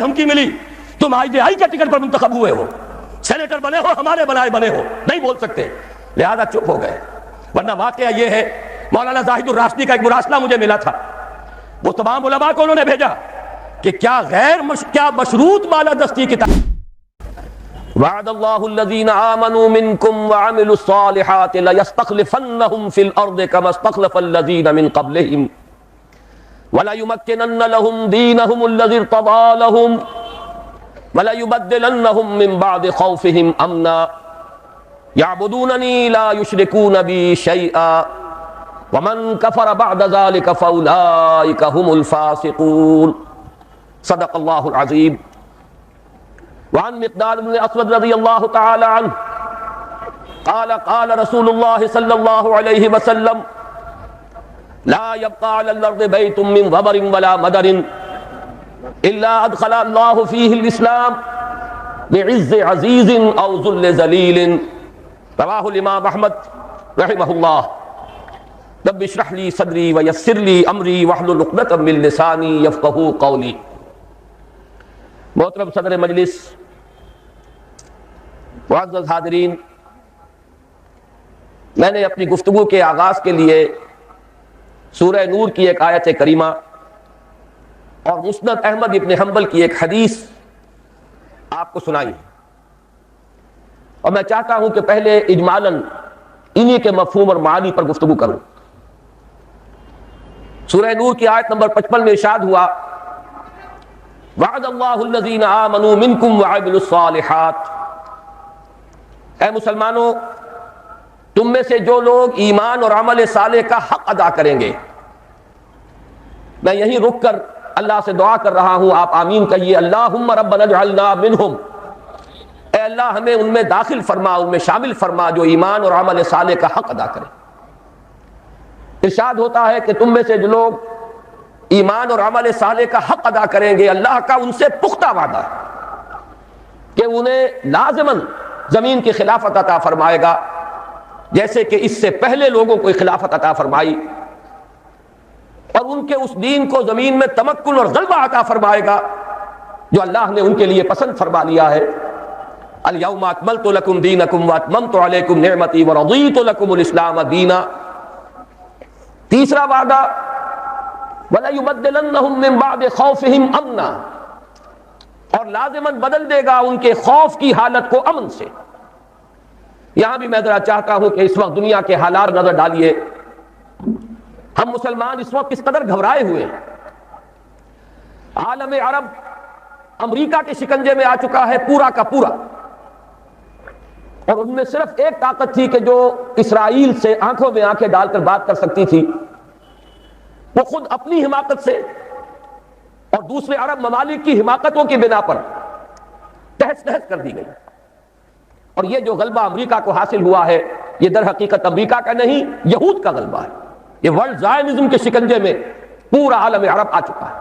دھمکی ملی تم IJI کے ٹکٹ پر منتخب ہوئے ہو، سینیٹر بنے ہو، ہمارے بنے ہو، نہیں بول سکتے، لہذا چپ ہو گئے۔ ورنہ واقعہ یہ ہے، مولانا زاہد الراشدی کا ایک مراسلہ مجھے ملا تھا، وہ تمام علماء کو انہوں نے بھیجا کہ کیا کیا مشروط بالادستی کی وعد اللہ الذین آمنوا منکم وعملوا الصالحات لیستخلفنہم فی الارض کما استخلف الذین من قبلہم ولیمکنن لہم دینہم الذی ارتضی لہم ولیبدلنہم من بعد خوفہم امنا یعبدوننی لا یشرکون بی شیئا ومن کفر بعد ذلک فاولئک هم الفاسقون۔ صدق اللہ العظیم۔ وعن مقداد بن اسود رضی اللہ تعالی عنہ قال قال رسول اللہ صلی اللہ علیہ وسلم لا يبقى على الارض بيت من ظبر ولا مدر الا ادخل الله فيه الاسلام بعز عزيز او ذل ذليل، رواه الامام احمد رحمہ اللہ۔ رب اشرح لي صدري ويسر لي امري واحلل عقدة من لساني يفقهوا قولي۔ محترم صدر مجلس، معزز حاضرین، میں نے اپنی گفتگو کے آغاز کے لیے سورہ نور کی ایک آیت کریمہ اور مسند احمد ابن حنبل کی ایک حدیث آپ کو سنائی، اور میں چاہتا ہوں کہ پہلے اجمالاً انہی کے مفہوم اور معانی پر گفتگو کروں۔ سورہ نور کی آیت نمبر 55 میں ارشاد ہوا وعد اللہ الذین آمنوا منکم وعملوا الصالحات، اے مسلمانوں، تم میں سے جو لوگ ایمان اور عمل صالح کا حق ادا کریں گے، میں یہیں رک کر اللہ سے دعا کر رہا ہوں، آپ آمین کہیے، اللہم ربنا اجعلنا منہم، اے اللہ ہمیں ان میں داخل فرما، ان میں شامل فرما جو ایمان اور عمل صالح کا حق ادا کریں۔ ارشاد ہوتا ہے کہ تم میں سے جو لوگ ایمان اور عمل صالح کا حق ادا کریں گے، اللہ کا ان سے پختہ وعدہ ہے کہ انہیں لازماً زمین کی خلافت عطا فرمائے گا، جیسے کہ اس سے پہلے لوگوں کو خلافت عطا فرمائی، اور ان کے اس دین کو زمین میں تمکن اور غلبہ عطا فرمائے گا جو اللہ نے ان کے لیے پسند فرما لیا ہے۔ الیوم اکملت لکم دینکم واتممت علیکم نعمتی ورضیت لکم الاسلام دینا۔ تیسرا وعدہ وَلَيُبَدِّلَنَّهُم مِّن بَعْدِ خَوْفِهِمْ أَمْنًا، اور لازماً بدل دے گا ان کے خوف کی حالت کو امن سے۔ یہاں بھی میں ذرا چاہتا ہوں کہ اس وقت دنیا کے حالات نظر ڈالیے، ہم مسلمان اس وقت کس قدر گھبرائے ہوئے ہیں۔ عالم عرب امریکہ کے شکنجے میں آ چکا ہے پورا کا پورا، اور ان میں صرف ایک طاقت تھی کہ جو اسرائیل سے آنکھوں میں آنکھیں ڈال کر بات کر سکتی تھی، وہ خود اپنی حماقت سے اور دوسرے عرب ممالک کی حماقتوں کی بنا پر تہس نہس کر دی گئی۔ اور یہ جو غلبہ امریکہ کو حاصل ہوا ہے، یہ در حقیقت امریکہ کا نہیں، یہود کا غلبہ ہے۔ یہ ورلڈ زائنزم کے شکنجے میں پورا عالم عرب آ چکا ہے۔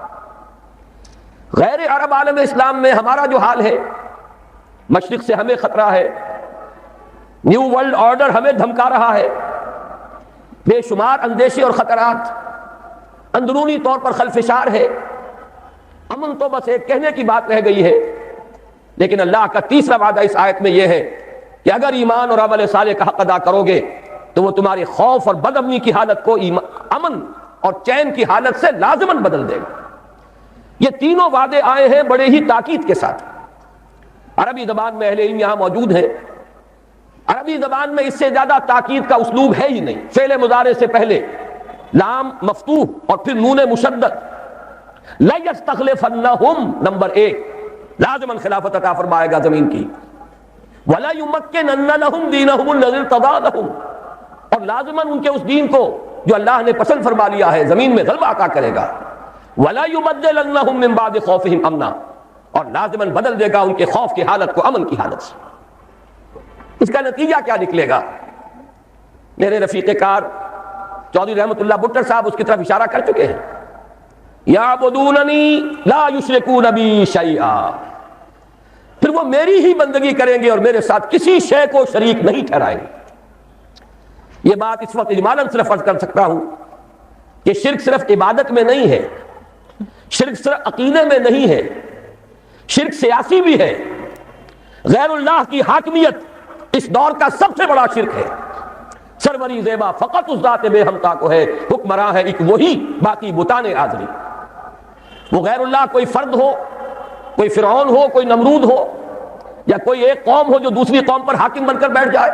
غیر عرب عالم اسلام میں ہمارا جو حال ہے، مشرق سے ہمیں خطرہ ہے، نیو ورلڈ آرڈر ہمیں دھمکا رہا ہے، بے شمار اندیشے اور خطرات، اندرونی طور پر خلفشار ہے، امن تو بس ایک کہنے کی بات رہ گئی ہے۔ لیکن اللہ کا تیسرا وعدہ اس آیت میں یہ ہے کہ اگر ایمان اور عمل صالح کا حق ادا کرو گے تو وہ تمہارے خوف اور بد امنی کی حالت کو امن اور چین کی حالت سے لازماً بدل دے گا۔ یہ تینوں وعدے آئے ہیں بڑے ہی تاکید کے ساتھ۔ عربی زبان میں اہل علم یہاں موجود ہیں، عربی زبان میں اس سے زیادہ تاکید کا اسلوب ہے ہی نہیں۔ فعل مضارع سے پہلے لام مفتوح اور پھر نون مشدد، لَيَسْتَخْلِفَنَّهُمْ، نمبر 1 لازماً خلافت عطا فرمائے گا زمین کی، وَلَيُمَكِّنَنَّ لَهُمْ دِينَهُمُ الَّذِي ارْتَضَىٰ لَهُمْ، اور لازماً ان کے اس دین کو جو اللہ نے پسند فرما لیا ہے زمین میں غلبہ عطا کرے گا، وَلَيُبَدِّلَنَّهُم مِّن بَعْدِ خَوْفِهِمْ أَمْنًا، اور لازماً بدل دے گا ان کے خوف کی حالت کو امن کی حالت سے۔ اس کا نتیجہ کیا نکلے گا؟ میرے رفیق کار چودھری رحمت اللہ بٹر صاحب اس کی طرف اشارہ کر چکے ہیں، یعبدوننی لا یشرکون بی شیئا، پھر وہ میری ہی بندگی کریں گے اور میرے ساتھ کسی شے کو شریک نہیں ٹھہرائیں گے۔ یہ بات اس وقت اجمالاً صرف عرض کر سکتا ہوں کہ شرک صرف عبادت میں نہیں ہے، شرک صرف عقیدے میں نہیں ہے، شرک سیاسی بھی ہے، غیر اللہ کی حاکمیت اس دور کا سب سے بڑا شرک ہے۔ سروری زیبا فقط اس ذات بے ہمتا کو ہے، حکمراں ہے ایک وہی، باقی بتان آزری۔ وہ غیر اللہ کوئی فرد ہو، کوئی فرعون ہو، کوئی نمرود ہو، یا کوئی ایک قوم ہو جو دوسری قوم پر حاکم بن کر بیٹھ جائے،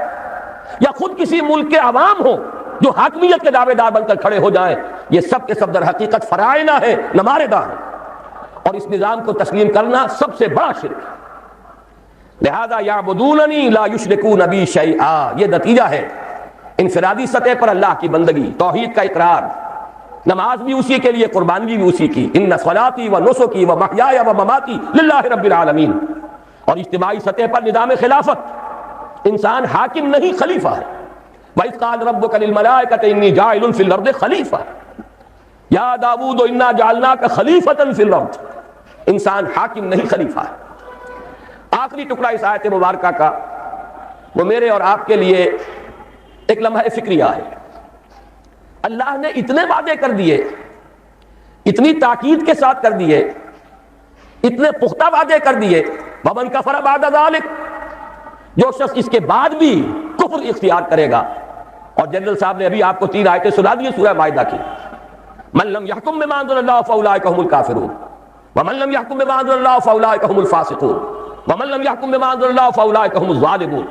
یا خود کسی ملک کے عوام ہو جو حاکمیت کے دعوے دار بن کر کھڑے ہو جائیں، یہ سب کے سب در حقیقت فرائض ہے، نماردہ ہیں، اور اس نظام کو تسلیم کرنا سب سے بڑا شرک ہے۔ لہذا یعبدوننی لا یشرکون بی شیئا، یہ نتیجہ ہے انفرادی سطح پر اللہ کی بندگی، توحید کا اقرار، نماز بھی اسی کے لیے، قربانی بھی اسی کی، ان صلاتی و نسکی و محیای و مماتی للہ رب العالمین، اور اجتماعی سطح پر نظام خلافت، انسان حاکم نہیں خلیفہ ہے۔ وَإِذْ قَالَ رَبُّكَ لِلْمَلَائِكَةِ إِنِّي جَاعِلٌ فِي الْأَرْضِ خَلِيفَةً یا داؤد اِنَّا جَعَلْنَاكَ خَلِيفَةً فِي الْأَرْضِ، انسان حاکم نہیں خلیفہ ہے۔ آخری ٹکڑا اس آیت مبارکہ کا وہ میرے اور آپ کے لیے ایک لمحہ فکریہ ہے۔ اللہ نے اتنے وعدے کر دیے، اتنی تاکید کے ساتھ کر دیے، اتنے پختہ وعدے کر دیے، وَمَنْ كَفَرَ بَعْدَ ذَلِكَ، جو شخص اس کے بعد بھی کفر اختیار کرے گا، اور جنرل صاحب نے ابھی آپ کو 3 آیتیں سنا دی سورہ مائدہ کی، مَن لَمْ يَحْكُم بِمَا أَنزَلَ اللَّهُ فَأُولَٰئِكَ هُمُ الْكَافِرُونَ وَمَن لَمْ يَحْكُم بِمَا أَنزَلَ اللَّهُ فَأُولَٰئِكَ هُمُ الْفَاسِقُونَ وَمَن لَمْ يَحْكُم بِمَا أَنزَلَ اللَّهُ فَأُولَٰئِكَ هُمُ الظَّالِمُونَ۔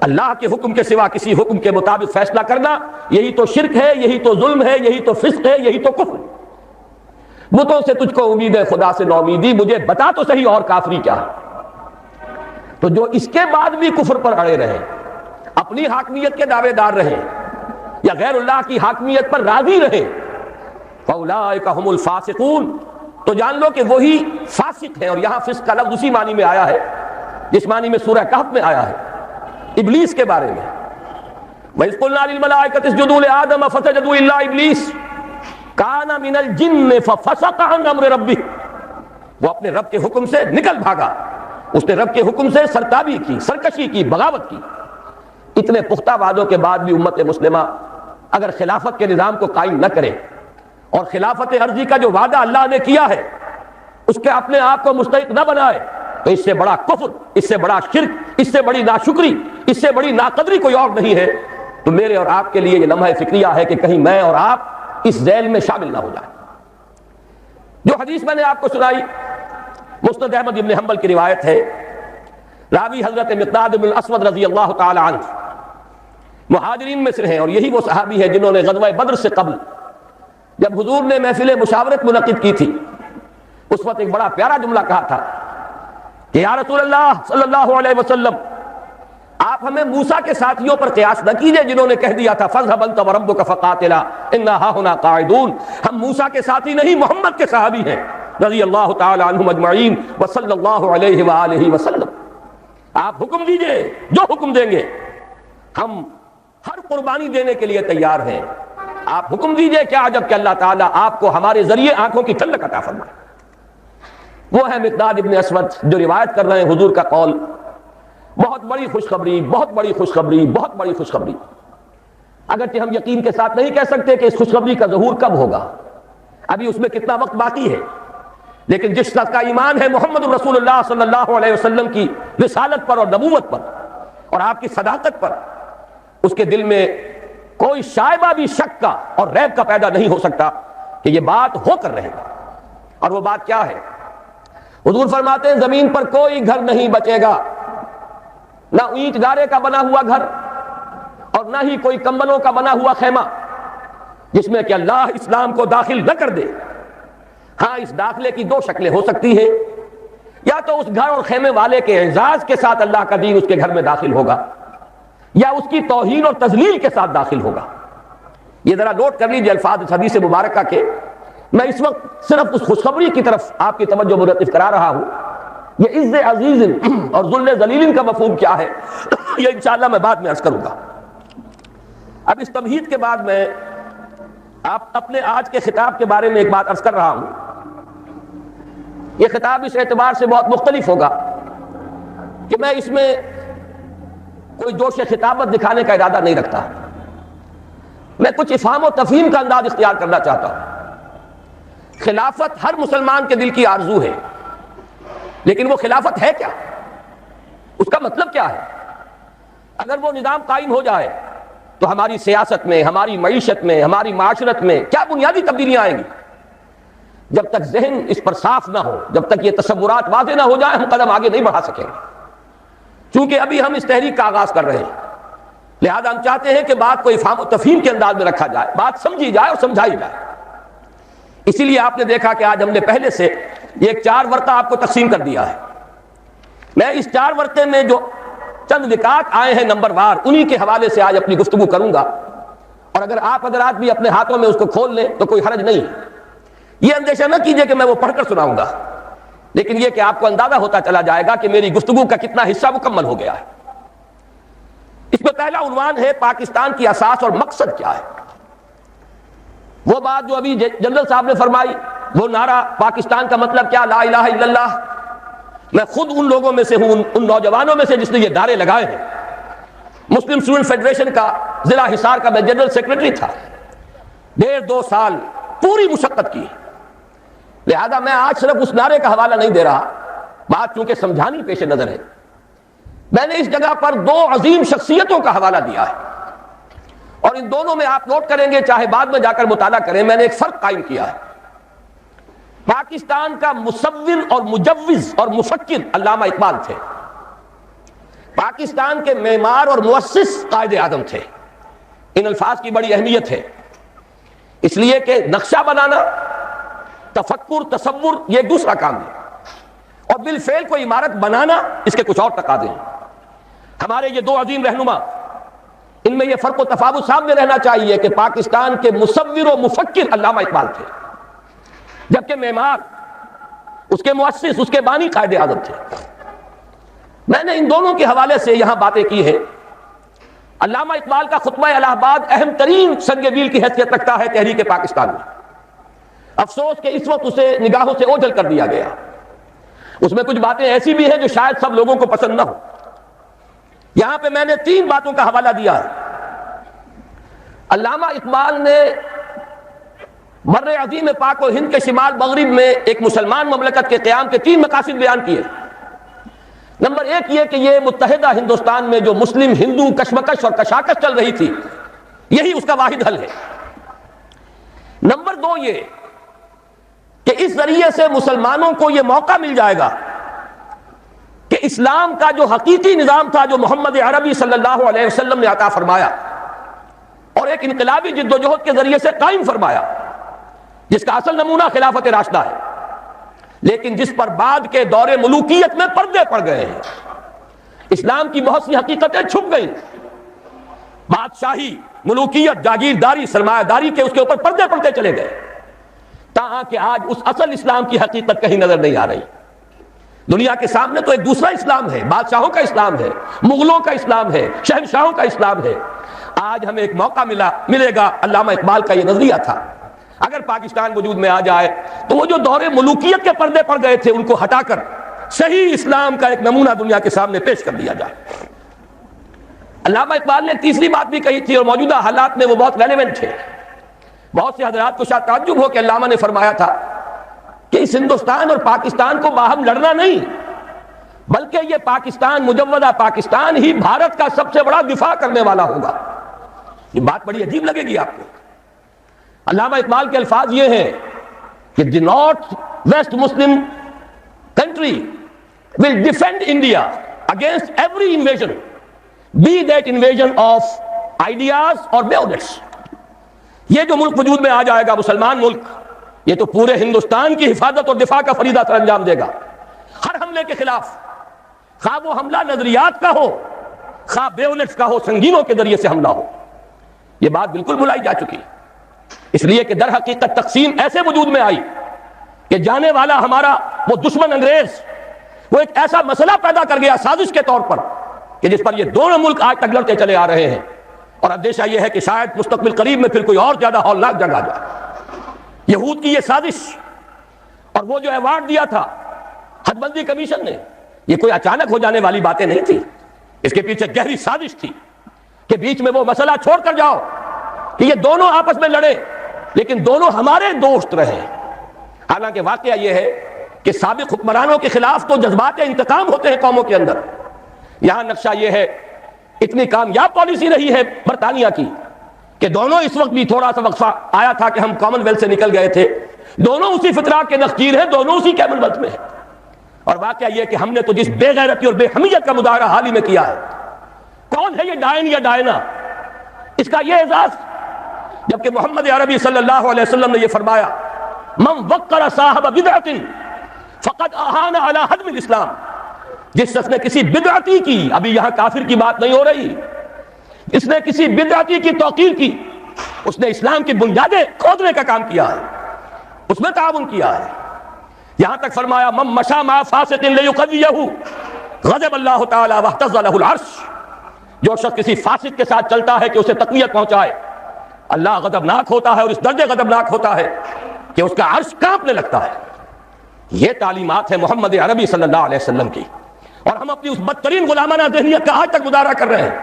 اللہ کے حکم کے سوا کسی حکم کے مطابق فیصلہ کرنا، یہی تو شرک ہے، یہی تو ظلم ہے، یہی تو فسق ہے، یہی تو کفر ہے۔ بتوں سے تجھ کو امید ہے، خدا سے نومیدی، مجھے بتا تو صحیح اور کافری کیا ہے۔ تو جو اس کے بعد بھی کفر پر اڑے رہے، اپنی حاکمیت کے دعوے دار رہے، یا غیر اللہ کی حاکمیت پر راضی رہے، فَأُولَٰئِكَ هُمُ الْفَاسِقُونَ، تو جان لو کہ وہی فاسق ہیں۔ اور یہاں فسق کا لفظ اسی معنی میں آیا ہے جس معنی میں سورہ کہف میں آیا ہے، ابلیس کے بارے میں۔ وَإِذْ قُلْنَا لِلْمَلَائِكَةِ اسْجُدُوا لِآدَمَ فَسَجَدُوا إِلَّا إِبْلِيسَ كَانَ مِنَ الْجِنِّ فَفَسَقَ عَنْ أَمْرِ رَبِّهِ، وہ اپنے رب کے حکم سے نکل بھاگا، اس نے رب کے حکم سے سرتابی کی، سرکشی کی، بغاوت کی۔ اتنے پختہ وعدوں کے بعد بھی امت مسلمہ اگر خلافت کے نظام کو قائم نہ کرے، اور خلافت عرضی کا جو وعدہ اللہ نے کیا ہے اس کے اپنے آپ کو مستحق نہ بنائے، تو اس سے بڑا کفر، اس سے بڑا شرک، اس سے بڑی ناشکری، اس سے بڑی ناقدری کوئی اور نہیں ہے۔ تو میرے اور آپ کے لیے یہ لمحہ فکریہ ہے کہ کہیں میں اور آپ اس ذیل میں شامل نہ ہو جائیں۔ جو حدیث میں نے آپ کو سنائی مسند احمد بن حنبل کی روایت ہے، راوی حضرت مقداد بن الاسود رضی اللہ تعالی عنہ مہاجرین میں سے ہیں، اور یہی وہ صحابی ہے جنہوں نے غزوہ بدر سے قبل جب حضور نے محفل مشاورت منعقد کی تھی، اس وقت ایک بڑا پیارا جملہ کہا تھا کہ یا رسول اللہ صلی اللہ علیہ وسلم، آپ ہمیں موسیٰ کے ساتھیوں پر قیاس نہ کیجئے جنہوں نے کہہ دیا تھا فَاذْهَبْ أَنْتَ وَرَبُّكَ فَقَاتِلَا إِنَّا هَاهُنَا قَاعِدُونَ۔ ہم موسیٰ کے ساتھی نہیں، محمد کے صحابی ہیں رضی اللہ تعالی عنہم اجمعین وصلی اللہ علیہ وآلہ وسلم۔ آپ حکم دیجئے، جو حکم دیں گے ہم ہر قربانی دینے کے لیے تیار ہیں۔ آپ حکم دیجئے، کیا عجب کہ اللہ تعالیٰ آپ کو ہمارے ذریعے آنکھوں کی ٹھنڈک عطا فرمائے۔ وہ ہے مقداد ابن اسود جو روایت کر رہے ہیں حضور کا قول، بہت بڑی خوشخبری، بہت بڑی خوشخبری، بہت بڑی خوشخبری۔ اگرچہ ہم یقین کے ساتھ نہیں کہہ سکتے کہ اس خوشخبری کا ظہور کب ہوگا، ابھی اس میں کتنا وقت باقی ہے، لیکن جس شخص کا ایمان ہے محمد رسول اللہ صلی اللہ علیہ وسلم کی رسالت پر اور نبوت پر اور آپ کی صداقت پر، اس کے دل میں کوئی شائبہ بھی شک کا اور ریب کا پیدا نہیں ہو سکتا کہ یہ بات ہو کر رہے گا۔ اور وہ بات کیا ہے؟ حضور فرماتے ہیں زمین پر کوئی گھر نہیں بچے گا، نہ اینٹ گارے کا بنا ہوا گھر اور نہ ہی کوئی کمبلوں کا بنا ہوا خیمہ جس میں کہ اللہ اسلام کو داخل نہ کر دے۔ ہاں، اس داخلے کی 2 شکلیں ہو سکتی ہیں، یا تو اس گھر اور خیمے والے کے اعزاز کے ساتھ اللہ کا دین اس کے گھر میں داخل ہوگا، یا اس کی توہین اور تذلیل کے ساتھ داخل ہوگا۔ یہ ذرا نوٹ کر لیجیے الفاظ اس حدیث مبارکہ کے۔ میں اس وقت صرف اس خوشخبری کی طرف آپ کی توجہ مرتب کرا رہا ہوں۔ یہ عز عزیز اور ذل ذلیل کا مفہوم کیا ہے یہ انشاءاللہ میں بعد میں عرض کروں گا۔ اب اس تمہید کے بعد میں آپ اپنے آج کے خطاب کے بارے میں ایک بات عرض کر رہا ہوں۔ یہ خطاب اس اعتبار سے بہت مختلف ہوگا کہ میں اس میں کوئی جوش خطابت دکھانے کا ارادہ نہیں رکھتا، میں کچھ افہام و تفہیم کا انداز اختیار کرنا چاہتا ہوں۔ خلافت ہر مسلمان کے دل کی آرزو ہے، لیکن وہ خلافت ہے کیا؟ اس کا مطلب کیا ہے؟ اگر وہ نظام قائم ہو جائے تو ہماری سیاست میں، ہماری معیشت میں، ہماری معاشرت میں کیا بنیادی تبدیلیاں آئیں گی؟ جب تک ذہن اس پر صاف نہ ہو، جب تک یہ تصورات واضح نہ ہو جائیں، ہم قدم آگے نہیں بڑھا سکیں گے۔ چونکہ ابھی ہم اس تحریک کا آغاز کر رہے ہیں، لہذا ہم چاہتے ہیں کہ بات کو افہام و تفہیم کے انداز میں رکھا جائے، بات سمجھی جائے اور سمجھائی جائے۔ اسی لیے آپ نے دیکھا کہ آج ہم نے پہلے سے ایک 4 ورقہ آپ کو تقسیم کر دیا ہے۔ میں اس 4 ورقے میں جو چند نکات آئے ہیں نمبر وار، انہی کے حوالے سے آج اپنی گفتگو کروں گا، اور اگر آپ حضرات بھی اپنے ہاتھوں میں اس کو کھول لیں تو کوئی حرج نہیں۔ یہ اندیشہ نہ کیجئے کہ میں وہ پڑھ کر سناؤں گا، لیکن یہ کہ آپ کو اندازہ ہوتا چلا جائے گا کہ میری گفتگو کا کتنا حصہ مکمل ہو گیا ہے۔ اس میں پہلا عنوان ہے پاکستان کی اساس اور مقصد کیا ہے۔ وہ بات جو ابھی جنرل صاحب نے فرمائی، وہ نعرہ پاکستان کا مطلب کیا، لا الہ الا اللہ، میں خود ان لوگوں میں سے ہوں، ان نوجوانوں میں سے جس نے یہ نعرے لگائے ہیں۔ مسلم اسٹوڈنٹ فیڈریشن کا ضلع حصار کا میں جنرل سیکرٹری تھا، 1.5-2 سال پوری مشقت کی، لہذا میں آج صرف اس نعرے کا حوالہ نہیں دے رہا، بات چونکہ سمجھانی پیش نظر ہے، میں نے اس جگہ پر 2 عظیم شخصیتوں کا حوالہ دیا ہے، اور ان دونوں میں آپ نوٹ کریں گے، چاہے بعد میں جا کر مطالعہ کریں، میں نے ایک فرق قائم کیا ہے۔ پاکستان کا مصور اور مجوز اور مفکر علامہ اقبال تھے، پاکستان کے معمار اور مؤسس قائد اعظم تھے۔ ان الفاظ کی بڑی اہمیت ہے، اس لیے کہ نقشہ بنانا، تفکر، تصور یہ ایک دوسرا کام ہے، اور بالفعل کوئی عمارت بنانا اس کے کچھ اور تقاضے ہیں۔ ہمارے یہ 2 عظیم رہنما، ان میں یہ فرق و تفاوت سامنے رہنا چاہیے کہ پاکستان کے مصور و مفکر علامہ اقبال تھے، جبکہ معمار، اس کے مؤسس، اس کے بانی قائد اعظم تھے۔ میں نے ان دونوں کے حوالے سے یہاں باتیں کی ہیں۔ علامہ اقبال کا خطبہ الہ آباد اہم ترین سنگ میل کی حیثیت رکھتا ہے تحریک پاکستان میں۔ افسوس کہ اس وقت اسے نگاہوں سے اوجھل کر دیا گیا، اس میں کچھ باتیں ایسی بھی ہیں جو شاید سب لوگوں کو پسند نہ ہو۔ یہاں پہ میں نے 3 باتوں کا حوالہ دیا ہے۔ علامہ اقبال نے بر عظیم پاک و ہند کے شمال مغرب میں ایک مسلمان مملکت کے قیام کے 3 مقاصد بیان کیے۔ نمبر 1 یہ کہ یہ متحدہ ہندوستان میں جو مسلم ہندو کشمکش اور کشاکش چل رہی تھی، یہی اس کا واحد حل ہے۔ نمبر 2 یہ کہ اس ذریعے سے مسلمانوں کو یہ موقع مل جائے گا کہ اسلام کا جو حقیقی نظام تھا، جو محمد عربی صلی اللہ علیہ وسلم نے عطا فرمایا اور ایک انقلابی جد و جہد کے ذریعے سے قائم فرمایا، جس کا اصل نمونہ خلافت راشدہ ہے، لیکن جس پر بعد کے دور ملوکیت میں پردے پڑ گئے ہیں، اسلام کی بہت سی حقیقتیں چھپ گئیں، بادشاہی، ملوکیت، جاگیرداری، سرمایہ داری کے اس کے اوپر پردے پڑتے چلے گئے، تاہاں کہ آج اس اصل اسلام کی حقیقت کہیں نظر نہیں آ رہی۔ دنیا کے سامنے تو ایک دوسرا اسلام ہے، بادشاہوں کا اسلام ہے، مغلوں کا اسلام ہے، شہنشاہوں کا اسلام ہے۔ آج ہمیں ایک موقع ملے گا، علامہ اقبال کا یہ نظریہ تھا، اگر پاکستان وجود میں آ جائے تو وہ جو دور ملوکیت کے پردے پڑ گئے تھے ان کو ہٹا کر صحیح اسلام کا ایک نمونہ دنیا کے سامنے پیش کر دیا جائے۔ علامہ اقبال نے 3ری بات بھی کہی تھی، اور موجودہ حالات میں وہ بہت ریلیونٹ ہے۔ بہت سے حضرات کو شاید تعجب ہو کہ علامہ نے فرمایا تھا کہ اس ہندوستان اور پاکستان کو باہم لڑنا نہیں، بلکہ یہ پاکستان، مجودہ پاکستان ہی بھارت کا سب سے بڑا دفاع کرنے والا ہوگا۔ یہ بات بڑی عجیب لگے گی آپ کو۔ علامہ اقبال کے الفاظ یہ ہیں کہ the north west Muslim country will defend India against every invasion, be that invasion of ideas or bayonets۔ یہ جو ملک وجود میں آ جائے گا، مسلمان ملک، یہ تو پورے ہندوستان کی حفاظت اور دفاع کا فریضہ سر انجام دے گا۔ ہر حملے کے خلاف، خواہ وہ حملہ نظریات کا ہو، خواہ بیونٹس کا ہو، سنگینوں کے ذریعے سے حملہ ہو۔ یہ بات بالکل بھلائی جا چکی، اس لیے کہ در حقیقت تقسیم ایسے وجود میں آئی کہ جانے والا ہمارا وہ دشمن انگریز، وہ ایک ایسا مسئلہ پیدا کر گیا سازش کے طور پر کہ جس پر یہ دونوں ملک آج تک لڑتے چلے آ رہے ہیں، اور اندیشہ یہ ہے کہ شاید مستقبل قریب میں پھر کوئی اور زیادہ ہولناک جنگ آ جائے۔ یہود کی یہ سازش اور وہ جو ایوارڈ دیا تھا حد بندی کمیشن نے، یہ کوئی اچانک ہو جانے والی باتیں نہیں تھی، اس کے پیچھے گہری سازش تھی کہ بیچ میں وہ مسئلہ چھوڑ کر جاؤ کہ یہ دونوں آپس میں لڑے لیکن دونوں ہمارے دوست رہے۔ حالانکہ واقعہ یہ ہے کہ سابق حکمرانوں کے خلاف تو جذبات انتقام ہوتے ہیں قوموں کے اندر. یہاں نقشہ یہ ہے، اتنی کامیاب پالیسی رہی ہے برطانیہ کی کہ دونوں اس وقت بھی تھوڑا سا وقفہ آیا تھا کہ ہم کامن ویلتھ سے نکل گئے تھے، دونوں اسی فطرات کے نخجیر ہیں، دونوں اسی کامن ویلتھ میں ہیں. اور واقعہ یہ کہ ہم نے تو جس بے غیرتی اور بے حمیت کا مظاہرہ حال ہی میں کیا ہے. کون ہے یہ ڈائن یا ڈائنا؟ اس کا یہ اعزاز، جبکہ محمد عربی صلی اللہ علیہ وسلم نے یہ فرمایا من وقر صاحب بدعت فقد اہان علی حدم الاسلام. جس شخص نے کسی بدعتی کی، ابھی یہاں کافر کی بات نہیں ہو رہی، اس نے کسی بدعتی کی توقیر کی، اس نے اسلام کی بنیادیں کھودنے کا کام کیا ہے، اس میں تعاون کیا ہے. یہاں تک فرمایا من مشى مع فاسق ليقويه غضب اللہ تعالی واهتز له العرش. جو شخص کسی فاسق کے ساتھ چلتا ہے کہ اسے تقویت پہنچائے، اللہ غضبناک ہوتا ہے، اور اس درجے غضبناک ہوتا ہے کہ اس کا عرش کانپنے لگتا ہے. یہ تعلیمات ہے محمد عربی صلی اللہ علیہ وسلم کی، اور ہم اپنی اس بدترین غلامانہ ذہنیت کا آج تک مظاہرہ کر رہے ہیں.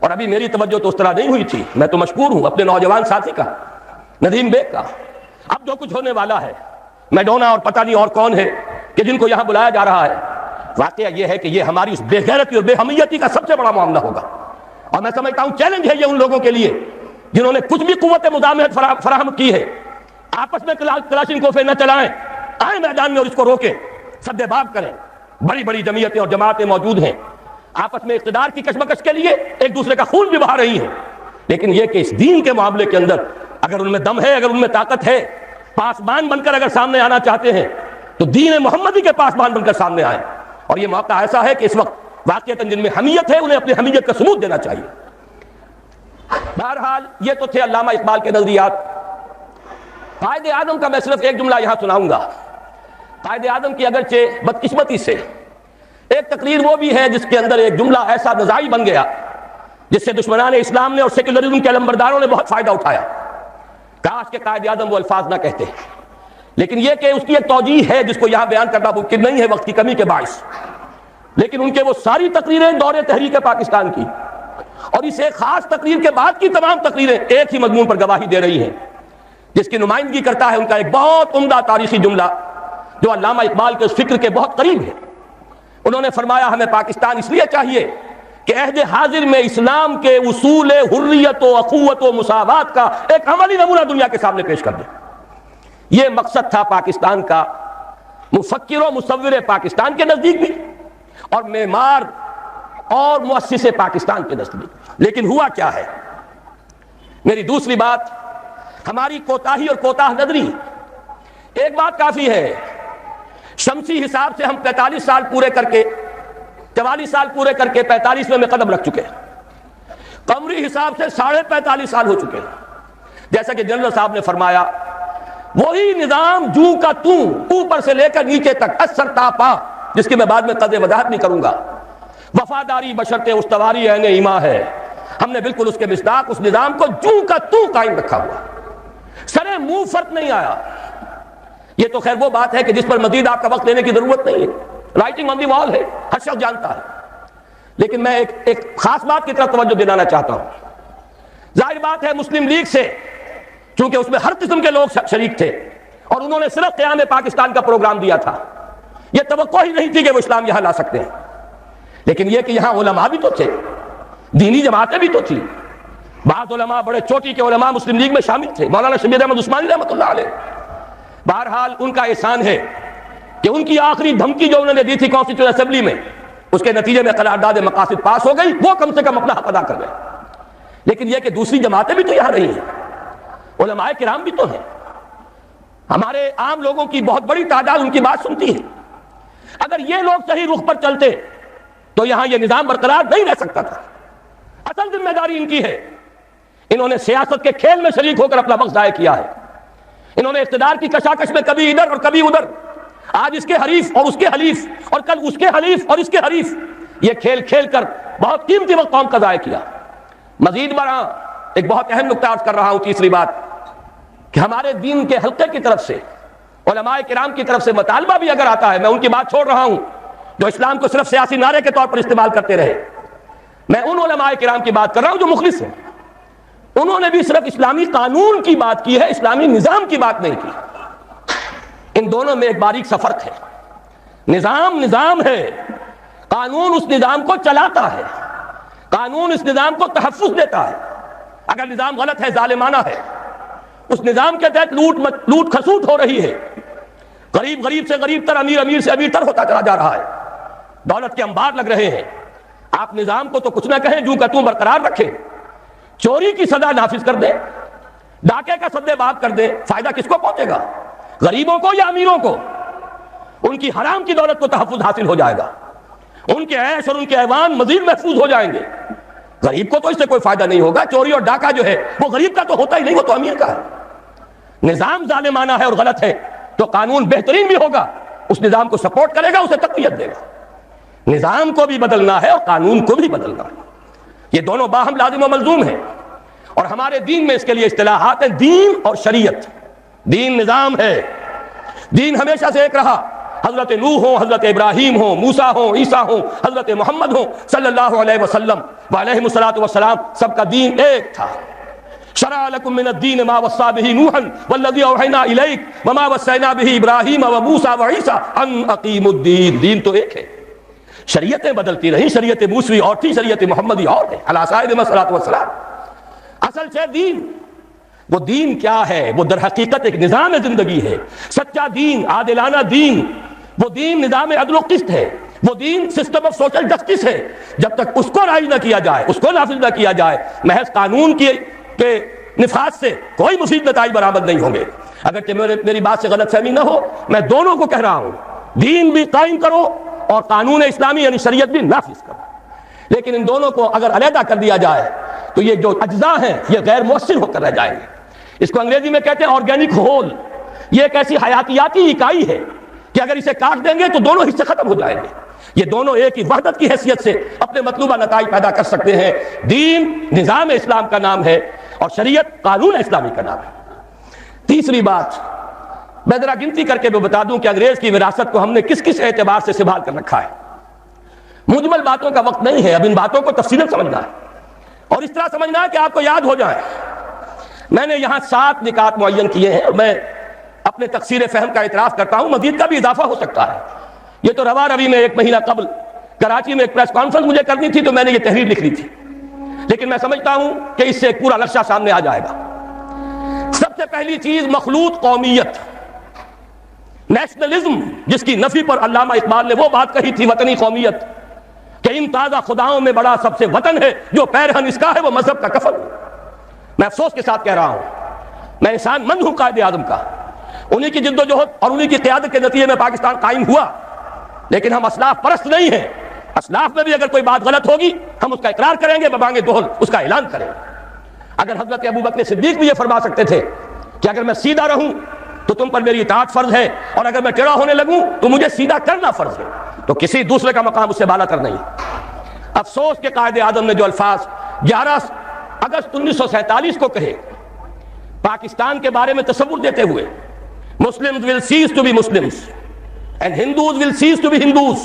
اور ابھی میری توجہ تو اس طرح نہیں ہوئی تھی، میں تو مشکور ہوں اپنے نوجوان ساتھی کا، ندیم بیگ کا. اب جو کچھ ہونے والا ہے، میڈونا اور پتہ نہیں اور کون ہے کہ جن کو یہاں بلایا جا رہا ہے، واقعہ یہ ہے کہ یہ ہماری اس بے غیرتی اور بے حمیتی کا سب سے بڑا معاملہ ہوگا. اور میں سمجھتا ہوں چیلنج ہے یہ ان لوگوں کے لیے جنہوں نے کچھ بھی قوت مدامت فراہم کی ہے. آپس میں کلاشنکوفیں نہ چلائیں، آئیں میدان میں اور اس کو روکیں، سد باب کریں. بڑی بڑی جمعیتیں اور جماعتیں موجود ہیں، آپس میں اقتدار کی کشمکش کے لیے ایک دوسرے کا خون بھی بہا رہی ہیں. لیکن یہ کہ اس دین کے معاملے کے اندر اگر ان میں دم ہے، اگر ان میں طاقت ہے، پاسبان بن کر اگر سامنے آنا چاہتے ہیں تو دین محمدی کے پاسبان بن کر سامنے آئیں. اور یہ موقع ایسا ہے کہ اس وقت واقعتاً جن میں حمیت ہے انہیں اپنی حمیت کا ثبوت دینا چاہیے. بہرحال یہ تو تھے علامہ اقبال کے نظریات. قائد اعظم کا میں صرف ایک جملہ یہاں سناؤں گا. قائد اعظم کی اگرچہ بدقسمتی سے ایک تقریر وہ بھی ہے جس کے اندر ایک جملہ ایسا نزاعی بن گیا جس سے دشمنان اسلام نے اور سیکولرزم کے علمبرداروں نے بہت فائدہ اٹھایا. کاش کہ قائد اعظم وہ الفاظ نہ کہتے، لیکن یہ کہ اس کی ایک توجیہ ہے جس کو یہاں بیان کرنا ممکن نہیں ہے وقت کی کمی کے باعث. لیکن ان کے وہ ساری تقریریں دور تحریک پاکستان کی اور اس ایک خاص تقریر کے بعد کی تمام تقریریں ایک ہی مضمون پر گواہی دے رہی ہیں، جس کی نمائندگی کرتا ہے ان کا ایک بہت عمدہ تاریخی جملہ جو علامہ اقبال کے اس فکر کے بہت قریب ہے. انہوں نے فرمایا ہمیں پاکستان اس لیے چاہیے کہ عہد حاضر میں اسلام کے اصول حریت و اخوت و مساوات کا ایک عملی نمونہ دنیا کے سامنے پیش کر دیں. یہ مقصد تھا پاکستان کا، مفکر و مصور پاکستان کے نزدیک بھی اور معمار اور مؤسس پاکستان کے نزدیک. لیکن ہوا کیا ہے؟ میری دوسری بات، ہماری کوتاہی اور کوتاہ نظری. ایک بات کافی ہے، شمسی حساب سے ہم 45 سال پورے کر کے 44 سال پورے کر کے 45ویں میں قدم رکھ چکے ہیں. قمری حساب سے 45.5 سال ہو چکے ہیں. جیسا کہ جنرل صاحب نے فرمایا، وہی نظام جو کا تو اوپر سے لے کر نیچے تک اثر تا پا، جس کی میں بعد میں قدر وضاحت نہیں کروں گا. وفاداری بشرط استواری عین ایما ہے. ہم نے بالکل اس کے مصداق اس نظام کو جو کا تو قائم رکھا ہوا، سرے منہ فرق نہیں آیا. یہ تو خیر وہ بات ہے کہ جس پر مزید آپ کا وقت لینے کی ضرورت نہیں ہے، رائٹنگ آن دی وال ہے، ہر شخص جانتا ہے. لیکن میں ایک خاص بات کی طرف توجہ دلانا چاہتا ہوں. ظاہر بات ہے مسلم لیگ سے، چونکہ اس میں ہر قسم کے لوگ شریک تھے اور انہوں نے صرف قیام پاکستان کا پروگرام دیا تھا، یہ توقع ہی نہیں تھی کہ وہ اسلام یہاں لا سکتے ہیں. لیکن یہ کہ یہاں علماء بھی تو تھے، دینی جماعتیں بھی تو تھی. بعض علماء، بڑے چوٹی کے علماء مسلم لیگ میں شامل تھے، مولانا شبیر احمد عثمانی رحمۃ اللہ علیہ. بہرحال ان کا احسان ہے کہ ان کی آخری دھمکی جو انہوں نے دی تھی کانسٹیٹیوشن اسمبلی میں، اس کے نتیجے میں قرارداد مقاصد پاس ہو گئی، وہ کم سے کم اپنا حق ادا کر گئے. لیکن یہ کہ دوسری جماعتیں بھی تو یہاں رہی ہیں، علماء کرام بھی تو ہیں، ہمارے عام لوگوں کی بہت بڑی تعداد ان کی بات سنتی ہے. اگر یہ لوگ صحیح رخ پر چلتے تو یہاں یہ نظام برقرار نہیں رہ سکتا تھا. اصل ذمہ داری ان کی ہے. انہوں نے سیاست کے کھیل میں شریک ہو کر اپنا وقت ضائع کیا ہے. انہوں نے اقتدار کی کشاکش میں کبھی ادھر اور کبھی ادھر، آج اس کے حریف اور اس کے حلیف اور کل اس کے حلیف اور اس کے حریف، یہ کھیل کھیل کر بہت قیمتی وقت قوم کا ضائع کیا. مزید برآں ایک بہت اہم نقطہ عرض کر رہا ہوں، تیسری بات، کہ ہمارے دین کے حلقے کی طرف سے، علماء کرام کی طرف سے مطالبہ بھی اگر آتا ہے، میں ان کی بات چھوڑ رہا ہوں جو اسلام کو صرف سیاسی نعرے کے طور پر استعمال کرتے رہے، میں ان علماء کرام کی بات کر رہا ہوں جو مخلص ہیں. انہوں نے بھی صرف اسلامی قانون کی بات کی ہے، اسلامی نظام کی بات نہیں کی. ان دونوں میں ایک باریک سا فرق ہے. نظام ہے، قانون اس نظام کو چلاتا ہے، قانون اس نظام کو تحفظ دیتا ہے. اگر نظام غلط ہے، ظالمانہ ہے، اس نظام کے تحت لوٹ کھسوٹ ہو رہی ہے، غریب سے غریب تر، امیر سے امیر تر ہوتا چلا جا رہا ہے، دولت کے انبار لگ رہے ہیں، آپ نظام کو تو کچھ نہ کہیں، جوں کا توں برقرار رکھیں. چوری کی سزا نافذ کر دیں، ڈاکے کا سدے باب کر دیں، فائدہ کس کو پہنچے گا؟ غریبوں کو یا امیروں کو؟ ان کی حرام کی دولت کو تحفظ حاصل ہو جائے گا، ان کے عیش اور ان کے ایوان مزید محفوظ ہو جائیں گے. غریب کو تو اس سے کوئی فائدہ نہیں ہوگا. چوری اور ڈاکہ جو ہے وہ غریب کا تو ہوتا ہی نہیں، وہ تو امیر کا ہے. نظام ظالمانہ ہے اور غلط ہے تو قانون بہترین بھی ہوگا، اس نظام کو سپورٹ کرے گا، اسے تقویت دے گا. نظام کو بھی بدلنا ہے اور قانون کو بھی بدلنا ہے، یہ دونوں باہم لازم و ملزوم ہیں. اور ہمارے دین میں اس کے لیے اصطلاحات ہیں، دین اور شریعت. دین نظام ہے، دین ہمیشہ سے ایک رہا. حضرت نوح ہوں، حضرت ابراہیم ہوں، موسیٰ ہوں، عیسیٰ ہوں، حضرت محمد ہوں صلی اللہ علیہ وسلم وعلیہ الصلاۃ والسلام، سب کا دین ایک تھا. شرع لکم من الدین ما وصی بہ نوحا والذی اوحینا الیک وما وصینا بہ ابراہیم وموسیٰ وعیسیٰ ان اقیموا الدین. دین تو ایک ہے. شریعتیں بدلتی رہیں، شریعت موسوی اور تھی، شریعت محمدی اور ہے علی سائر الصلاۃ والسلام. اصل سے دین، وہ دین کیا ہے؟ وہ در حقیقت ایک نظام زندگی ہے. سچا دین، عادلانہ دین، وہ دین نظام عدل و قسط ہے، وہ دین سسٹم آف سوشل جسٹس ہے. جب تک اس کو رائج نہ کیا جائے، اس کو نافذ نہ کیا جائے، محض قانون کے نفاذ سے کوئی مفید نتائج برآمد نہیں ہوں گے. اگرچہ میری بات سے غلط فہمی نہ ہو، میں دونوں کو کہہ رہا ہوں، دین بھی قائم کرو اور قانون اسلامی یعنی شریعت بھی نافذ کرو. لیکن ان دونوں کو اگر علیحدہ کر دیا جائے تو یہ جو اجزاء ہیں یہ غیر مؤثر ہو کر رہ جائیں گے. اس کو انگریزی میں کہتے ہیں آرگینک ہول. یہ ایک ایسی حیاتیاتی اکائی ہے کہ اگر اسے کاٹ دیں گے تو دونوں حصے ختم ہو جائیں گے. یہ دونوں ایک ہی وحدت کی حیثیت سے اپنے مطلوبہ نتائج پیدا کر سکتے ہیں. دین نظام اسلام کا نام ہے اور شریعت قانون اسلامی کا نام ہے. تیسری بات میں ذرا گنتی کر کے بھی بتا دوں کہ انگریز کی وراثت کو ہم نے کس کس اعتبار سے سنبھال کر رکھا ہے. مجمل باتوں کا وقت نہیں ہے، اب ان باتوں کو تفصیلاً سمجھنا ہے اور اس طرح سمجھنا ہے کہ آپ کو یاد ہو جائے. میں نے یہاں 7 نکات معین کیے ہیں اور میں اپنے تقصیر فہم کا اعتراف کرتا ہوں، مزید کا بھی اضافہ ہو سکتا ہے. یہ تو رواں روی میں 1 مہینہ قبل کراچی میں ایک پریس کانفرنس مجھے کرنی تھی تو میں نے یہ تحریر لکھ لی تھی، لیکن میں سمجھتا ہوں کہ اس سے ایک پورا نقشہ سامنے آ جائے گا. سب سے پہلی چیز مخلوط قومیت، نیشنلزم، جس کی نفی پر علامہ اقبال نے وہ بات کہی تھی، وطنی قومیت، کہ ان تازہ خداؤں میں بڑا سب سے وطن ہے، جو پیرہن اس کا ہے وہ مذہب کا کفن. میں افسوس کے ساتھ کہہ رہا ہوں، میں انسان مند ہوں قائد اعظم کا، انہی کی جد و جہد اور انہی کی قیادت کے نتیجے میں پاکستان قائم ہوا، لیکن ہم اسلاف پرست نہیں ہیں. اسلاف میں بھی اگر کوئی بات غلط ہوگی ہم اس کا اقرار کریں گے، ببانگ دہل اس کا اعلان کریں گے. اگر حضرت ابوبکر صدیق بھی یہ فرما سکتے تھے کہ اگر میں سیدھا رہوں تو تم پر میری اطاعت فرض ہے اور اگر میں ٹیڑھا ہونے لگوں تو مجھے سیدھا کرنا فرض ہے، تو کسی دوسرے کا مقام اس سے بالا تر نہیں. افسوس کہ قائد اعظم نے جو الفاظ 11 اگست 1947 کو کہے پاکستان کے بارے میں تصور دیتے ہوئے، Muslims will cease to be Muslims and Hindus will cease to be Hindus,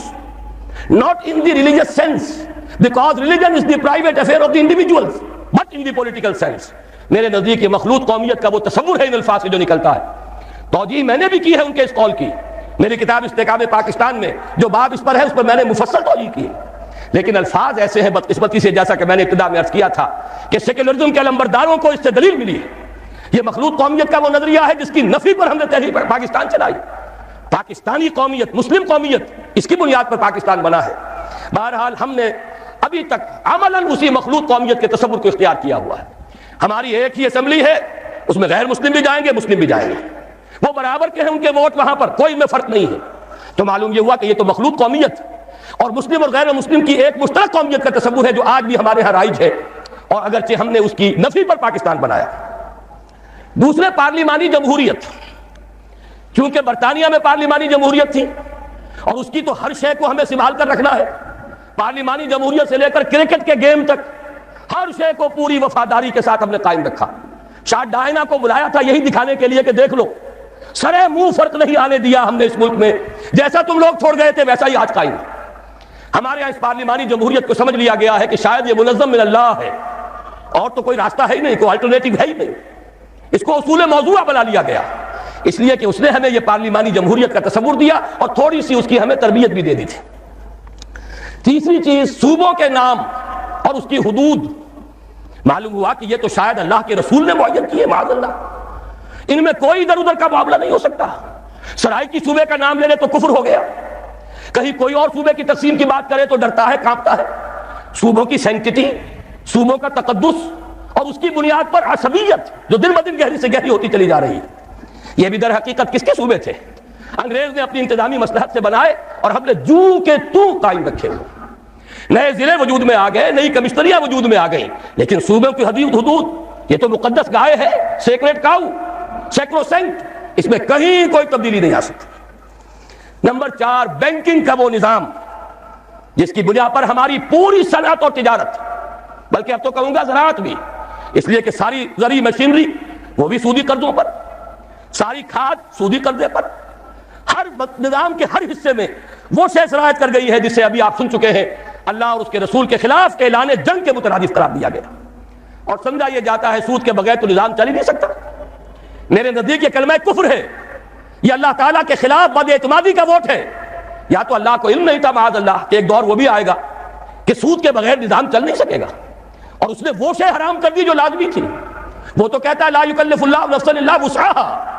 not in the religious sense because religion is the private affair of the individuals, but in the political sense. میرے نزدیک یہ مخلوط قومیت کا وہ تصور ہے ان الفاظ سے جو نکلتا ہے. توجیہ میں نے بھی کی ہے ان کے اس قول کی، میری کتاب استحکام پاکستان میں جو باب اس پر ہے اس پر میں نے مفصل توجیہ کی ہے، لیکن الفاظ ایسے ہیں بدقسمتی سے، جیسا کہ میں نے ابتدا میں عرض کیا تھا کہ سیکولرزم کے علمبرداروں کو اس سے دلیل ملی ہے. یہ مخلوط قومیت کا وہ نظریہ ہے جس کی نفی پر ہم نے تحریک پاکستان چلائی. پاکستانی قومیت، مسلم قومیت، اس کی بنیاد پر پاکستان بنا ہے. بہرحال ہم نے ابھی تک عملاً اسی مخلوط قومیت کے تصور کو اختیار کیا ہوا ہے. ہماری ایک ہی اسمبلی ہے، اس میں غیر مسلم بھی جائیں گے، مسلم بھی جائیں گے، وہ برابر کے ہیں، ان کے ووٹ وہاں پر کوئی میں فرق نہیں ہے. تو معلوم یہ ہوا کہ یہ تو مخلوط قومیت اور مسلم اور غیر مسلم کی ایک مشترک قومیت کا تصور ہے جو آج بھی ہمارے ہاں رائج ہے، اور اگرچہ ہم نے اس کی نفی پر پاکستان بنایا. دوسرے پارلیمانی جمہوریت، کیونکہ برطانیہ میں پارلیمانی جمہوریت تھی اور اس کی تو ہر شے کو ہمیں سنبھال کر رکھنا ہے. پارلیمانی جمہوریت سے لے کر کرکٹ کے گیم تک ہر شے کو پوری وفاداری کے ساتھ ہم نے قائم رکھا. شاہ ڈائنا کو بلایا تھا یہی دکھانے کے لیے کہ دیکھ لو، سرے منہ فرق نہیں آنے دیا ہم نے اس ملک میں، جیسا تم لوگ چھوڑ گئے تھے ویسا ہی آج قائم ہے. ہمارے یہاں اس پارلیمانی جمہوریت کو سمجھ لیا گیا ہے کہ شاید یہ منظم من اللہ ہے اور تو کوئی راستہ ہے ہی نہیں، کوئی الٹرنیٹو ہے ہی نہیں. اس کو اصول موضوع بنا لیا گیا. اس لیے کہ اس نے ہمیں یہ پارلیمانی جمہوریت کا تصور دیا اور تھوڑی سی اس کی ہمیں تربیت بھی دے دی تھی۔ تیسری چیز، صوبوں کے نام اور اس کی حدود، معلوم ہوا کہ یہ تو شاید اللہ کے رسول نے معین کیے، معاذ اللہ، ان میں کوئی ادھر ادھر کا معاملہ نہیں ہو سکتا۔ سرائیکی صوبے کا نام لے لے تو کفر ہو گیا، کہیں کوئی اور صوبے کی تقسیم کی بات کرے تو ڈرتا ہے، کانپتا ہے۔ صوبوں کی سینکٹی، صوبوں کا تقدس اور اس کی بنیاد پر عصبیت جو دن بدن گہری سے گہری ہوتی چلی جا رہی ہے، یہ بھی در حقیقت کس کے صوبے تھے؟ انگریز نے اپنی انتظامی مصلحت سے بنائے اور ہم نے جو کے تو قائم رکھے ہوئے۔ نئے ضلع وجود میں آ گئے، نئی کمشنریاں وجود میں آ گئیں، لیکن صوبوں کی حدود یہ تو مقدس گائے ہے، سیکریٹ کاؤ، سیکروسینکٹ، اس میں کہیں کوئی تبدیلی نہیں آ سکتی۔ نمبر 4، بینکنگ کا وہ نظام جس کی بنیاد پر ہماری پوری صنعت اور تجارت، بلکہ اب تو کہوں گا زراعت بھی، اس لیے کہ ساری زرعی مشینری وہ بھی سودی قرضوں پر، ساری کھاد سودی قرضے پر، ہر نظام کے ہر حصے میں وہ شے شرائط کر گئی ہے جسے ابھی آپ سن چکے ہیں، اللہ اور اس کے رسول کے خلاف اعلان جنگ کے مترادف قرار دیا گیا اور سمجھا یہ جاتا ہے سود کے بغیر تو نظام چل ہی نہیں سکتا۔ میرے نزدیک یہ کلمہ کفر ہے، یہ اللہ تعالیٰ کے خلاف بد اعتمادی کا ووٹ ہے۔ یا تو اللہ کو علم نہیں تھا معاذ اللہ کہ ایک دور وہ بھی آئے گا کہ سود کے بغیر نظام چل نہیں سکے گا، اور اس نے وہ شے حرام کر دی جو لازمی تھی۔ وہ تو کہتا ہے لا یکلف اللہ نفسا الا وسعها،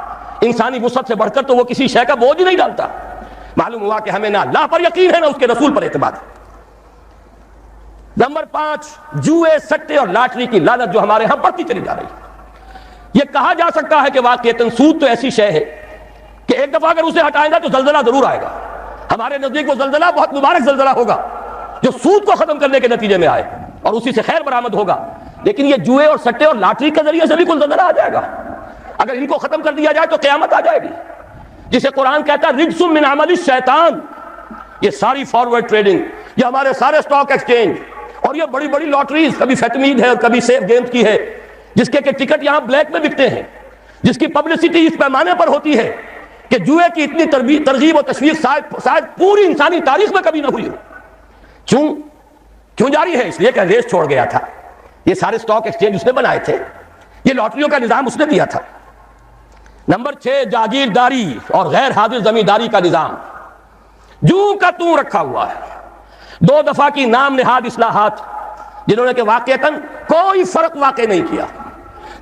انسانی وسعت سے بڑھ کر تو وہ کسی شے کا بوجھ نہیں ڈالتا۔ معلوم ہوا کہ ہمیں نہ اللہ پر یقین ہے نہ اس کے رسول پر اعتماد ہے۔ نمبر 5، جوئے، سٹے اور لاٹری کی لعنت جو ہمارے ہاں بڑھتی چلی جا رہی ہے۔ یہ کہا جا سکتا ہے کہ واقعتاً سود تو ایسی شے ہے کہ ایک دفعہ اگر اسے ہٹائیں گا تو زلزلہ ضرور آئے گا۔ ہمارے نزدیک وہ زلزلہ بہت مبارک زلزلہ ہوگا جو سود کو ختم کرنے کے نتیجے میں آئے اور اسی سے خیر برآمد ہوگا، لیکن یہ جوئے اور سٹے اور لاٹری کے ذریعے سے بھی کوئی زلزلہ آ جائے گا۔ اگر ان کو ختم کر دیا جائے تو قیامت آ جائے گی، جسے قرآن کہتا ہے رجس من عمل الشیطان۔ یہ ساری فارورڈ ٹریڈنگ، یہ ہمارے سارے اسٹاک ایکسچینج اور یہ بڑی بڑی لاٹریز، کبھی فیٹمید ہے اور کبھی سیف گیمز کی ہے، جس کے ٹکٹ یہاں بلیک میں بکتے ہیں، جس کی پبلسٹی اس پیمانے پر ہوتی ہے کہ جوئے کی اتنی ترغیب اور تشویق شاید پوری انسانی تاریخ میں کبھی نہ ہوئی ہو۔ کیوں جاری ہے؟ اس لیے کہ انگریز چھوڑ گیا تھا۔ یہ سارے اسٹاک ایکسچینج اس نے بنائے تھے، یہ لاٹریوں کا نظام اس نے دیا تھا۔ نمبر 6، جاگیرداری اور غیر حاضر زمینداری کا نظام جو کا تو رکھا ہوا ہے۔ 2 دفعہ کی نام نہاد اصلاحات جنہوں نے کہ واقعتاً کوئی فرق واقع نہیں کیا۔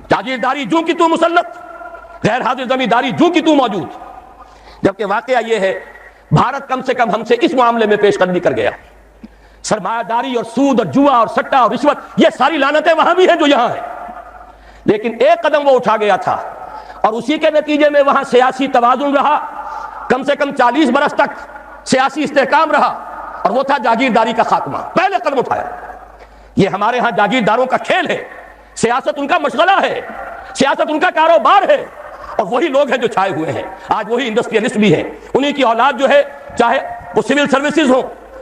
جاگیرداری جو کی تو مسلط، غیر حاضر زمینداری جو کی تو موجود، جبکہ واقعہ یہ ہے بھارت کم سے کم ہم سے اس معاملے میں پیش قدمی کر گیا۔ سرمایہ داری اور سود اور جوا اور سٹہ اور رشوت، یہ ساری لعنتیں وہاں بھی ہیں جو یہاں ہیں، لیکن ایک قدم وہ اٹھا گیا تھا اور اسی کے نتیجے میں وہاں سیاسی توازن رہا، کم سے کم 40 برس تک سیاسی استحکام رہا، اور وہ تھا جاگیرداری کا خاتمہ۔ پہلے قدم اٹھایا۔ یہ ہمارے ہاں جاگیرداروں کا کھیل ہے، سیاست ان کا مشغلہ ہے، سیاست ان کا کاروبار ہے، اور وہی لوگ ہیں جو چھائے ہوئے ہیں۔ آج وہی انڈسٹریلسٹ بھی ہیں، انہی کی اولاد جو ہے، چاہے وہ سول سروسز ہوں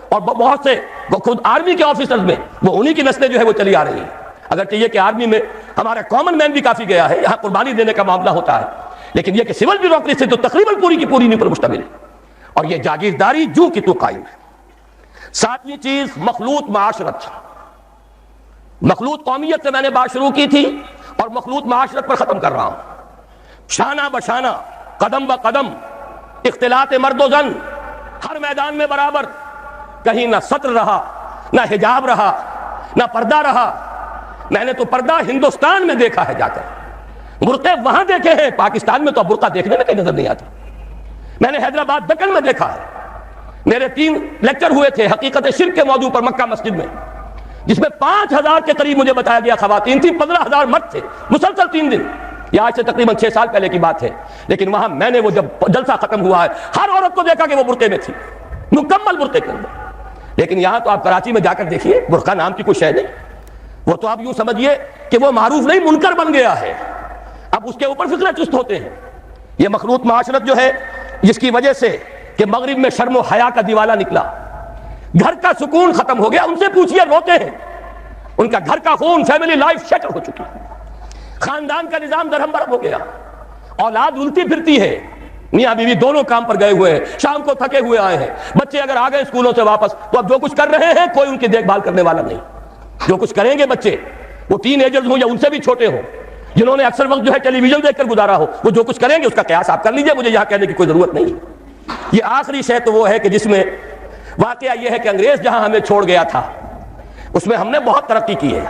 اور بہت سے خود آرمی کے آفیسرز میں، وہ انہی کی نسلیں جو ہے وہ چلی آ رہی ہیں۔ اگرچہ یہ کہ آرمی میں ہمارا کامن مین بھی کافی گیا ہے، یہاں قربانی دینے کا معاملہ ہوتا ہے، لیکن یہ کہ سول بیوروکریسی تو تقریباً پوری کی پوری نہیں پر مشتمل ہے، اور یہ جاگیرداری جو کی تو قائم ہے۔ 7ویں چیز، مخلوط معاشرت۔ مخلوط قومیت سے میں نے بات شروع کی تھی اور مخلوط معاشرت پر ختم کر رہا ہوں۔ شانہ بشانہ، قدم با قدم، اختلاط مرد و زن، ہر میدان میں برابر، کہیں نہ سطر رہا، نہ حجاب رہا، نہ پردہ رہا۔ میں نے تو پردہ ہندوستان میں دیکھا ہے جا کر، برقعے وہاں دیکھے ہیں، پاکستان میں تو برقع دیکھنے میں کہیں نظر نہیں آتا۔ میں نے حیدرآباد دکن میں دیکھا ہے۔ میرے 3 لیکچر ہوئے تھے حقیقت شرک کے موضوع پر مکہ مسجد میں، جس میں 5000 کے قریب مجھے بتایا گیا خواتین تھیں، 15000 مرد تھے، مسلسل 3 دن۔ یہ آج سے تقریباً 6 سال پہلے کی بات ہے، لیکن وہاں میں نے وہ جب جلسہ ختم ہوا ہے ہر عورت کو دیکھا کہ وہ برقعے میں تھی، مکمل برقعے کے اندر۔ لیکن یہاں تو آپ کراچی میں جا کر دیکھیے، برقع نام کی کوئی شے نہیں، وہ تو آپ یوں سمجھیے کہ وہ معروف نہیں منکر بن گیا ہے، اب اس کے اوپر فکرے چست ہوتے ہیں۔ یہ مخلوط معاشرت جو ہے، جس کی وجہ سے کہ مغرب میں شرم و حیا کا دیوالہ نکلا، گھر کا سکون ختم ہو گیا۔ ان سے پوچھئے، روتے ہیں، ان کا گھر کا خون، فیملی لائف شٹر ہو چکی، خاندان کا نظام درہم برہم ہو گیا، اولاد الٹی پھرتی ہے، میاں بیوی دونوں کام پر گئے ہوئے ہیں، شام کو تھکے ہوئے آئے ہیں، بچے اگر آ گئے اسکولوں سے واپس تو اب جو کچھ کر رہے ہیں کوئی ان کی دیکھ بھال کرنے والا نہیں۔ جو کچھ کریں گے بچے، وہ ٹین ایجرز ہوں یا ان سے بھی چھوٹے ہوں، جنہوں نے اکثر وقت جو ہے ٹیلی ویژن دیکھ کر گزارا ہو، وہ جو کچھ کریں گے اس کا قیاس آپ کر لیجئے، مجھے یہاں کہنے کی کوئی ضرورت نہیں۔ یہ آخری شے تو وہ ہے کہ جس میں واقعہ یہ ہے کہ انگریز جہاں ہمیں چھوڑ گیا تھا اس میں ہم نے بہت ترقی کی ہے۔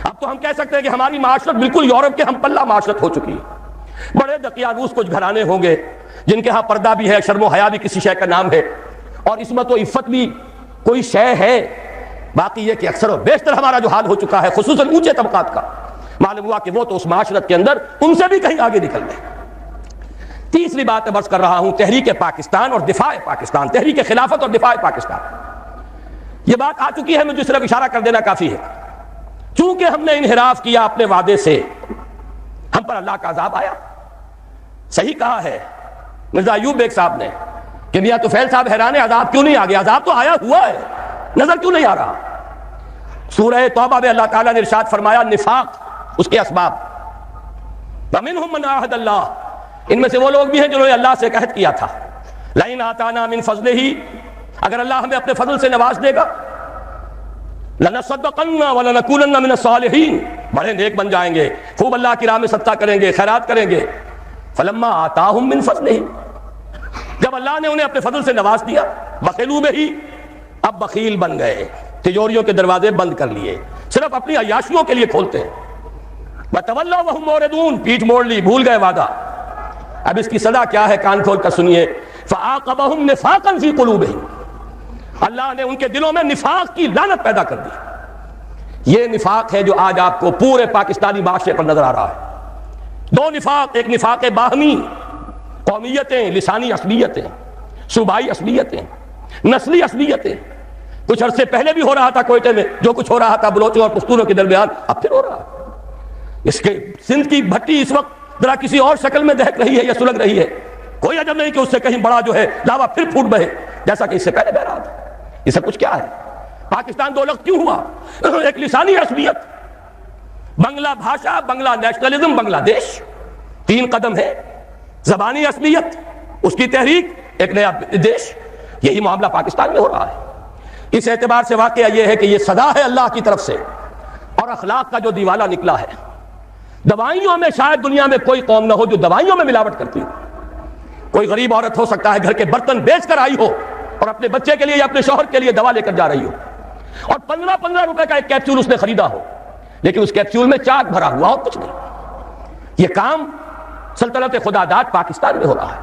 اب تو ہم کہہ سکتے ہیں کہ ہماری معاشرت بالکل یورپ کے ہم پلہ معاشرت ہو چکی ہے۔ بڑے دقیانوس کچھ گھرانے ہوں گے جن کے ہاں پردہ بھی ہے، شرم و حیا بھی کسی شے کا نام ہے، اور عصمت و عفت بھی کوئی شے ہے۔ باقی یہ کہ اکثر و بیشتر ہمارا جو حال ہو چکا ہے خصوصاً اونچے طبقات کا، معلوم ہوا کہ وہ تو اس معاشرت کے اندر ان سے بھی کہیں آگے نکل گئے۔ تیسری بات عرض کر رہا ہوں، تحریک پاکستان اور دفاع پاکستان، تحریک خلافت اور دفاع پاکستان، یہ بات آ چکی ہے، مجھے صرف اشارہ کر دینا کافی ہے۔ چونکہ ہم نے انحراف کیا اپنے وعدے سے، ہم پر اللہ کا عذاب آیا۔ صحیح کہا ہے مرزا ایوب بیگ صاحب نے کہ میاں طفیل صاحب حیران ہے عذاب کیوں نہیں آ گیا؟ عذاب تو آیا ہوا ہے، نظر کیوں نہیں آ رہا؟ سورہ توبہ میں اللہ تعالیٰ نے ارشاد فرمایا نفاق اس کے اسباب، وَمِنْهُمْ مَنْ عَاهَدَ اللَّهُ، ان میں سے وہ لوگ بھی ہیں جنہوں نے اللہ سے عہد کیا تھا، لَئِنْ آتَانَا مِنْ فَضْلِهِ، اگر اللہ ہمیں اپنے فضل سے نواز دے گا، لَنَصَّدَّقَنَّ وَلَنَكُونَنَّ مِنَ الصَّالِحِينَ، بڑے نیک بن جائیں گے، خوب اللہ کی راہ میں صدقہ کریں گے، خیرات کریں گے۔ فَلَمَّا آتَاهُم مِنْ فَضْلِهِ، جب اللہ نے انہیں اپنے فضل سے نواز دیا، بخلوا بِهِ، اب بخیل بن گئے، تجوریوں کے دروازے بند کر لیے، صرف اپنی عیاشیوں کے لیے کھولتے ہیں۔ وَتَوَلَّوْا وَهُمْ مُعْرِضُونَ، پیٹھ موڑ لی، بھول گئے وعدہ۔ اب اس کی سزا کیا ہے؟ کان کھول کر سنیے، فَعَاقَبَهُمْ نِفَاقًا فِي قُلُوبِهِمْ، اللہ نے ان کے دلوں میں نفاق کی لعنت پیدا کر دی۔ یہ نفاق ہے جو آج آپ کو پورے پاکستانی معاشرے پر نظر آ رہا ہے۔ دو نفاق، ایک نفاق باہمی، قومیتیں، لسانی عصبیتیں، صوبائی عصبیتیں، نسلی عصبیتیں، کچھ عرصے پہلے بھی ہو رہا تھا کوئٹے میں، جو کچھ ہو رہا تھا بلوچوں اور پختونوں کے درمیان، اب پھر ہو رہا ہے۔ اس کے سندھ کی بھٹی اس وقت ذرا کسی اور شکل میں دہک رہی ہے یا سلگ رہی ہے، کوئی عجب نہیں کہ اس سے کہیں بڑا جو ہے لاوا پھر پھوٹ بہے، جیسا کہ اس سے پہلے بہ رہا تھا۔ یہ سب کچھ کیا ہے؟ پاکستان دو لفظ کیوں ہوا؟ ایک لسانی عصبیت، بنگلہ بھاشا، بنگلہ نیشنلزم، بنگلہ دیش، تین قدم ہے۔ زبانی عصبیت، اس کی تحریک، ایک نیا دیش، یہی معاملہ پاکستان میں ہو رہا ہے۔ اس اعتبار سے واقعہ یہ ہے کہ یہ سزا ہے اللہ کی طرف سے، اور اخلاق کا جو دیوالہ نکلا ہے۔ دوائیوں میں شاید دنیا میں کوئی قوم نہ ہو جو دوائیوں میں ملاوٹ کرتی ہو۔ کوئی غریب عورت ہو سکتا ہے گھر کے برتن بیچ کر آئی ہو اور اپنے بچے کے لیے یا اپنے شوہر کے لیے دوا لے کر جا رہی ہو، اور 15 روپے کا ایک کیپسول اس نے خریدا ہو، لیکن اس کیپسول میں چاک بھرا ہوا اور کچھ نہیں۔ یہ کام سلطنت خدا داد پاکستان میں ہو رہا ہے۔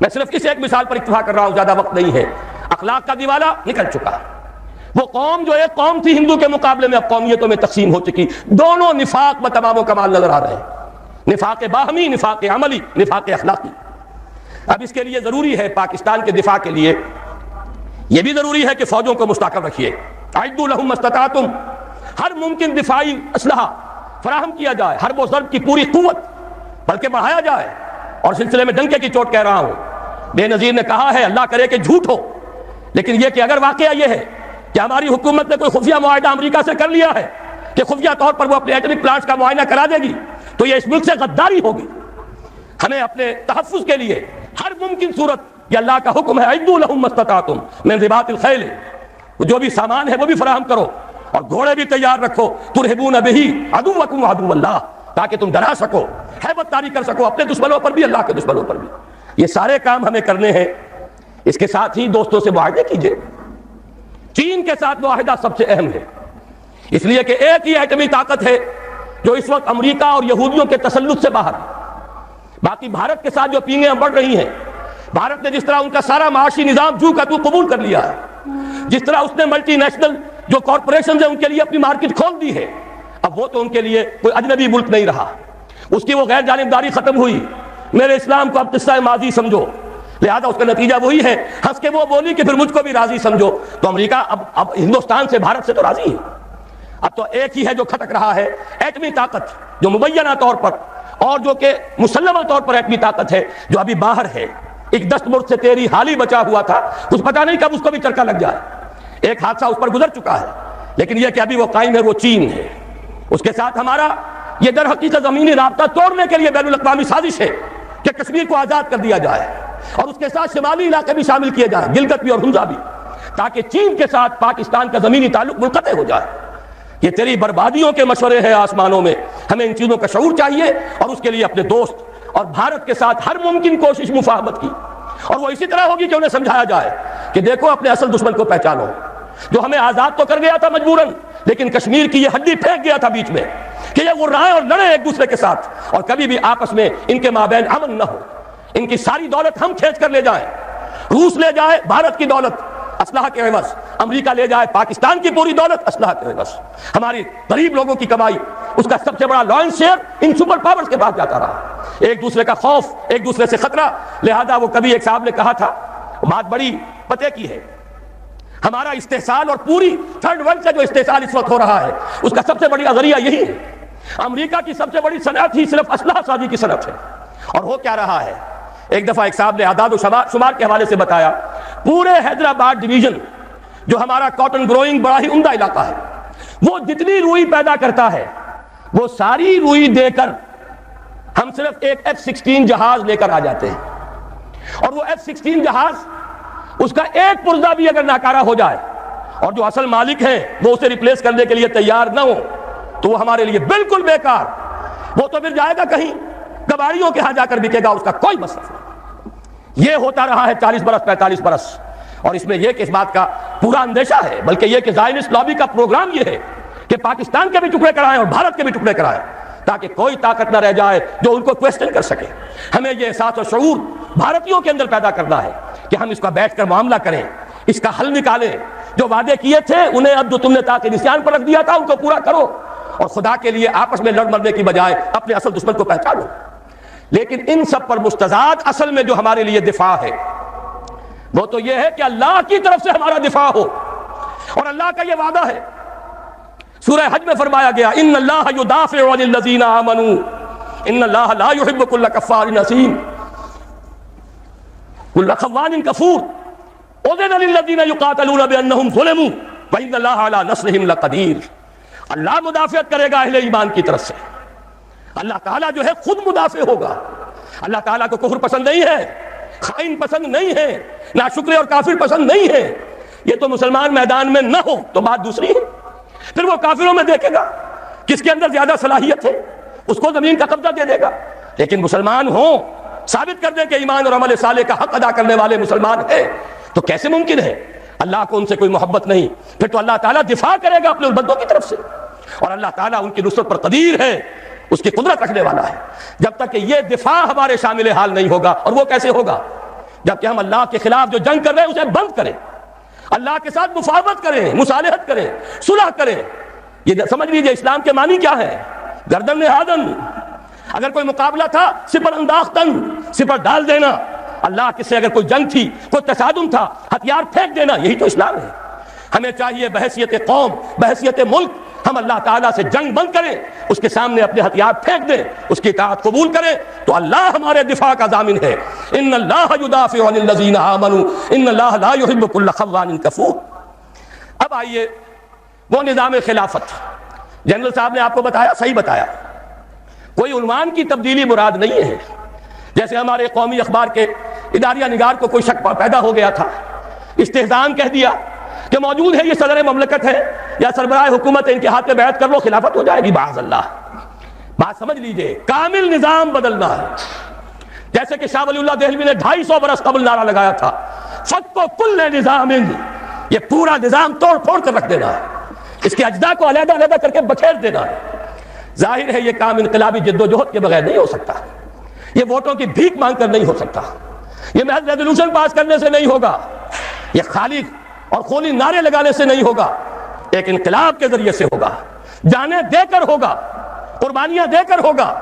میں صرف اس ایک مثال پر اکتفا کر رہا ہوں، زیادہ وقت نہیں ہے۔ اخلاق کا دیوالہ نکل چکا ہے۔ وہ قوم جو ایک قوم تھی ہندو کے مقابلے میں اب قومیتوں میں تقسیم ہو چکی، دونوں نفاق میں تمام و کمال نظر آ رہے ہیں، نفاق باہمی، نفاق عملی، نفاق اخلاقی۔ اب اس کے لیے ضروری ہے پاکستان کے دفاع کے لیے یہ بھی ضروری ہے کہ فوجوں کو مستحکم رکھیے، اعدوا لهم ما استطعتم، ہر ممکن دفاعی اسلحہ فراہم کیا جائے، ہر وہ ضرب کی پوری قوت بلکہ بڑھایا جائے۔ اور سلسلے میں ڈنکے کی چوٹ کہہ رہا ہوں، بے نظیر نے کہا ہے اللہ کرے کہ جھوٹ ہو، لیکن یہ کہ اگر واقعہ یہ ہے کہ ہماری حکومت نے کوئی خفیہ معاہدہ امریکہ سے کر لیا ہے کہ خفیہ طور پر وہ اپنے ایٹمک پلانٹس کا معائنہ کرا دے گی، تو یہ اس ملک سے غداری ہوگی۔ ہمیں اپنے تحفظ کے لیے ہر ممکن صورت، یہ اللہ کا حکم ہے اعدوا لهم ما استطعتم من رباط الخیل، جو بھی سامان ہے وہ بھی فراہم کرو، اور گھوڑے بھی تیار رکھو، ترہبون بہ عدوکم وعدو اللہ، تاکہ تم ڈرا سکو، ہیبت طاری کر سکو اپنے دشمنوں پر بھی، اللہ کے دشمنوں پر بھی۔ یہ سارے کام ہمیں کرنے ہیں۔ اس کے ساتھ ہی دوستوں سے معاہدے کیجئے۔ چین کے ساتھ معاہدہ سب سے اہم ہے، اس لیے کہ ایک ہی ایٹمی طاقت ہے جو اس وقت امریکہ اور یہودیوں کے تسلط سے باہر ہے۔ باقی بھارت کے ساتھ جو پینگیں بڑھ رہی ہیں، بھارت نے جس طرح ان کا سارا معاشی نظام جو کا تو قبول کر لیا ہے، جس طرح اس نے ملٹی نیشنل جو کارپوریشنز ہیں ان کے لیے اپنی مارکیٹ کھول دی ہے، اب وہ تو ان کے لیے کوئی اجنبی ملک نہیں رہا، اس کی وہ غیر جانبداری ختم ہوئی۔ میرے اسلام کو اب قصہ ماضی سمجھو، لہذا اس کا نتیجہ وہی ہے، ہنس کے وہ بولی کہ پھر مجھ کو بھی راضی سمجھو۔ تو امریکہ اب ہندوستان سے، بھارت سے تو راضی ہے۔ اب تو ایک ہی ہے جو کھٹک رہا ہے، ایٹمی طاقت جو مبینہ طور پر اور جو کہ مسلمہ طور پر ایٹمی طاقت ہے جو ابھی باہر ہے۔ ایک دستمرد سے تیری حال ہی بچا ہوا تھا، کچھ پتہ نہیں کب اس کو بھی چرکا لگ جائے۔ ایک حادثہ اس پر گزر چکا ہے، لیکن یہ کہ ابھی وہ قائم ہے، وہ چین ہے۔ اس کے ساتھ ہمارا یہ در حقیقت زمینی رابطہ توڑنے کے لیے بین الاقوامی سازش ہے کہ کشمیر کو آزاد کر دیا جائے، اور اس کے ساتھ شمالی علاقے بھی شامل کیے جائیں، گلگت بھی اور ہنزا بھی، تاکہ چین کے ساتھ پاکستان کا زمینی تعلق منقطع ہو جائے۔ یہ تیری بربادیوں کے مشورے ہیں آسمانوں میں. ہمیں ان چیزوں کا شعور چاہیے اور اس کے لیے اپنے دوست اور بھارت کے ساتھ ہر ممکن کوشش مفاہمت کی, اور وہ اسی طرح ہوگی کہ انہیں سمجھایا جائے کہ دیکھو اپنے اصل دشمن کو پہچانو, جو ہمیں آزاد تو کر گیا تھا مجبوراً, لیکن کشمیر کی یہ ہڈی پھینک گیا تھا بیچ میں کہ یہ غرائیں اور لڑیں ایک دوسرے کے ساتھ, اور کبھی بھی آپس میں ان کے مابین امن نہ ہو. ان کی ساری دولت ہم کھینچ کر لے جائیں, روس لے جائے بھارت کی دولت اسلحہ کے عوض, امریکہ لے جائے پاکستان کی پوری دولت اسلحہ کے عوض, ہماری غریب لوگوں کی کمائی اس کا سب سے بڑا لائنس شیئر ان سپر پاورز کے پاس جاتا رہا. ایک دوسرے کا خوف, ایک دوسرے سے خطرہ, لہذا وہ کبھی ایک صاحب نے کہا تھا, بات بڑی پتے کی ہے, ہمارا استحصال اور پوری تھرڈ ورلڈ سے جو استحصال اس وقت ہو رہا ہے اس کا سب سے بڑی ذریعہ یہی ہے. امریکہ کی سب سے بڑی صنعت ہی صرف اسلحہ سازی کی صنعت ہے. اور ہو کیا رہا ہے, ایک دفعہ ایک صاحب نے اعداد و شمار کے حوالے سے بتایا, پورے حیدرآباد ڈویژن جو ہمارا کاٹن گروئنگ بڑا ہی عمدہ علاقہ ہے, وہ جتنی روئی پیدا کرتا ہے وہ ساری روئی دے کر ہم صرف ایک F-16 جہاز لے کر آ جاتے ہیں, اور وہ F-16 جہاز اس کا ایک پرزہ بھی اگر ناکارہ ہو جائے اور جو اصل مالک ہیں وہ اسے ریپلیس کرنے کے لیے تیار نہ ہو تو وہ ہمارے لیے بالکل بیکار, وہ تو پھر جائے گا کہیں کباڑیوں کے ہاں جا کر بکے گا, اس کا کوئی مصرف نہیں. یہ ہوتا رہا ہے 40 برس 45 برس, اور اس میں یہ کہ اس بات کا پورا اندیشہ ہے, بلکہ یہ کہ زائنسٹ لابی کا پروگرام یہ ہے کہ پاکستان کے بھی ٹکڑے کرائیں اور بھارت کے بھی ٹکڑے کرائیں, تاکہ کوئی طاقت نہ رہ جائے جو ان کو کویسچن کر سکے. ہمیں یہ احساس اور شعور بھارتیوں کے اندر پیدا کرنا ہے کہ ہم اس کا بیٹھ کر معاملہ کریں, اس کا حل نکالیں. جو وعدے کیے تھے انہیں اب جو تم نے تاکہ نسیان پر رکھ دیا تھا ان کو پورا کرو, اور خدا کے لیے آپس میں لڑ مرنے کی بجائے اپنے اصل دشمن کو پہچانو. لیکن ان سب پر مستضاد اصل میں جو ہمارے لیے دفاع ہے وہ تو یہ ہے کہ اللہ کی طرف سے ہمارا دفاع ہو, اور اللہ کا یہ وعدہ ہے, سورہ حج میں فرمایا گیا, ان اللہ یدافع عن الذین آمنوا ان اللہ لا يحب كل کفار اثیم كل خوان کفور اذن للذین یقاتلون بانہم ظلموا وان اللہ علی نصرہم لقدیر. اللہ مدافعت کرے گا اہل ایمان کی طرف سے, اللہ تعالیٰ جو ہے خود مدافع ہوگا. اللہ تعالیٰ کو کفر پسند نہیں ہے, خائن پسند نہیں ہے, ناشکر اور کافر پسند نہیں ہے. یہ تو مسلمان میدان میں نہ ہو تو بات دوسری ہے, پھر وہ کافروں میں دیکھے گا کس کے اندر زیادہ صلاحیت ہے, اس کو زمین کا قبضہ دے دے گا. لیکن مسلمان ہوں, ثابت کر دیں کہ ایمان اور عمل صالح کا حق ادا کرنے والے مسلمان ہیں, تو کیسے ممکن ہے اللہ کو ان سے کوئی محبت نہیں؟ پھر تو اللہ تعالیٰ دفاع کرے گا اپنے بندوں کی طرف سے, اور اللہ تعالیٰ ان کی نصرت پر قدیر ہے, اس کی قدرت رکھنے والا ہے. جب تک کہ یہ دفاع ہمارے شامل حال نہیں ہوگا, اور وہ کیسے ہوگا؟ جب کہ ہم اللہ کے خلاف جو جنگ کر رہے ہیں اسے بند کریں, اللہ کے ساتھ مفاوضت کریں, مصالحت کریں, صلح کریں. یہ سمجھ لیجئے اسلام کے معنی کیا ہے, گردن نہادن. اگر کوئی مقابلہ تھا سپر انداختن, سپر ڈال دینا. اللہ کے سے اگر کوئی جنگ تھی, کوئی تصادم تھا, ہتھیار پھینک دینا, یہی تو اسلام ہے. ہمیں چاہیے بحیثیت قوم, بحیثیت ملک, ہم اللہ تعالیٰ سے جنگ بند کریں, اس کے سامنے اپنے ہتھیار پھینک دیں, اس کی اطاعت قبول کریں, تو اللہ ہمارے دفاع کا ضامن ہے. ان اللہ یدافع عن الذین آمنوا ان اللہ لا يحب كل خوان کفور. اب آئیے وہ نظام خلافت, جنرل صاحب نے آپ کو بتایا, صحیح بتایا, کوئی عنوان کی تبدیلی مراد نہیں ہے. جیسے ہمارے قومی اخبار کے اداریہ نگار کو کوئی شک پیدا ہو گیا تھا, استحزان کہہ دیا کہ موجود ہے یہ صدر مملکت ہے یا سربراہ حکومت ہے, ان کے ہاتھ میں بیعت کر لو خلافت ہو جائے گی. معاذ اللہ. بات سمجھ لیجئے, کامل نظام بدلنا ہے. جیسے کہ شاہ ولی اللہ دہلوی نے 250 برس قبل نعرہ لگایا تھا, فَتْقُ كُلِّ نِظَامٍ, یہ پورا نظام توڑ پھوڑ کر رکھ دینا ہے, اس کے اجزاء کو علیحدہ علیحدہ کر کے بکھیر دینا ہے. ظاہر ہے یہ کام انقلابی جد و جہد کے بغیر نہیں ہو سکتا, یہ ووٹوں کی بھیک مانگ کر نہیں ہو سکتا, یہ محض ریزولوشن پاس کرنے سے نہیں ہوگا, یہ خالی اور خونی نعرے لگانے سے نہیں ہوگا, ایک انقلاب کے ذریعے سے ہوگا, جانیں دے کر ہوگا, قربانیاں دے کر ہوگا.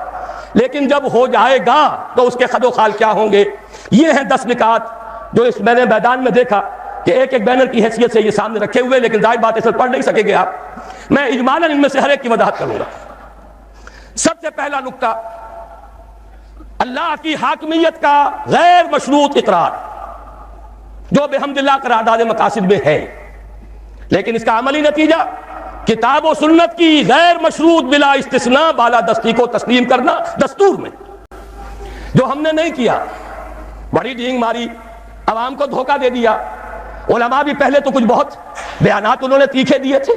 لیکن جب ہو جائے گا تو اس کے خد و خال کیا ہوں گے؟ یہ ہیں 10 نکات جو اس میں نے میدان میں دیکھا کہ ایک ایک بینر کی حیثیت سے یہ سامنے رکھے ہوئے, لیکن ظاہر بات اس میں پڑھ نہیں سکیں گے آپ, میں اجمالاً ان میں سے ہر ایک کی وضاحت کروں گا. سب سے پہلا نکتہ, اللہ کی حاکمیت کا غیر مشروط اقرار, جو بحمد اللہ قرارداد مقاصد میں ہے, لیکن اس کا عملی نتیجہ کتاب و سنت کی غیر مشروط بلا استثناء بالادستی کو تسلیم کرنا دستور میں, جو ہم نے نہیں کیا. بڑی ڈینگ ماری, عوام کو دھوکہ دے دیا. علماء بھی پہلے تو کچھ بہت بیانات انہوں نے تیکھے دیے تھے,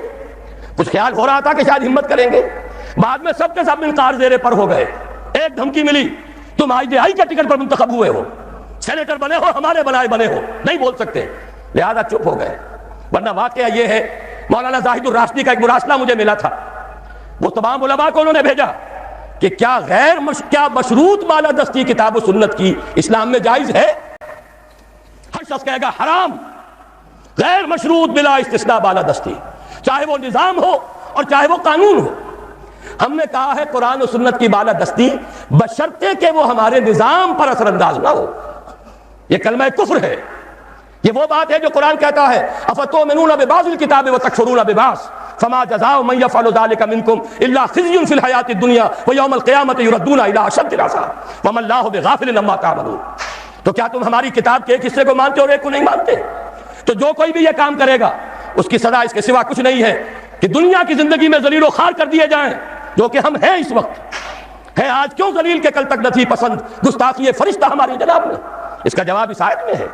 کچھ خیال ہو رہا تھا کہ شاید ہمت کریں گے، بعد میں سب کے سب انکار زیر پر ہو گئے. ایک دھمکی ملی، تم IJI کے ٹکٹ پر منتخب ہوئے ہو، سینیٹر بنے ہو، ہمارے بنے ہو، نہیں بول سکتے، لہذا چپ ہو گئے. ورنہ واقعہ یہ ہے، مولانا زاہد الراشدی کا ایک مراسلہ مجھے ملا تھا، وہ تمام علماء کو انہوں نے بھیجا کہ کیا مشروط بالادستی کتاب و سنت کی اسلام میں جائز ہے؟ ہر شخص کہے گا حرام، غیر مشروط بلا استثناء بالادستی، چاہے وہ نظام ہو اور چاہے وہ قانون ہو. ہم نے کہا ہے قرآن و سنت کی بالادستی بشرطے کہ وہ ہمارے نظام پر اثر انداز نہ ہو. یہ کلمہ کفر ہے. یہ وہ بات ہے جو قرآن کہتا ہے افتؤمنون ببعض الکتاب وتکفرون ببعض فما جزاء من يفعل ذلك منكم الا خزي في الحياة الدنيا ويوم القيامة يردون الى اشد العذاب وما الله بغافل عما تعملون. تو کیا تم ہماری کتاب کے ایک حصے کو مانتے اور ایک کو نہیں مانتے؟ تو جو کوئی بھی یہ کام کرے گا اس کی سزا اس کے سوا کچھ نہیں ہے کہ دنیا کی زندگی میں ذلیل و خوار کر دیے جائیں، جو کہ ہم ہیں اس وقت ہیں. آج کیوں ذلیل کے کل تک نہ تھی پسند گستاخی فرشتہ ہماری جناب میں؟ اس کا جواب اس آیت میں ہے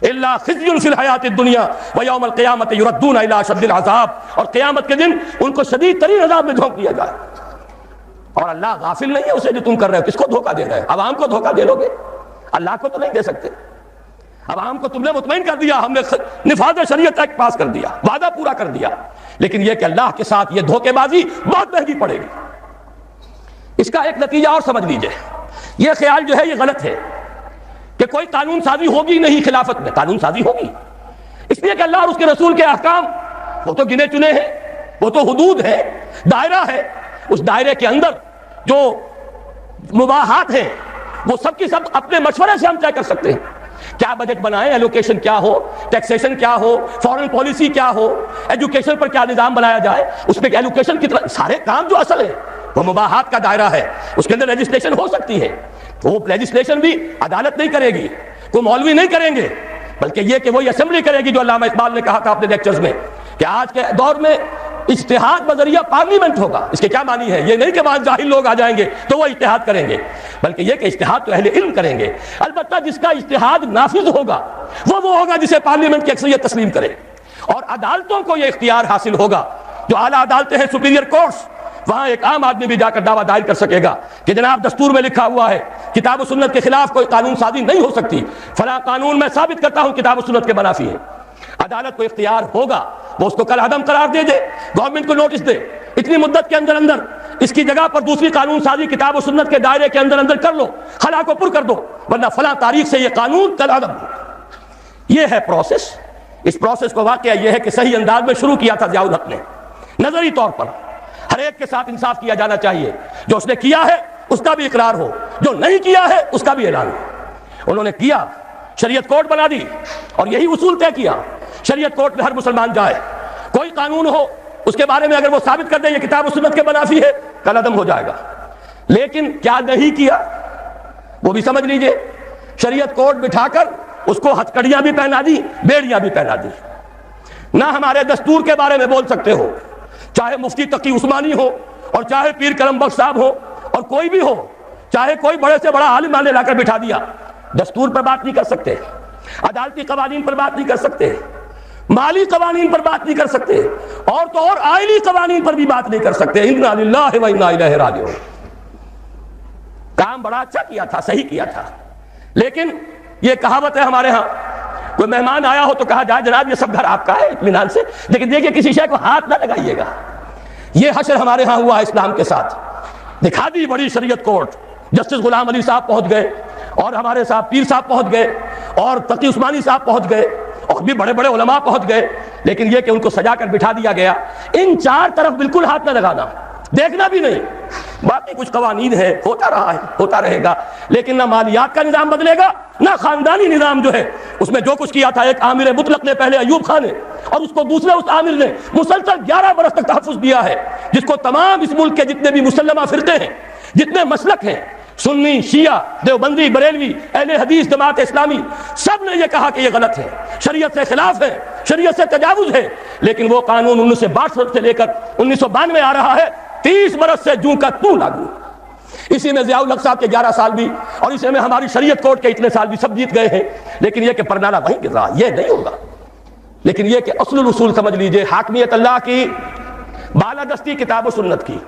الا خزي في الحیات الدنیا ویوم القیامۃ یردون الی اشد العذاب، اور قیامت کے دن ان کو شدید ترین عذاب میں جھونک دیا جائے. اور اللہ غافل نہیں ہے اسے جو تم کر رہے ہو. کس کو دھوکہ دے رہے ہو؟ عوام کو دھوکہ دے لو گے، اللہ کو تو نہیں دے سکتے. عوام کو تم نے مطمئن کر دیا، ہم نے نفاذ شریعت ایکٹ پاس کر دیا، وعدہ پورا کر دیا، لیکن یہ کہ اللہ کے ساتھ یہ دھوکے بازی بہت مہنگی پڑے گی. اس کا ایک نتیجہ اور سمجھ لیجئے. یہ خیال جو ہے یہ غلط ہے کہ کوئی قانون سازی ہوگی نہیں، خلافت میں قانون سازی ہوگی، اس لیے کہ اللہ اور اس کے رسول کے احکام وہ تو گنے چنے ہیں، وہ تو حدود ہے، دائرہ ہے. اس دائرے کے اندر جو مباحات ہیں وہ سب کی سب اپنے مشورے سے ہم طے کر سکتے ہیں. کیا بجٹ بنائیں، ایلوکیشن کیا ہو، ٹیکسیشن کیا ہو، فارن پالیسی کیا ہو، ایجوکیشن پر کیا نظام بنایا جائے، اس میں ایلوکیشن کی طرح سارے کام جو اصل ہے وہ مباحات کا دائرہ ہے. اس کے اندر لیجسلیشن ہو سکتی ہے. وہ لیجسلیشن بھی عدالت نہیں کرے گی، کوئی مولوی نہیں کریں گے، بلکہ یہ کہ وہی اسمبلی کرے گی جو علامہ اقبال نے کہا تھا اپنے لیکچرز میں کہ آج کے دور میں اجتہاد بذریعہ پارلیمنٹ ہوگا. اس کے کیا معنی ہے؟ یہ نہیں کہ وہاں جاہل لوگ آ جائیں گے تو وہ اجتہاد کریں گے، بلکہ یہ کہ اجتہاد تو اہل علم کریں گے. البتہ جس کا اجتہاد نافذ ہوگا وہ ہوگا جسے پارلیمنٹ کی اکثریت تسلیم کرے. اور عدالتوں کو یہ اختیار حاصل ہوگا، جو اعلیٰ عدالتیں ہیں، سپیریئر کورٹس، وہاں ایک عام آدمی بھی جا کر دعویٰ دائر کر سکے گا کہ جناب دستور میں لکھا ہوا ہے کتاب و سنت کے خلاف کوئی قانون سازی نہیں ہو سکتی، فلاں قانون میں ثابت کرتا ہوں کتاب و سنت کے منافی ہے. عدالت کو اختیار ہوگا، وہ اس کو کل عدم قرار دے دے، گورنمنٹ کو نوٹس دے، اتنی مدت کے اندر اندر اس کی جگہ پر دوسری قانون سازی کتاب و سنت کے دائرے کے اندر اندر کر لو، خلا کو پر کر دو، ورنہ فلاں تاریخ سے یہ قانون کل عدم. یہ ہے پروسیس. اس پروسیس کو واقعہ یہ ہے کہ صحیح انداز میں شروع کیا تھا ضیاء الحق نے. نظری طور پر ہر ایک کے ساتھ انصاف کیا جانا چاہیے، جو اس نے کیا ہے اس کا بھی اقرار ہو، جو نہیں کیا ہے اس کا بھی اعلان ہو. انہوں نے کیا، شریعت کورٹ بنا دی اور یہی اصول طے کیا شریعت کورٹ میں ہر مسلمان جائے، کوئی قانون ہو اس کے بارے میں اگر وہ ثابت کر دے یہ کتاب و سنت کے منافی ہے کل عدم ہو جائے گا. لیکن کیا نہیں کیا وہ بھی سمجھ لیجئے. شریعت کورٹ بٹھا کر اس کو ہتھکڑیاں بھی پہنا دی، بیڑیاں بھی پہنا دی. نہ ہمارے دستور کے بارے میں بول سکتے ہو، چاہے مفتی تقی عثمانی ہو اور چاہے پیر کرم بخش صاحب ہو اور کوئی بھی ہو، چاہے کوئی بڑے سے بڑا عالم نے لا کر بٹھا دیا، دستور پر بات نہیں کر سکتے، عدالتی قوانین پر بات نہیں کر سکتے، مالی قوانین پر بات نہیں کر سکتے، اور تو اور آئلی قوانین پر بھی بات نہیں کر سکتے. انا للہ و انا الیہ راجعون. کام بڑا اچھا کیا تھا، صحیح کیا تھا، لیکن یہ کہاوت ہے ہمارے ہاں، کوئی مہمان آیا ہو تو کہا جائے جناب یہ سب گھر آپ کا ہے اطمینان سے، لیکن دیکھیے کسی شے کو ہاتھ نہ لگائیے گا. یہ حشر ہمارے ہاں ہوا ہے اسلام کے ساتھ. دکھا دی بڑی شریعت کورٹ، جسٹس غلام علی صاحب پہنچ گئے اور ہمارے صاحب پیر صاحب پہنچ گئے اور تقی عثمانی صاحب پہنچ گئے اور بھی بڑے بڑے علماء پہنچ گئے، لیکن یہ کہ ان کو سجا کر بٹھا دیا گیا. ان چار طرف بالکل ہاتھ نہ لگانا، دیکھنا بھی نہیں. باقی کچھ قوانین ہے، ہوتا رہا ہے، ہوتا رہے گا، لیکن نہ مالیات کا نظام بدلے گا نہ خاندانی نظام جو ہے اس میں جو کچھ کیا تھا ایک عامر مطلق نے پہلے ایوب خان نے اور اس کو دوسرے اس عامر نے مسلسل 11 برس تک تحفظ دیا ہے، جس کو تمام اس ملک کے جتنے بھی مسلمہ فرقے ہیں، جتنے مسلک ہیں، سنی، شیعہ، دیوبندی، بریلوی، اہل حدیث، جماعت اسلامی، سب نے یہ کہا کہ یہ غلط ہے، شریعت سے خلاف ہے، شریعت سے تجاوز ہے. لیکن وہ قانون 1962 سے لے کر 1992 آ رہا ہے، 30 برس سے جوں کا توں لاگو. اسی میں ضیاء الحق صاحب کے 11 سال بھی اور اسی میں ہماری شریعت کورٹ کے اتنے سال بھی سب جیت گئے ہیں. لیکن یہ کہ پرنالہ وہیں گر رہا، یہ نہیں ہوگا. لیکن یہ کہ اصل الاصول سمجھ لیجئے، حاکمیت اللہ کی بالادستی کتاب و سنت کی،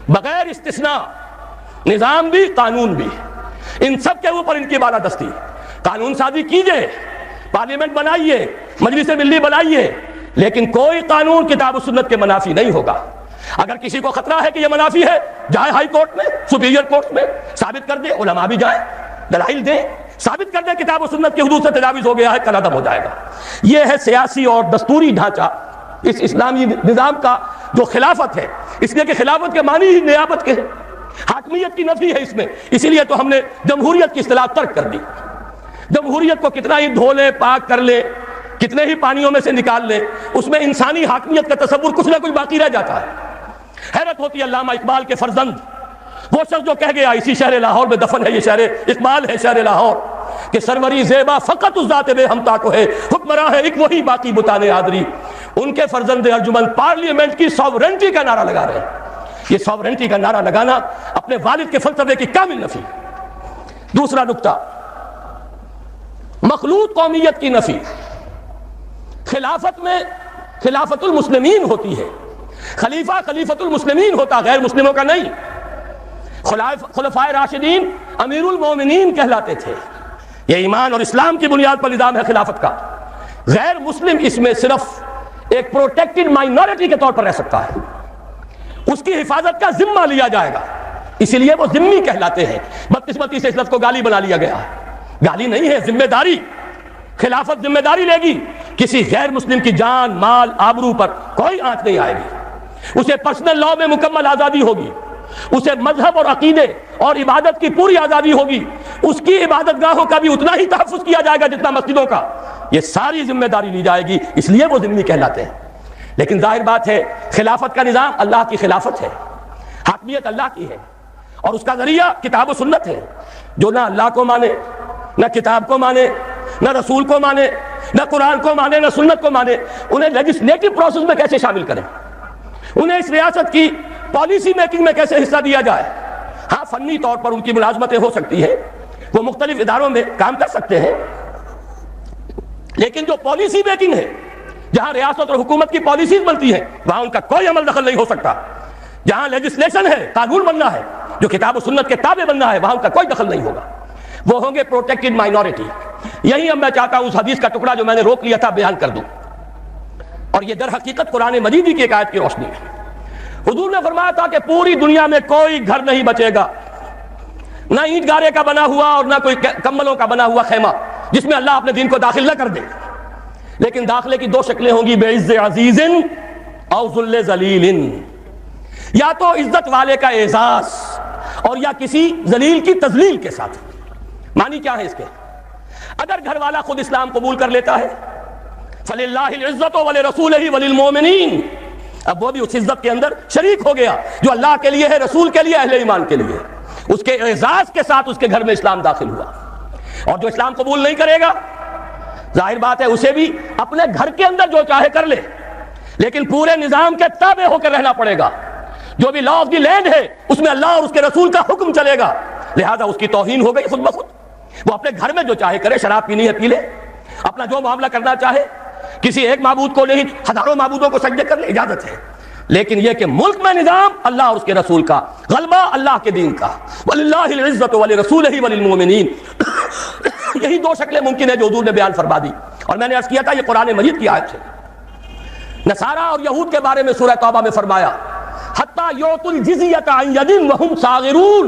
بغیر استثناء، نظام بھی قانون بھی، ان سب کے اوپر ان کی بالادستی۔ قانون سازی کیجئے، پارلیمنٹ بنائیے، مجلس ملی بنائیے، لیکن کوئی قانون کتاب و سنت کے منافی نہیں ہوگا۔ اگر کسی کو خطرہ ہے کہ یہ منافی ہے، جائے ہائی کورٹ میں، سپیریئر کورٹ میں ثابت کر دے، علماء بھی جائیں، دلائل دیں، ثابت کر دیں کتاب و سنت کی حدود سے تجاوز ہو گیا ہے، کل عدم ہو جائے گا۔ یہ ہے سیاسی اور دستوری ڈھانچہ اس اسلامی نظام کا جو خلافت ہے، اس لیے کہ خلافت کے معنی ہی نیابت کے ہیں، حاکمیت کی نفی ہے اس میں، اسی لیے تو ہم نے جمہوریت کی اصطلاح ترک کر دی۔ جمہوریت کو کتنا ہی دھو لے، پاک کر لے، کتنے ہی پانیوں میں سے نکال لے، اس میں انسانی حاکمیت کا تصور کچھ نہ کچھ باقی رہ جاتا ہے۔ حیرت ہوتی ہے علامہ اقبال کے فرزند، وہ شخص جو کہہ گیا اسی شہر لاہور میں دفن ہے، یہ شہر اقبال ہے، شہر لاہور، کہ سروری زیبا فقط اس ذات بے ہمتا کو ہے، حکمراں ہے ایک وہی باقی بتانے آدری۔ ان کے فرزند ارجمند پارلیمنٹ کی ساورنٹی کا نعرہ لگا رہے ہیں۔ یہ ساورنٹی کا نعرہ لگانا اپنے والد کے فلسفے کی کامل نفی۔ دوسرا نکتہ، مخلوط قومیت کی نفی۔ خلافت میں خلافت المسلمین ہوتی ہے، خلیفہ خلیفت المسلمین ہوتا، غیر مسلموں کا نہیں۔ خلفائے راشدین امیر المومنین کہلاتے تھے، یہ ایمان اور اسلام کی بنیاد پر نظام ہے خلافت کا۔ غیر مسلم اس میں صرف ایک پروٹیکٹڈ مائنورٹی کے طور پر رہ سکتا ہے، اس کی حفاظت کا ذمہ لیا جائے گا، اسی لیے وہ ذمہ کہلاتے ہیں۔ بدقسمتی سے اس لفظ کو گالی بنا لیا گیا ہے، گالی نہیں ہے، ذمہ داری۔ خلافت ذمہ داری لے گی، کسی غیر مسلم کی جان، مال، آبرو پر کوئی آنچ نہیں آئے گی، اسے پرسنل لاء میں مکمل آزادی ہوگی، اسے مذہب اور عقیدے اور عبادت کی پوری آزادی ہوگی، اس کی عبادت گاہوں کا بھی اتنا ہی تحفظ کیا جائے گا جتنا مسجدوں کا، یہ ساری ذمہ داری لی جائے گی، اس لیے وہ ذمہ کہلاتے ہیں۔ لیکن ظاہر بات ہے خلافت کا نظام اللہ کی خلافت ہے، حاکمیت اللہ کی ہے، اور اس کا ذریعہ کتاب و سنت ہے۔ جو نہ اللہ کو مانے، نہ کتاب کو مانے، نہ رسول کو مانے، نہ قرآن کو مانے، نہ سنت کو مانے، انہیں لیجسلیٹو پروسیس میں کیسے شامل کریں، انہیں اس ریاست کی پالیسی میکنگ میں کیسے حصہ دیا جائے۔ ہاں فنی طور پر ان کی ملازمتیں ہو سکتی ہیں، وہ مختلف اداروں میں کام کر سکتے ہیں، لیکن جو پالیسی میکنگ ہے، جہاں ریاست اور حکومت کی پالیسیز بنتی ہیں، وہاں ان کا کوئی عمل دخل نہیں ہو سکتا۔ جہاں لیجسلیشن ہے، قانون بننا ہے، جو کتاب و سنت کے تابع بننا ہے، وہاں ان کا کوئی دخل نہیں ہوگا، وہ ہوں گے پروٹیکٹڈ مائنورٹی۔ یہی اب میں چاہتا ہوں اس حدیث کا ٹکڑا جو میں نے روک لیا تھا بیان کر دوں، اور یہ در حقیقت قرآن مجید کی ایک آیت کی روشنی ہے۔ حضور نے فرمایا تھا کہ پوری دنیا میں کوئی گھر نہیں بچے گا، نہ اینٹ گارے کا بنا ہوا اور نہ کوئی کمبلوں کا بنا ہوا خیمہ، جس میں اللہ اپنے دین کو داخل نہ کر دے، لیکن داخلے کی دو شکلیں ہوں گی، بعز عزیز او ذل ذلیل، یا تو عزت والے کا اعزاز اور یا کسی ذلیل کی تذلیل کے ساتھ۔ معنی کیا ہے اس کے؟ اگر گھر والا خود اسلام قبول کر لیتا ہے، فَلِلَّهِ الْعِزَّةُ وَلِرَسُولِهِ وَلِلْمُؤْمِنِينَ، اب وہ بھی اس عزت کے اندر شریک ہو گیا جو اللہ کے لیے ہے، رسول کے لیے، اہل ایمان کے لیے، اس کے اعزاز کے ساتھ اس کے گھر میں اسلام داخل ہوا۔ اور جو اسلام قبول نہیں کرے گا، ظاہر بات ہے اسے بھی اپنے گھر کے اندر جو چاہے کر لے، لیکن پورے نظام کے تابع ہو کر رہنا پڑے گا۔ جو بھی لا آف دی لینڈ ہے اس میں اللہ اور اس کے رسول کا حکم چلے گا، لہذا اس کی توہین ہو گئی خود بخود۔ وہ اپنے گھر میں جو چاہے کرے، شراب پینی ہے پی لے، اپنا جو معاملہ کرنا چاہے، کسی ایک معبود کو نہیں ہزاروں معبودوں کو سجدے کر لے، اجازت ہے، لیکن یہ کہ ملک میں نظام اللہ اور اس کے رسول کا، غلبہ اللہ کے دین کا، وَلِلَّهِ الْعِزَّةُ وَلِرَسُولِهِ وَلِلْمُؤْمِنِينَ، یہی دو شکلیں ممکن ہے جو حضور نے بیان فرما دی۔ اور میں نے عرض کیا تھا یہ قرآن مجید کی آیت ہے۔ نصارہ اور یہود کے بارے میں سورہ توبہ میں فرمایا حَتَّى يُعْطُوا الْجِزْيَةَ عَنْ يَدٍ وَهُمْ صَاغِرُونَ،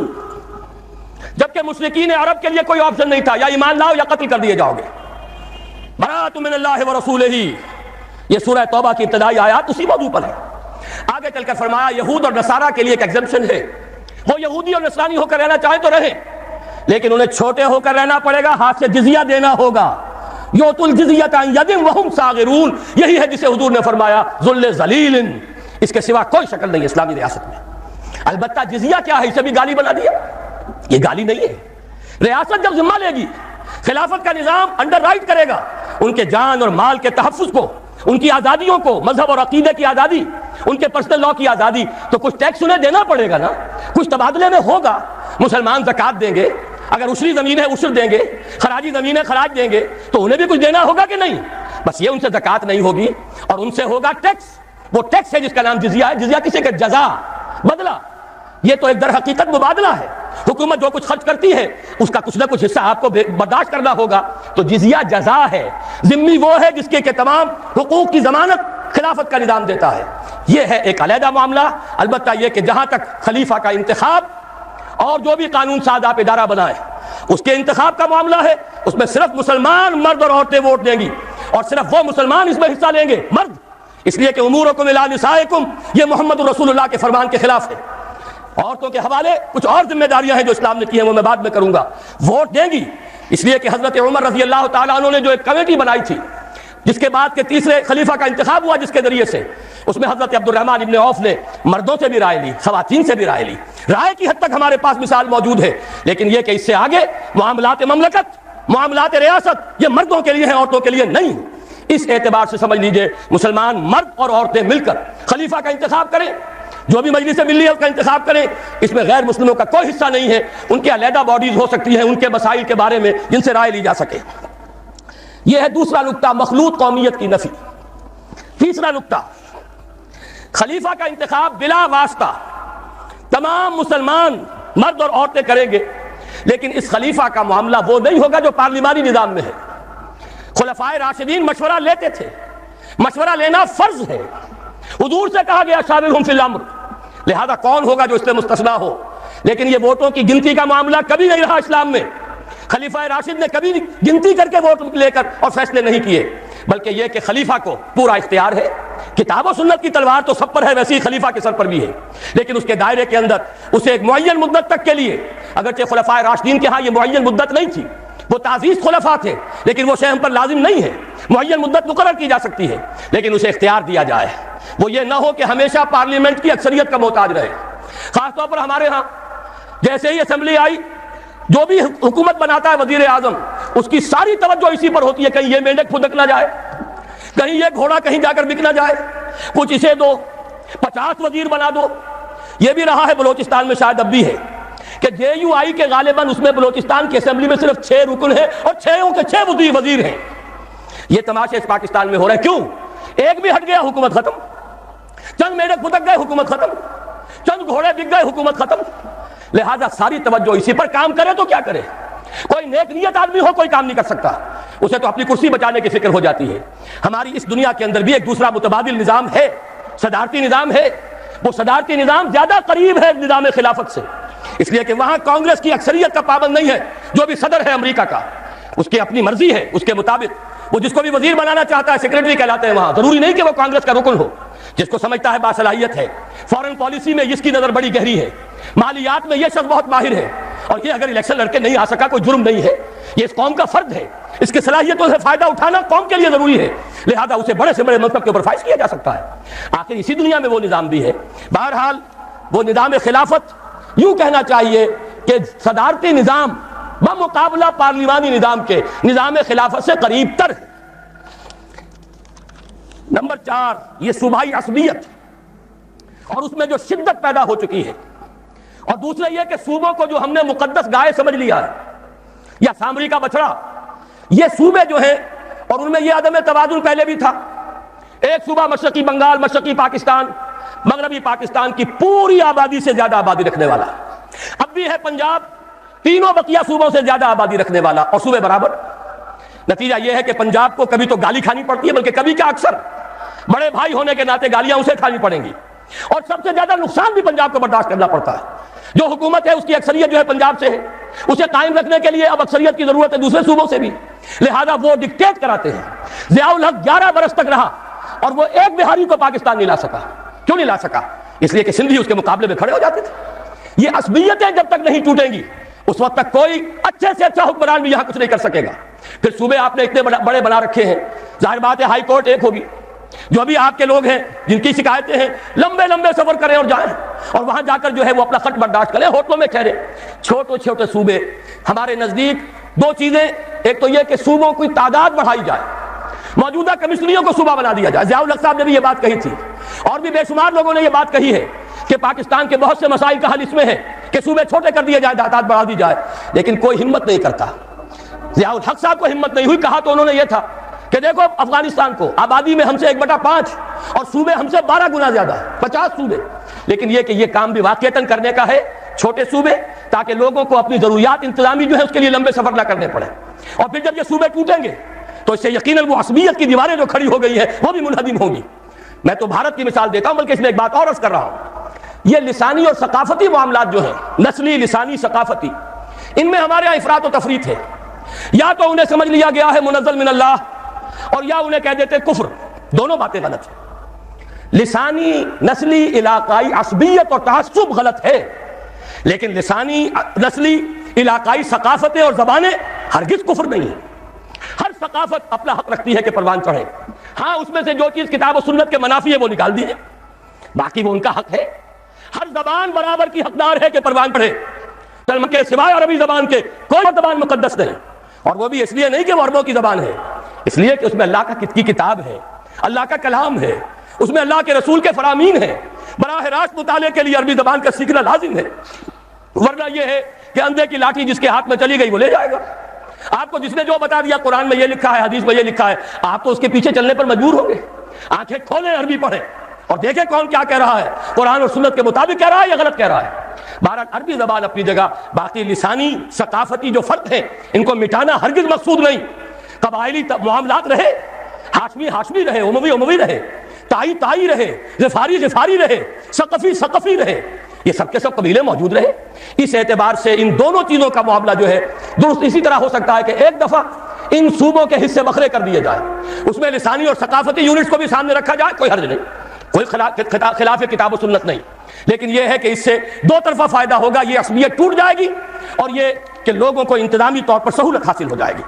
جبکہ مشرکین عرب کے لیے کوئی آپشن نہیں تھا، یا ایمان لاؤ یا قتل کر دیے جاؤ گے۔ بَرَأَةٌ مِّنَ اللَّهِ وَرَسُولِهِ، یہ سورہ توبہ کی ابتدائی آیات اسی موضوع پر ہے۔ آگے چل کر فرمایا یہود اور نصارہ کے لیے ایک ایگزمپشن ہے، وہ یہودی اور نصرانی ہو کر رہنا چاہیں تو رہیں، لیکن انہیں چھوٹے ہو کر رہنا پڑے گا، ہاتھ سے جزیہ دینا ہوگا۔ یؤتوا الجزیۃ عن ید وہم صاغرون، یہی ہے جسے حضور نے فرمایا ذل ذلیل، اس کے سوا کوئی شکل نہیں اسلامی ریاست میں۔ البتہ جزیہ کیا ہے، اسے بھی گالی بنا دیا، یہ گالی نہیں ہے۔ ریاست جب ذمہ لے گی، خلافت کا نظام انڈر رائٹ کرے گا ان کے جان اور مال کے تحفظ کو، ان کی آزادیوں کو، مذہب اور عقیدے کی آزادی، ان کے پرسنل لاء کی آزادی، تو کچھ ٹیکس انہیں دینا پڑے گا نا، کچھ تبادلے میں ہوگا۔ مسلمان زکوٰۃ دیں گے، اگر عشری زمین ہے عشر دیں گے، خراجی زمین ہے خراج دیں گے، تو انہیں بھی کچھ دینا ہوگا کہ نہیں؟ بس یہ ان سے زکوٰۃ نہیں ہوگی اور ان سے ہوگا ٹیکس، وہ ٹیکس ہے جس کا نام جزیہ ہے. جزیہ کسے کہ جزا، بدلہ. یہ تو ایک در حقیقت مبادلہ ہے. حکومت جو کچھ خرچ کرتی ہے اس کا کچھ نہ کچھ حصہ آپ کو برداشت کرنا ہوگا. تو جزیہ جزا ہے. ذمہ وہ ہے جس کے کہ تمام حقوق کی ضمانت خلافت کا نظام دیتا ہے. یہ ہے ایک علیحدہ معاملہ. البتہ یہ کہ جہاں تک خلیفہ کا انتخاب اور جو بھی قانون ساز آپ ادارہ بنائے اس کے انتخاب کا معاملہ ہے، اس میں صرف مسلمان مرد اور عورتیں ووٹ دیں گی، اور صرف وہ مسلمان اس میں حصہ لیں گے، مرد. اس لیے کہ امورکم الی نسائکم یہ محمد رسول اللہ کے فرمان کے خلاف ہے. عورتوں کے حوالے کچھ اور ذمہ داریاں ہیں جو اسلام نے کی ہیں، وہ میں بعد میں کروں گا. ووٹ دیں گی اس لیے کہ حضرت عمر رضی اللہ تعالیٰ عنہ نے جو ایک کمیٹی بنائی تھی جس کے بعد کے تیسرے خلیفہ کا انتخاب ہوا، جس کے ذریعے سے اس میں حضرت عبد الرحمن ابن عوف نے مردوں سے بھی رائے لی، خواتین سے بھی رائے لی. رائے کی حد تک ہمارے پاس مثال موجود ہے، لیکن یہ کہ اس سے آگے معاملات مملکت، معاملات ریاست یہ مردوں کے لیے ہیں، عورتوں کے لیے نہیں. اس اعتبار سے سمجھ لیجئے مسلمان مرد اور عورتیں مل کر خلیفہ کا انتخاب کریں، جو بھی مجلس ملی کا انتخاب کریں. اس میں غیر مسلموں کا کوئی حصہ نہیں ہے. ان کے علیحدہ باڈیز ہو سکتی ہیں ان کے مسائل کے بارے میں جن سے رائے لی جا سکے. یہ ہے دوسرا نقطہ، مخلوط قومیت کی نفی. تیسرا نقطہ، خلیفہ کا انتخاب بلا واسطہ تمام مسلمان مرد اور عورتیں کریں گے، لیکن اس خلیفہ کا معاملہ وہ نہیں ہوگا جو پارلیمانی نظام میں ہے. خلفائے راشدین مشورہ لیتے تھے، مشورہ لینا فرض ہے. حضور سے کہا گیا شاورہم فی الامر، لہذا کون ہوگا جو اس سے مستثنیٰ ہو. لیکن یہ ووٹوں کی گنتی کا معاملہ کبھی نہیں رہا اسلام میں. خلیفہ راشد نے کبھی گنتی کر کے ووٹ لے کر اور فیصلے نہیں کیے، بلکہ یہ کہ خلیفہ کو پورا اختیار ہے. کتاب و سنت کی تلوار تو سب پر ہے، ویسے ہی خلیفہ کے سر پر بھی ہے، لیکن اس کے دائرے کے اندر اسے ایک معین مدت تک کے لیے، اگرچہ خلفائے راشدین کے ہاں یہ معین مدت نہیں تھی، وہ تعزیز خلفاء تھے، لیکن وہ شے ہم پر لازم نہیں ہے. معین مدت مقرر کی جا سکتی ہے، لیکن اسے اختیار دیا جائے. وہ یہ نہ ہو کہ ہمیشہ پارلیمنٹ کی اکثریت کا محتاج رہے. خاص طور پر ہمارے ہاں جیسے ہی اسمبلی آئی، جو بھی حکومت بناتا ہے وزیر اعظم، اس کی ساری توجہ اسی پر ہوتی ہے کہیں یہ مینڈک پھدک نہ جائے، کہیں یہ گھوڑا کہیں جا کر بک نہ جائے، کچھ اسے دو، 50 وزیر بنا دو. یہ بھی رہا ہے بلوچستان میں، شاید اب بھی ہے کہ جے یو آئی کے غالباً اس میں بلوچستان کی اسمبلی میں صرف 6 رکن ہیں اور 6 کے 6 وزیر ہیں. یہ تماشے اس پاکستان میں ہو رہے ہیں. کیوں؟ ایک بھی ہٹ گیا حکومت ختم، چند میڈک پھدک گئے حکومت ختم، چند گھوڑے بک گئے حکومت ختم. لہذا ساری توجہ اسی پر. کام کرے تو کیا کرے؟ کوئی نیک نیت آدمی ہو کوئی کام نہیں کر سکتا، اسے تو اپنی کرسی بچانے کی فکر ہو جاتی ہے. ہماری اس دنیا کے اندر بھی ایک دوسرا متبادل نظام ہے، صدارتی نظام ہے. وہ صدارتی نظام زیادہ قریب ہے نظام خلافت سے، اس لیے کہ وہاں کانگریس کی اکثریت کا پابند نہیں ہے. جو بھی صدر ہے امریکہ کا، اس کی اپنی مرضی ہے، اس کے مطابق وہ جس کو بھی وزیر بنانا چاہتا ہے سیکریٹری کہلاتے ہیں وہاں. ضروری نہیں کہ وہ کانگریس کا رکن ہو. جس کو سمجھتا ہے باصلاحیت ہے. فورن پالیسی میں اس کی نظر بڑی گہری ہے، مالیات میں یہ شخص بہت ماہر ہے، اور یہ اگر الیکشن لڑ کے نہیں آ سکا کوئی جرم نہیں ہے، یہ اس قوم کا فرد ہے. اس کی صلاحیتوں سے فائدہ اٹھانا قوم کے لیے ضروری ہے، لہذا اسے بڑے سے بڑے منصب کے اوپر فائز کیا جا سکتا ہے. آخر اسی دنیا میں وہ نظام بھی ہے. بہرحال وہ نظام خلافت یوں کہنا چاہیے کہ صدارتی نظام بمقابلہ پارلیمانی نظام کے نظام خلافت سے قریب تر ہے. نمبر 4، یہ صوبائی عصبیت اور اس میں جو شدت پیدا ہو چکی ہے. اور دوسرا یہ کہ صوبوں کو جو ہم نے مقدس گائے سمجھ لیا ہے یا سامری کا بچڑا، یہ صوبے جو ہیں اور ان میں یہ عدم توازن پہلے بھی تھا. ایک صوبہ مشرقی بنگال، مشرقی پاکستان، مغربی پاکستان کی پوری آبادی سے زیادہ آبادی رکھنے والا. اب بھی ہے پنجاب، تینوں بقیہ صوبوں سے زیادہ آبادی رکھنے والا اور صوبے برابر. نتیجہ یہ ہے کہ پنجاب کو کبھی تو گالی کھانی پڑتی ہے، بلکہ کبھی کیا اکثر بڑے بھائی ہونے کے ناطے گالیاں اسے کھانی پڑیں گی، اور سب سے زیادہ نقصان بھی پنجاب کو برداشت کرنا پڑتا ہے. جو حکومت ہے اس کی اکثریت جو ہے پنجاب سے ہے، اسے قائم رکھنے کے لیے اب اکثریت کی ضرورت ہے دوسرے صوبوں سے بھی، لہذا وہ ڈکٹیٹ کراتے ہیں. ضیاء الحق 11 برس تک رہا اور وہ ایک بہاری کو پاکستان نہیں لا سکا. کیوں نہیں لا سکا؟ اس لیے کہ سندھی اس کے مقابلے میں کھڑے ہو جاتے تھے. یہ عصبیتیں جب تک نہیں ٹوٹیں گی اس وقت تک کوئی اچھے سے اچھا حکمران بھی یہاں کچھ نہیں کر سکے گا. پھر صوبے آپ نے اتنے بڑے بنا رکھے ہیں، ظاہر بات ہے ہائی کورٹ ایک ہوگی. جو بھی آپ کے لوگ ہیں جن کی شکایتیں ہیں، لمبے لمبے سفر کریں اور جائیں اور وہاں جا کر جو ہے وہ اپنا خط برداشت کریں، ہوٹلوں میں ٹھہرے. چھوٹے چھوٹے صوبے ہمارے نزدیک 2 چیزیں، ایک تو یہ کہ صوبوں کی تعداد بڑھائی جائے، موجودہ کمسنریوں کو صوبہ بنا دیا جائے. ضیاء الحق صاحب نے بھی یہ بات کہی تھی اور بھی بے شمار لوگوں نے یہ بات کہی ہے کہ پاکستان کے بہت سے مسائل کا حل اس میں ہے کہ صوبے چھوٹے کر دیے جائے، تعداد بڑھا دی جائے، لیکن کوئی ہمت نہیں کرتا. ضیاء الحق صاحب کو ہمت نہیں ہوئی. کہا تو انہوں نے یہ تھا کہ دیکھو افغانستان کو آبادی میں ہم سے 1/5 اور صوبے ہم سے 12 گنا زیادہ، 50 صوبے، لیکن یہ کہ یہ کام بھی واقعتاً کرنے کا ہے چھوٹے صوبے، تاکہ لوگوں کو اپنی ضروریات انتظامی جو ہے اس کے لیے لمبے سفر نہ کرنے پڑے، اور پھر جب یہ صوبے ٹوٹیں گے تو اس سے یقیناً وہ عصبیت کی دیواریں جو کھڑی ہو گئی ہے وہ بھی منہدم ہوں گی۔ میں تو بھارت کی مثال دیتا ہوں، بلکہ اس میں ایک بات اور عرض کر رہا ہوں، یہ لسانی اور ثقافتی معاملات جو ہیں، نسلی، لسانی، ثقافتی، ان میں ہمارے یہاں افراط و تفریط ہے، یا تو انہیں سمجھ لیا گیا ہے منزل من اللہ، اور یا انہیں کہہ دیتے کفر، دونوں باتیں غلط ہیں۔ لسانی، نسلی، علاقائی عصبیت اور تعصب غلط ہے، لیکن لسانی، نسلی، علاقائی ثقافتیں اور زبانیں ہرگز کفر نہیں ہیں۔ ہر ثقافت اپنا حق رکھتی ہے کہ پروان چڑھے، ہاں اس میں سے جو چیز کتاب و سنت کے منافی ہے وہ نکال دیجیے، باقی وہ ان کا حق ہے۔ ہر زبان برابر کی حقدار ہے کہ پروان چڑھے، کے سوائے عربی زبان کے کوئی زبان مقدس نہیں، اور وہ بھی اس لیے نہیں کہ وہ عربوں کی زبان ہے، اس لیے کہ اس میں اللہ کی کتاب ہے، اللہ کا کلام ہے، اس میں اللہ کے رسول کے فرامین ہیں، براہ راست مطالعے کے لیے عربی زبان کا سیکھنا لازم ہے، ورنہ یہ ہے کہ اندھے کی لاٹھی جس کے ہاتھ میں چلی گئی وہ لے جائے گا۔ آپ کو جس نے جو بتا دیا قرآن میں یہ لکھا ہے، حدیث میں یہ لکھا ہے، آپ تو اس کے پیچھے چلنے پر مجبور ہوں گے۔ آنکھیں کھولیں، عربی پڑھیں اور دیکھیں کون کیا کہہ رہا ہے، قرآن اور سنت کے مطابق کہہ رہا ہے یا غلط کہہ رہا ہے۔ بہرحال عربی زبان اپنی جگہ، باقی لسانی ثقافتی جو فرق ہیں ان کو مٹانا ہرگز مقصود نہیں۔ قبائلی معاملات رہے، ہاشمی ہاشمی رہے، اموی اموی رہے، تائی تائی رہے، غفاری غفاری رہے، ثقفی ثقفی رہے، یہ سب کے سب قبیلے موجود رہے۔ اس اعتبار سے ان دونوں چیزوں کا معاملہ جو ہے درست اسی طرح ہو سکتا ہے کہ ایک دفعہ ان صوبوں کے حصے بکھرے کر دیے جائے، اس میں لسانی اور ثقافتی یونٹس کو بھی سامنے رکھا جائے، کوئی حرج نہیں، کوئی خلاف کتاب و سنت نہیں، لیکن یہ ہے کہ اس سے دو طرفہ فائدہ ہوگا، یہ عصبیت ٹوٹ جائے گی اور یہ کہ لوگوں کو انتظامی طور پر سہولت حاصل ہو جائے گی۔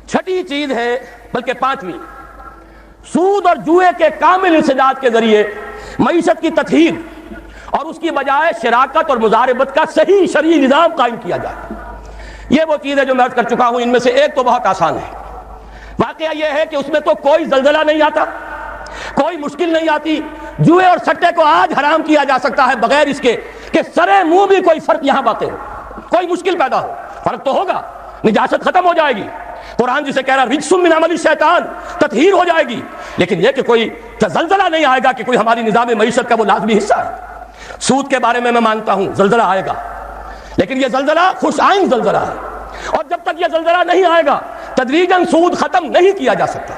چھٹی چیز ہے، بلکہ پانچویں، سود اور جوئے کے کامل انسداد کے ذریعے معیشت کی تطہیر اور اس کی بجائے شراکت اور مضاربت کا صحیح شرعی نظام قائم کیا جائے۔ یہ وہ چیز ہے جو میں عرض کر چکا ہوں، ان میں سے ایک تو بہت آسان ہے۔ واقعہ یہ ہے کہ اس میں تو کوئی زلزلہ نہیں آتا، کوئی مشکل نہیں آتی، جوئے اور سٹے کو آج حرام کیا جا سکتا ہے بغیر اس کے کہ سرے منہ بھی کوئی فرق یہاں واقع ہو، کوئی مشکل پیدا ہو، فرق تو ہوگا، نجاست ختم ہو جائے گی، قرآن جسے کہہ رہا رجس من عمل الشیطان، تطہیر ہو جائے گی، لیکن یہ کہ کوئی زلزلہ نہیں آئے گا کہ کوئی ہماری نظام معیشت کا وہ لازمی حصہ ہے۔ سود کے بارے میں مانتا ہوں زلزلہ آئے گا، لیکن یہ زلزلہ خوش آئند زلزلہ ہے، اور جب تک یہ زلزلہ نہیں آئے گا تدریجاً سود ختم نہیں کیا جا سکتا۔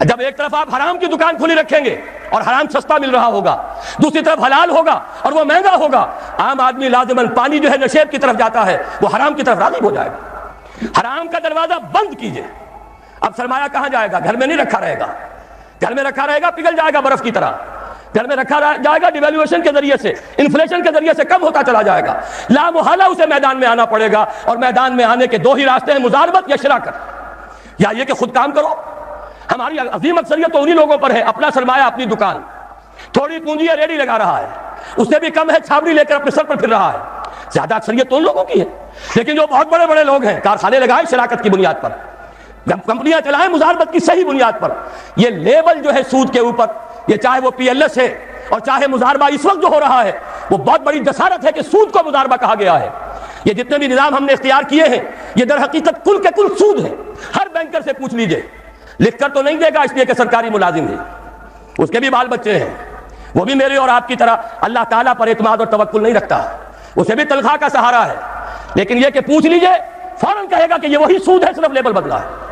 جب ایک طرف آپ حرام کی دکان کھلی رکھیں گے اور حرام سستا مل رہا ہوگا، دوسری طرف حلال ہوگا اور وہ مہنگا ہوگا، عام آدمی لازماً پانی جو ہے نشیب کی طرف جاتا ہے وہ حرام کی طرف راغب ہو جائے گا۔ حرام کا دروازہ بند کیجئے، اب سرمایہ کہاں جائے گا؟ گھر میں نہیں رکھا رہے گا، گھر میں رکھا رہے گا پگھل جائے گا برف کی طرح، گھر میں رکھا جائے گا ڈیویلویشن کے ذریعے سے، انفلیشن کے ذریعے سے کم ہوتا چلا جائے گا، لا محالہ اسے میدان میں آنا پڑے گا، اور میدان میں آنے کے دو ہی راستے ہیں، مضاربت یا شراکت، یا یہ کہ خود کام کرو۔ ہماری عظیم اکثریت تو انہی لوگوں پر ہے، اپنا سرمایہ اپنی دکان، تھوڑی پونجی ہے ریڈی لگا رہا ہے، اس سے بھی کم ہے چھاوڑی لے کر اپنے سر پر پھر رہا ہے، زیادہ اکثریت تو ان لوگوں کی ہے، لیکن جو بہت بڑے بڑے لوگ ہیں کارخانے لگائیں شراکت کی بنیاد پر، کمپنیاں چلائیں مضاربت کی صحیح بنیاد پر، یہ لیبل جو ہے سود کے اوپر، یہ چاہے وہ پی ایل ایس ہے اور چاہے مضاربہ اس وقت جو ہو رہا ہے، وہ بہت بڑی جسارت ہے کہ سود کو مضاربہ کہا گیا ہے۔ یہ جتنے بھی نظام ہم نے اختیار کیے ہیں یہ در حقیقت کل کے کل سود ہے۔ ہر بینکر سے پوچھ لیجئے، لکھ کر تو نہیں دے گا اس لیے کہ سرکاری ملازم ہے، اس کے بھی بال بچے ہیں، وہ بھی میرے اور آپ کی طرح اللہ تعالیٰ پر اعتماد اور توکل نہیں رکھتا، اسے بھی تنخواہ کا سہارا ہے، لیکن یہ کہ پوچھ لیجئے فوراً کہے گا کہ یہ وہی سود ہے، صرف لیبل بدلا ہے۔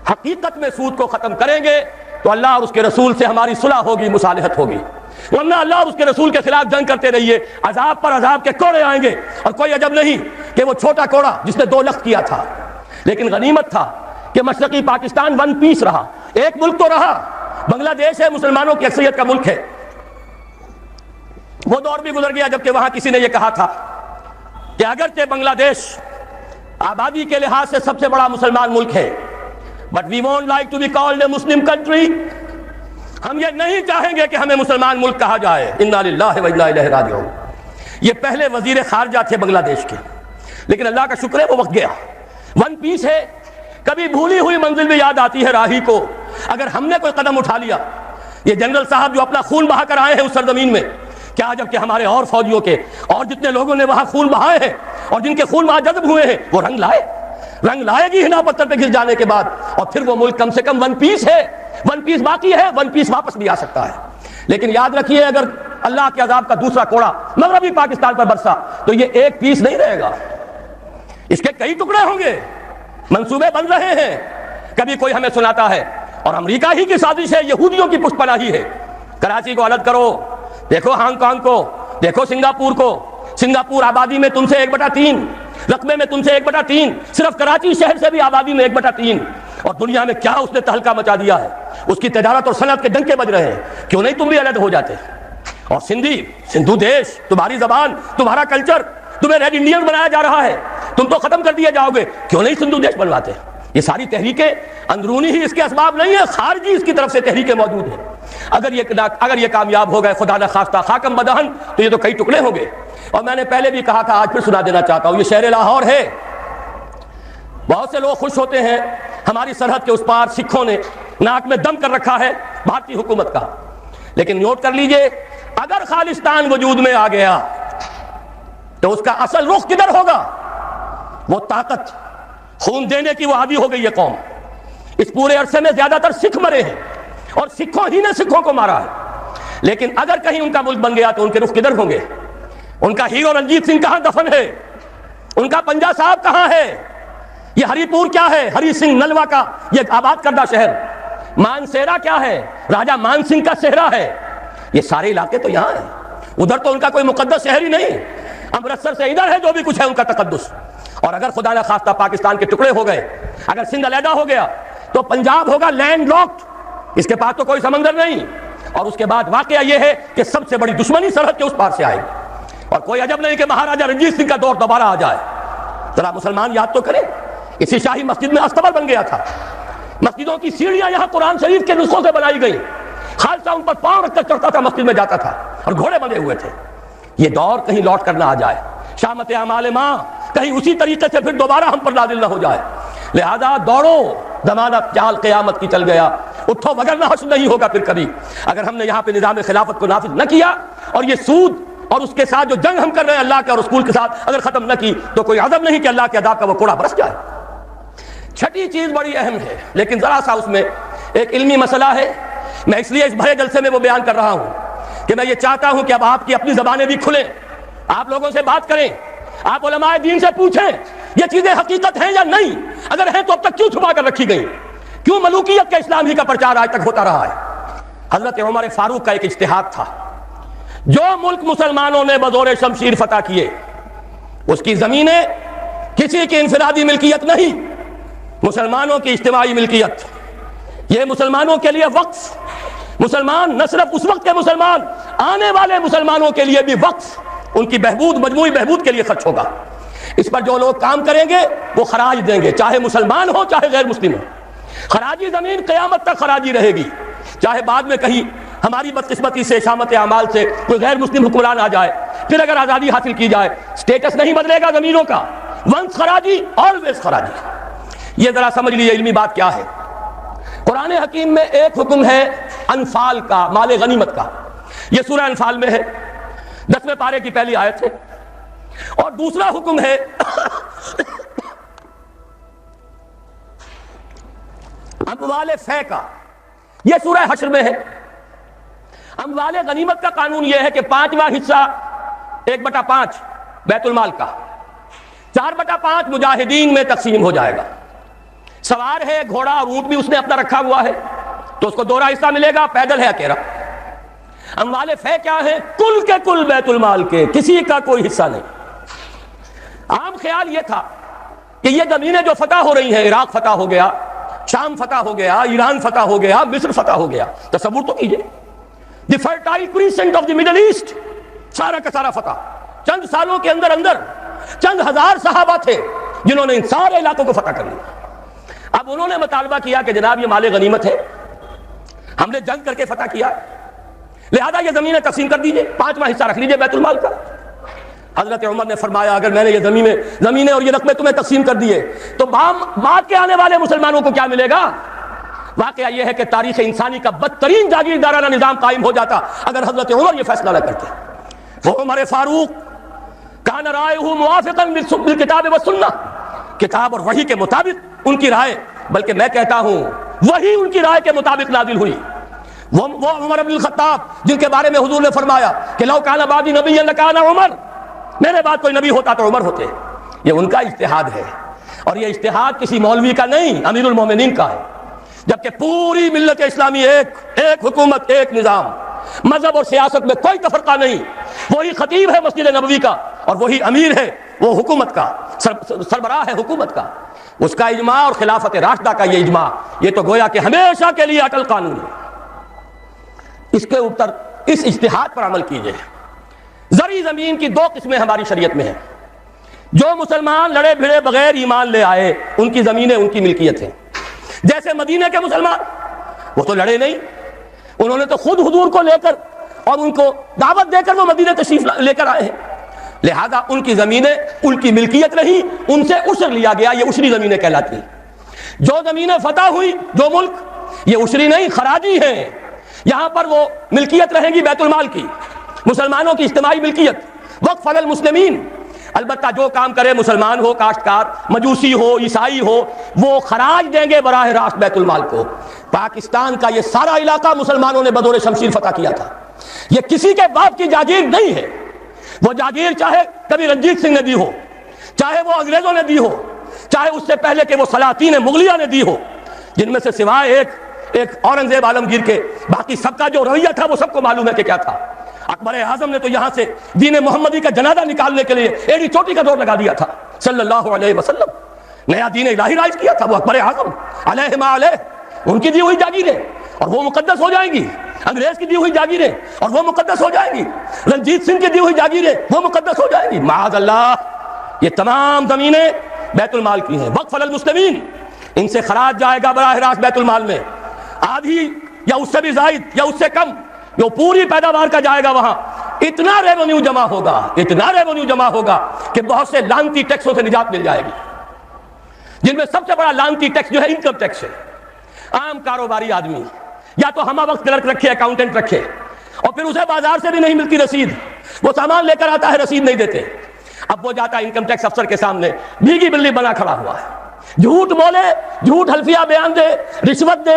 حقیقت میں سود کو ختم کریں گے تو اللہ اور اس کے رسول سے ہماری صلح ہوگی، مصالحت ہوگی، ورنہ اللہ اور اس کے رسول کے خلاف جنگ کرتے رہیے، عذاب پر عذاب کے کوڑے آئیں گے۔ اور کوئی عجب نہیں کہ وہ چھوٹا کوڑا جس نے 2 لخت کیا تھا، لیکن غنیمت تھا کہ مشرقی پاکستان ون پیس رہا، ایک ملک تو رہا، بنگلہ دیش ہے، مسلمانوں کی اکثریت کا ملک ہے۔ وہ دور بھی گزر گیا جبکہ وہاں کسی نے یہ کہا تھا کہ اگرچہ بنگلہ دیش آبادی کے لحاظ سے سب سے بڑا مسلمان ملک ہے، but we won't like to be called a Muslim country، ہم یہ نہیں چاہیں گے کہ ہمیں مسلمان ملک کہا جائے، انا للہ و انا الیہ راجعون۔ یہ پہلے وزیر خارجہ تھے بنگلہ دیش کے، لیکن اللہ کا شکر ہے وہ وقت گیا، ون پیس ہے۔ کبھی بھولی ہوئی منزل بھی یاد آتی ہے راہی کو، اگر ہم نے کوئی قدم اٹھا لیا، یہ جنرل صاحب جو اپنا خون بہا کر آئے ہیں اس سرزمین میں، کیا جب کہ ہمارے اور فوجیوں کے اور جتنے لوگوں نے وہاں خون بہائے ہیں اور جن کے خون وہاں جذب ہوئے ہیں وہ رنگ لائے، رنگ لائے گی ہنا پتھر پہ گھس جانے کے بعد، اور پھر وہ ملک کم سے کم ون پیس ہے، ون پیس باقی ہے، ون پیس واپس بھی آ سکتا ہے۔ لیکن یاد رکھیے اگر اللہ کے عذاب کا دوسرا کوڑا مغربی پاکستان پر برسا تو یہ ایک پیس نہیں رہے گا، اس کے کئی ٹکڑے ہوں گے، منصوبے بن رہے ہیں۔ کبھی کوئی ہمیں سناتا ہے اور امریکہ ہی کی سازش ہے، یہودیوں کی پشت پناہی ہے، کراچی کو الگ کرو، دیکھو ہانگ کانگ کو، دیکھو سنگاپور کو، سنگاپور آبادی میں تم سے 1/3، رقبے میں تم سے 1/3، صرف کراچی شہر سے بھی آبادی میں 1/3، اور دنیا میں کیا اس نے تہلکہ مچا دیا ہے، اس کی تجارت اور صنعت کے ڈنکے بج رہے ہیں، کیوں نہیں تم بھی الگ ہو جاتے؟ اور سندھو دیش، تمہاری زبان، تمہارا کلچر، تمہیں ریڈ انڈین بنایا جا رہا ہے، تم تو ختم کر دیے جاؤ گے، کیوں نہیں سندھو دیش بنواتے؟ یہ ساری تحریکیں اندرونی ہی اس کے اسباب نہیں ہیں، خارجی اس کی طرف سے تحریکیں موجود ہیں۔ اگر یہ کامیاب ہو گئے خدا نہ خواستہ خاکم بدہن، تو یہ تو کئی ٹکڑے ہوں گے۔ اور میں نے پہلے بھی کہا تھا، آج پھر سنا دینا چاہتا ہوں، یہ شہر لاہور ہے، بہت سے لوگ خوش ہوتے ہیں ہماری سرحد کے اس پار سکھوں نے ناک میں دم کر رکھا ہے بھارتی حکومت کا، لیکن نوٹ کر لیجئے اگر خالصتان وجود میں آ گیا تو اس کا اصل رخ کدھر ہوگا؟ وہ طاقت، خون دینے کی وہ عادی ہو گئی ہے قوم، اس پورے عرصے میں زیادہ تر سکھ مرے ہیں اور سکھوں ہی نے سکھوں کو مارا ہے، لیکن اگر کہیں ان کا ملک بن گیا تو ان کے رخ کدھر ہوں گے؟ ان کا ہیرو رنجیت سنگھ کہاں دفن ہے؟ ان کا پنجا صاحب کہاں ہے؟ یہ ہری پور کیا ہے؟ ہری سنگھ نلوا کا یہ آباد کردہ شہر، مانسیرا کیا ہے؟ راجہ مان سنگھ کا صحرا ہے، یہ سارے علاقے تو یہاں ہیں، ادھر تو ان کا کوئی مقدس شہر ہی نہیں، امرتسر سے ادھر ہے جو بھی کچھ ہے ان کا تقدس۔ اور اگر خدا نہ خواستہ پاکستان کے ٹکڑے ہو گئے، اگر سندھ علیحدہ ہو گیا تو پنجاب ہوگا لینڈ لاکڈ، اس کے پاس تو کوئی سمندر نہیں، اور اس کے بعد واقعہ یہ ہے کہ سب سے بڑی دشمنی سرحد کے اس پار سے آئے گی، اور کوئی عجب نہیں کہ مہاراجہ رنجیت سنگھ کا دور دوبارہ آ جائے۔ ذرا مسلمان یاد تو کریں، اسی شاہی مسجد میں استبل بن گیا تھا، مسجدوں کی سیڑھیاں یہاں قرآن شریف کے نسخوں سے بنائی گئی، خالصہ ان پر پاؤں رکھ کر چڑھتا تھا، مسجد میں جاتا تھا اور گھوڑے بندھے ہوئے تھے۔ یہ دور کہیں لوٹ کر نہ آ جائے، شامت اعمال ماں کہیں اسی طریقے سے پھر دوبارہ ہم پر نازل نہ ہو جائے، لہذا دوڑو، زمانہ چال قیامت کی چل گیا، اٹھو وگرنہ حشر نہیں ہوگا پھر کبھی۔ اگر ہم نے یہاں پہ نظام خلافت کو نافذ نہ کیا اور یہ سود اور اس کے ساتھ جو جنگ ہم کر رہے ہیں اللہ کے اور رسول کے ساتھ اگر ختم نہ کی تو کوئی عزم نہیں کہ اللہ کے عذاب کا وہ کوڑا برس جائے۔ چھٹی چیز بڑی اہم ہے، لیکن ذرا سا اس میں ایک علمی مسئلہ ہے، میں اس لیے اس بڑے جلسے میں وہ بیان کر رہا ہوں کہ میں یہ چاہتا ہوں کہ اب آپ کی اپنی زبانیں بھی کھلیں، آپ لوگوں سے بات کریں، آپ علماء دین سے پوچھیں یہ چیزیں حقیقت ہیں یا نہیں، اگر ہیں تو اب تک کیوں چھپا کر رکھی گئی، کیوں ملوکیت کا اسلام ہی کا پرچار آج تک ہوتا رہا ہے؟ حضرت عمر فاروق کا ایک اجتہاد تھا، جو ملک مسلمانوں نے بزور شمشیر فتح کیے اس کی زمینیں کسی کی انفرادی ملکیت نہیں، مسلمانوں کی اجتماعی ملکیت، یہ مسلمانوں کے لیے وقف، مسلمان نہ صرف اس وقت کے مسلمان، آنے والے مسلمانوں کے لیے بھی وقف، ان کی بہبود، مجموعی بہبود کے لیے خرچ ہوگا۔ اس پر جو لوگ کام کریں گے وہ خراج دیں گے، چاہے مسلمان ہو چاہے غیر مسلم ہو، خراجی زمین قیامت تک خراجی رہے گی، چاہے بعد میں کہیں ہماری بدقسمتی سے شامت اعمال سے کوئی غیر مسلم حکمران آ جائے، پھر اگر آزادی حاصل کی جائے سٹیٹس نہیں بدلے گا زمینوں کا، ونس خراجی آلویز خراجی۔ یہ ذرا سمجھ لیجیے علمی بات کیا ہے۔ قرآن حکیم میں ایک حکم ہے انفال کا، مال غنیمت کا، یہ سورہ انفال میں ہے، 10ویں پارے کی پہلی آیت ہے، اور دوسرا حکم ہے اموال فے کا، یہ سورہ حشر میں ہے۔ اموال غنیمت کا قانون یہ ہے کہ 5واں حصہ 1/5 بیت المال کا، 4/5 مجاہدین میں تقسیم ہو جائے گا۔ سوار ہے گھوڑا اور اونٹ بھی اس نے اپنا رکھا ہوا ہے تو اس کو 2 حصہ ملے گا، پیدل ہے اکیلا۔ اموال فے کیا ہے؟ کل کے کل بیت المال کے، کسی کا کوئی حصہ نہیں۔ عام خیال یہ تھا کہ یہ زمینیں جو فتح ہو رہی ہیں، عراق فتح ہو گیا، شام فتح ہو گیا، ایران فتح ہو گیا، مصر فتح ہو گیا، تصور تو کیجئے، the Fertile Crescent of the Middle East, سارا کا سارا فتح، چند سالوں کے اندر اندر چند ہزار صحابہ تھے جنہوں نے ان سارے علاقوں کو فتح کر لیا۔ اب انہوں نے مطالبہ کیا کہ جناب یہ مال غنیمت ہے، ہم نے جنگ کر کے فتح کیا، لہذا یہ زمینیں تقسیم کر دیجئے، 5واں حصہ رکھ لیجئے بیت المال کا۔ حضرت عمر نے فرمایا اگر میں نے یہ زمینیں اور یہ رقبے تمہیں تقسیم کر دیے تو بعد کے آنے والے مسلمانوں کو کیا ملے گا؟ واقعہ یہ ہے کہ تاریخ انسانی کا بدترین جاگیردارانہ نظام قائم ہو جاتا اگر حضرت عمر یہ فیصلہ نہ کرتے۔ وہ عمر فاروق کان رائے موافقا بالکتاب والسنہ، کتاب اور وحی کے مطابق ان کی رائے، بلکہ میں کہتا ہوں وہی ان کی رائے کے مطابق نازل ہوئی۔ وہ عمر بن الخطاب جن کے بارے میں حضور نے فرمایا کہ لو کان بعدی نبی لکان عمر، میرے بعد کوئی نبی ہوتا تو عمر ہوتے، یہ ان کا اجتہاد ہے، اور یہ اجتہاد کسی مولوی کا نہیں، امیر المومنین کا ہے، جبکہ پوری ملت اسلامی ایک حکومت، ایک نظام، مذہب اور سیاست میں کوئی تفرقہ نہیں، وہی خطیب ہے مسجد نبوی کا اور وہی امیر ہے وہ حکومت کا، سربراہ ہے حکومت کا، اس کا اجماع اور خلافت راشدہ کا یہ اجماع، یہ تو گویا کہ ہمیشہ کے لیے اٹل قانون ہے۔ اس کے اوپر اس اجتہاد پر عمل کیجئے۔ زرعی زمین کی دو قسمیں ہماری شریعت میں ہیں۔ جو مسلمان لڑے بھیڑے بغیر ایمان لے آئے ان کی زمینیں ان کی ملکیت ہیں، جیسے مدینے کے مسلمان، وہ تو لڑے نہیں، انہوں نے تو خود حضور کو لے کر اور ان کو دعوت دے کر وہ مدینے تشریف لے کر آئے ہیں، لہذا ان کی زمینیں ان کی ملکیت نہیں، ان سے عشر لیا گیا، یہ عشری زمینیں کہلاتی ہیں۔ جو زمینیں فتح ہوئی، جو ملک، یہ عشری نہیں خراجی ہیں، یہاں پر وہ ملکیت رہیں گی بیت المال کی، مسلمانوں کی اجتماعی ملکیت، وقف علی المسلمین۔ البتہ جو کام کرے مسلمان ہو، کاشتکار، مجوسی ہو، عیسائی ہو، وہ خراج دیں گے براہ راست بیت المال کو۔ پاکستان کا یہ سارا علاقہ مسلمانوں نے بدور شمشیر فتح کیا تھا، یہ کسی کے باپ کی جاگیر نہیں ہے، وہ جاگیر چاہے کبھی رنجیت سنگھ نے دی ہو، چاہے وہ انگریزوں نے دی ہو، چاہے اس سے پہلے کہ وہ سلاطین مغلیہ نے دی ہو، جن میں سے سوائے ایک اورنگزیب عالمگیر کے باقی سب کا جو رویہ تھا وہ سب کو معلوم ہے کہ کیا تھا۔ اکبر اعظم نے تو یہاں سے دین محمدی کا جنازہ نکالنے کے لیے ایڑی چوٹی کا دور لگا دیا تھا صلی اللہ علیہ وسلم، نیا دین الہی رائج کیا تھا وہ اکبر اعظم علیہ ما علیہ، ان کی دی ہوئی جاگیریں اور وہ مقدس ہو جائیں گی، انگریز کی دی ہوئی جاگیریں اور وہ مقدس ہو جائیں گی، رنجیت سنگھ کی دی ہوئی جاگیریں وہ مقدس ہو جائیں گی، معاذ اللہ۔ یہ تمام زمینیں بیت المال کی ہیں، وقف علی المسلمین، ان سے خراج جائے گا براہ راست بیت المال میں، آدھی یا اس سے بھی زائد یا اس سے کم جو پوری پیداوار کا جائے گا وہاں، اتنا ریونیو جمع ہوگا، اتنا ریونیو جمع ہوگا کہ بہت سے لانتی ٹیکسوں سے نجات مل جائے گی، جن میں سب سے بڑا لانتی ٹیکس جو ہے انکم ٹیکس ہے۔ عام کاروباری آدمی یا تو ہمہ وقت کلرک رکھے، اکاؤنٹنٹ رکھے، اور پھر اسے بازار سے بھی نہیں ملتی رسید، وہ سامان لے کر آتا ہے رسید نہیں دیتے، اب وہ جاتا ہے انکم ٹیکس افسر کے سامنے بھیگی بلی بنا کھڑا ہوا ہے، جھوٹ بولے، جھوٹ حلفیہ بیان دے، رشوت دے،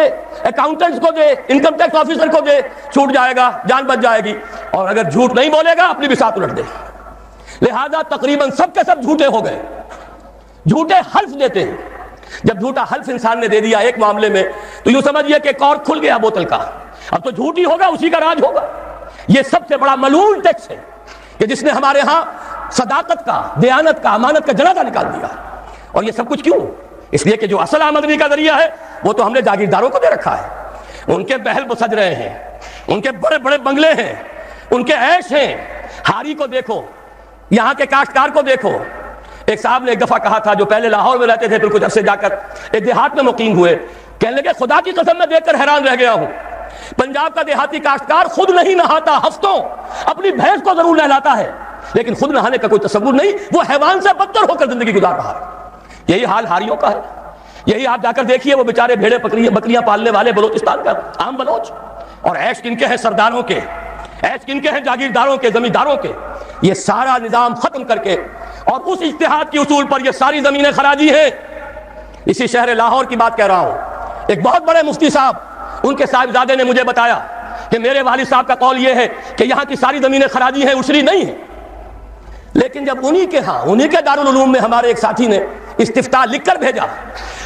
اکاؤنٹنٹس کو دے، انکم ٹیکس آفیسر کو دے، چھوٹ جائے گا، جان بچ جائے گی، اور اگر جھوٹ نہیں بولے گا اپنی بساط الٹ دے۔ لہذا تقریباً سب کے سب جھوٹے ہو گئے، جھوٹے حلف دیتے ہیں۔ جب جھوٹا حلف انسان نے دے دیا ایک معاملے میں تو یوں سمجھئے کہ کور کھل گیا بوتل کا، اب تو جھوٹ ہی ہوگا، اسی کا راج ہوگا۔ یہ سب سے بڑا ملعون ٹیکس ہے کہ جس نے ہمارے ہاں صداقت کا، دیانت کا، امانت کا جنازہ نکال دیا۔ اور یہ سب کچھ کیوں؟ اس لیے کہ جو اصل آمدنی کا ذریعہ ہے وہ تو ہم نے جاگیرداروں کو دے رکھا ہے، ان کے محل سج رہے ہیں، ان کے بڑے بڑے بنگلے ہیں، ان کے عیش ہیں۔ ہاری کو دیکھو، یہاں کے کاشتکار کو دیکھو۔ ایک صاحب نے ایک دفعہ کہا تھا، جو پہلے لاہور میں رہتے تھے پھر کچھ عرصے جا کر ایک دیہات میں مقیم ہوئے، کہنے لگے خدا کی قسم میں دیکھ کر حیران رہ گیا ہوں، پنجاب کا دیہاتی کاشتکار خود نہیں نہاتا، ہفتوں اپنی بھینس کو ضرور نہلاتا ہے لیکن خود نہانے کا کوئی تصور نہیں، وہ حیوان سے بدتر ہو کر زندگی گزار رہا ہے۔ یہی حال ہاریوں کا ہے، یہی آپ جا کر دیکھیے وہ بیچارے بھیڑے بکریاں پالنے والے بلوچستان کا عام بلوچ، اور عیش کن کے ہیں سرداروں کے، عیش کن کے ہیں جاگیرداروں کے، زمینداروں کے۔ یہ سارا نظام ختم کر کے اور اس اجتہاد کی اصول پر یہ ساری زمینیں خراجی ہیں۔ اسی شہر لاہور کی بات کہہ رہا ہوں، ایک بہت بڑے مفتی صاحب، ان کے صاحبزادے نے مجھے بتایا کہ میرے والد صاحب کا قول یہ ہے کہ یہاں کی ساری زمینیں خراجی ہیں، عشری نہیں ہیں۔ لیکن جب انہی کے ہاں، انہی کے دارالعلوم میں ہمارے ایک ساتھی نے استفتاء لکھ کر بھیجا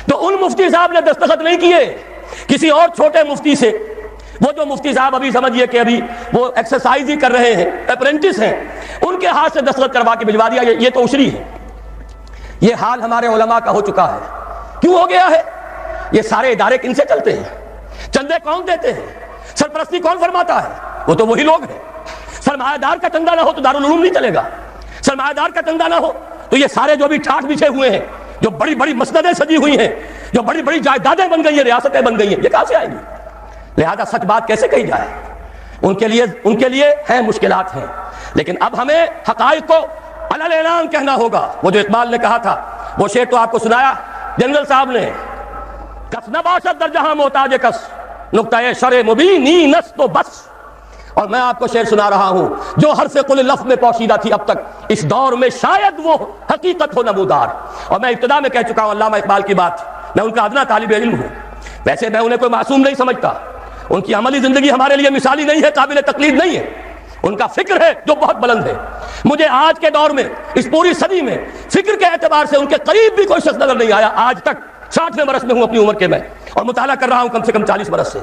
تو ان مفتی صاحب نے دستخط نہیں کیے، کسی اور چھوٹے مفتی سے، وہ جو مفتی صاحب ابھی سمجھئے کہ ابھی وہ ایکسرسائز ہی کر رہے ہیں، اپرینٹس ہیں، ان کے ہاتھ سے دستخط کروا کے بھجوا دیا، یہ تو عشری ہے۔ یہ حال ہمارے علماء کا ہو چکا ہے۔ کیوں ہو گیا ہے؟ یہ سارے ادارے کن سے چلتے ہیں؟ چندے کون دیتے ہیں؟ سرپرستی کون فرماتا ہے؟ وہ تو وہی لوگ ہیں۔ سرمایہ دار کا چندہ نہ ہو تو دارالعلوم نہیں چلے گا، سرمایہ دار کا چندہ نہ ہو تو یہ سارے جو بھی ٹھاٹھ بچھے ہوئے ہیں، جو بڑی بڑی مسندیں سجی ہوئی ہیں، جو بڑی بڑی جائیدادیں بن گئی ہیں، ریاستیں بن گئی ہیں، یہ کہاں سے آئیں گی؟ لہذا سچ بات کیسے کہی جائے؟ ان کے لیے ہیں مشکلات ہیں، لیکن اب ہمیں حقائق کو علل اعلان کہنا ہوگا۔ وہ جو اقبال نے کہا تھا، وہ شعر تو آپ کو سنایا جنرل صاحب نے، کس نہ باشد در جہاں محتاج کس، نقطۂ شر مبینی نس تو بس، اور میں آپ کو شعر سنا رہا ہوں جو ہر سے قل لفظ میں پوشیدہ تھی اب تک، اس دور میں شاید وہ حقیقت ہو نمودار. اور میں ابتدا میں کہہ چکا ہوں علامہ اقبال کی بات، میں ان کا ادنا طالب علم ہوں. ویسے میں انہیں کوئی معصوم نہیں سمجھتا، ان کی عملی زندگی ہمارے لیے مثالی نہیں ہے، قابل تقلید نہیں ہے. ان کا فکر ہے جو بہت بلند ہے. مجھے آج کے دور میں اس پوری صدی میں فکر کے اعتبار سے ان کے قریب بھی کوئی شخص نظر نہیں آیا آج تک. 60ویں برس میں ہوں اپنی عمر کے میں، اور مطالعہ کر رہا ہوں کم سے کم 40 برس سے.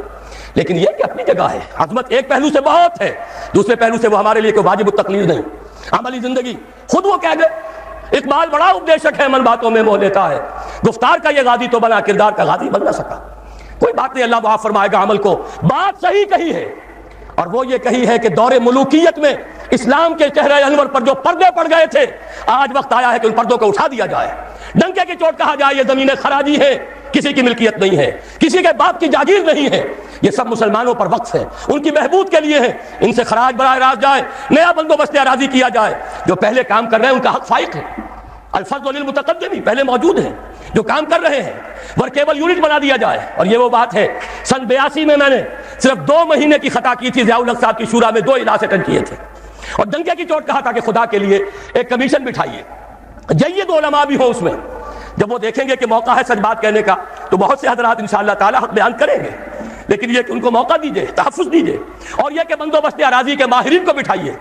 لیکن یہ کہ اپنی جگہ ہے، عظمت ایک پہلو سے بہت ہے، دوسرے پہلو سے وہ ہمارے لیے کوئی واجب التقلید نہیں. عملی زندگی خود وہ کہہ گئے، اقبال بڑا اپدیشک ہے، من باتوں میں موہ لیتا ہے، گفتار کا یہ غازی تو بنا کردار کا غازی بن نہ سکا. کوئی بات نہیں، اللہ معاف فرمائے گا عمل کو. بات صحیح کہی ہے، اور وہ یہ کہی ہے کہ دور ملوکیت میں اسلام کے چہرے انور پر جو پردے پڑ گئے تھے، آج وقت آیا ہے کہ ان پردوں کو اٹھا دیا جائے. ڈنکے کی چوٹ کہا جائے یہ زمینیں خراجی ہیں، کسی کی ملکیت نہیں ہے، کسی کے باپ کی جاگیر نہیں ہے، یہ سب مسلمانوں پر وقف ہے، ان کی بہبود کے لیے ہے. ان سے خراج براہ راست جائے، نیا بندوبست اراضی کیا جائے. جو پہلے کام کر رہے ہیں ان کا حق فائق ہے. الفضل للمتقدمین پہلے موجود ہیں جو کام کر رہے ہیں، ورکیبل یونٹ بنا دیا جائے. اور یہ وہ بات ہے، سن 82 میں میں نے صرف 2 مہینے کی خطا کی تھی، ضیاء الحق صاحب کی شورا میں 2 اجلاس اٹینڈ کیے تھے، اور ڈنکے کی چوٹ کہا تھا کہ خدا کے لیے ایک کمیشن بٹھائیے، جید علماء بھی ہوں اس میں. جب وہ دیکھیں گے کہ موقع ہے سچ بات کہنے کا تو بہت سے حضرات انشاءاللہ تعالی حق بیان کریں گے، لیکن یہ کہ ان کو موقع دیجئے، تحفظ دیجئے. اور یہ کہ بندوبست اراضی کے ماہرین کو بٹھائیے،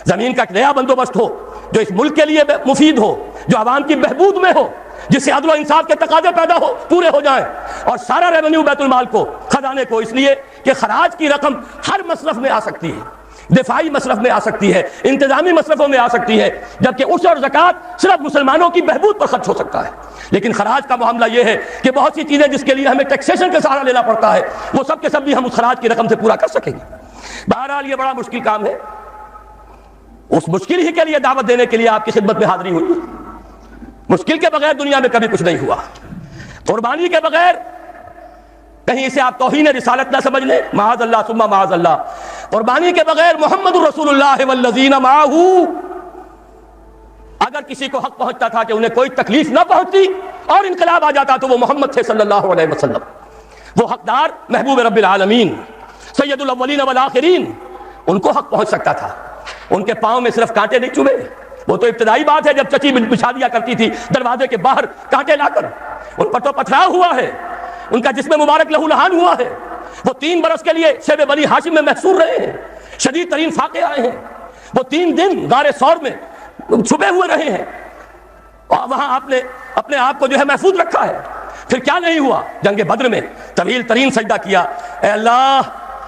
زمین کا ایک نیا بندوبست ہو جو اس ملک کے لیے مفید ہو، جو عوام کی بہبود میں ہو، جس سے عدل و انصاف کے تقاضے پیدا ہو، پورے ہو جائیں. اور سارا ریونیو بیت المال کو، خزانے کو، اس لیے کہ خراج کی رقم ہر مصرف میں آ سکتی ہے، دفاعی مصرف میں آ سکتی ہے، انتظامی مصرفوں میں آ سکتی ہے، جبکہ عشر اور زکوٰۃ صرف مسلمانوں کی بہبود پر خرچ ہو سکتا ہے. لیکن خراج کا معاملہ یہ ہے کہ بہت سی چیزیں جس کے لیے ہمیں ٹیکسیشن کا سہارا لینا پڑتا ہے، وہ سب کے سب بھی ہم اس خراج کی رقم سے پورا کر سکیں گے. بہرحال یہ بڑا مشکل کام ہے. اس مشکل ہی کے لیے دعوت دینے کے لیے آپ کی خدمت میں حاضری ہوئی. مشکل کے بغیر دنیا میں کبھی کچھ نہیں ہوا. قربانی کے بغیر کہیں اسے آپ توہین رسالت نہ سمجھ لیں، معاذ اللہ ثم معاذ اللہ. قربانی کے بغیر محمد رسول اللہ والذین معہ، اگر کسی کو حق پہنچتا تھا کہ انہیں کوئی تکلیف نہ پہنچتی اور انقلاب آ جاتا تو وہ محمد تھے صلی اللہ علیہ وسلم. وہ حقدار محبوب رب العالمین سید الاولین والآخرین، ان کو حق پہنچ سکتا تھا. ان کے پاؤں میں صرف کانٹے نہیں چبھے. وہ تو ابتدائی بات ہے جب چچی بچھا دیا کرتی تھی دروازے کے باہر کانٹے لا کر، ان پر تو پتھراؤ ہوا ہے، ان کا جسم مبارک لہو لہان ہوا ہے. وہ 3 برس کے لیے شیب بنی ہاشم میں محصور رہے ہیں، شدید ترین فاقے آئے ہیں. وہ 3 دن غار ثور میں چھپے ہوئے رہے ہیں، اور وہاں آپ نے اپنے آپ کو جو ہے محفوظ رکھا ہے. پھر کیا نہیں ہوا؟ جنگ بدر میں طویل ترین سجدہ کیا، اے اللہ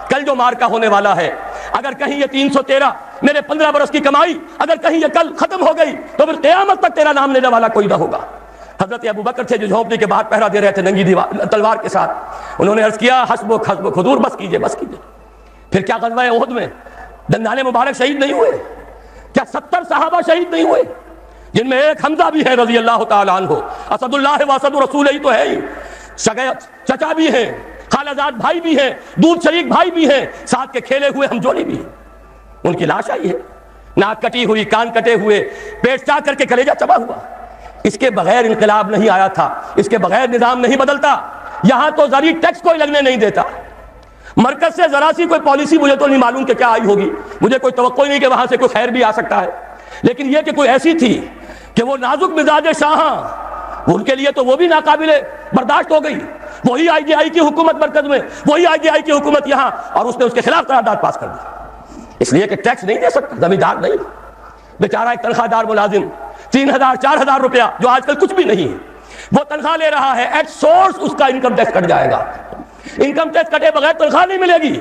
کل جو مارکا ہونے والا ہے، اگر کہیں یہ 313 میرے 15 برس کی کمائی اگر کہیں یہ کل ختم ہو گئی تو پھر قیامت تک تیرا نام لینے والا کوئی نہ ہوگا. حضرت ابو بکر تھے جو جھونپڑی کے باہر پہرا دے رہے تھے ننگی تلوار کے ساتھ. انہوں نے عرض کیا حسبک حسبک حضور، بس کیجئے بس کیجئے. پھر کیا غزوہ احد میں دندان مبارک شہید نہیں ہوئے؟ کیا 70 صحابہ شہید نہیں ہوئے؟ جن میں ایک حمزہ بھی ہے رضی اللہ تعالیٰ عنہ، اسد اللہ و اسد رسول ہی تو ہے ہی، سگے چچا بھی ہیں، خالہ زاد بھائی بھی ہیں، دودھ شریک بھائی بھی ہیں، ساتھ کے کھیلے ہوئے ہم جوڑی بھی ہیں. ان کی لاش آئی ہے، ناک کٹی ہوئی، کان کٹے ہوئے، پیٹ چاک کر کے کلیجہ چبا ہوا. اس کے بغیر انقلاب نہیں آیا تھا، اس کے بغیر نظام نہیں بدلتا. یہاں تو زرعی ٹیکس کوئی لگنے نہیں دیتا. مرکز سے ذرا سی کوئی پالیسی مجھے تو نہیں معلوم کہ کیا آئی ہوگی، مجھے کوئی توقع نہیں کہ وہاں سے کوئی خیر بھی آ سکتا ہے. لیکن یہ کہ کوئی ایسی تھی کہ وہ نازک مزاج شاہاں، ان کے لیے تو وہ بھی ناقابل برداشت ہو گئی. وہی آئی جی آئی کی حکومت مرکز میں، وہی آئی جی آئی کی حکومت یہاں، اور اس نے اس کے خلاف قرارداد پاس کر دی. اس لیے کہ ٹیکس نہیں دے سکتا، زمیندار نہیں. بیچارہ ایک تنخواہ دار ملازم 3000 4000 روپیہ جو آج کل کچھ بھی نہیں ہے، وہ تنخواہ لے رہا ہے، ایٹ سورس اس کا انکم ٹیکس کٹ جائے گا. انکم ٹیکس کٹے بغیر تنخواہ نہیں ملے گی.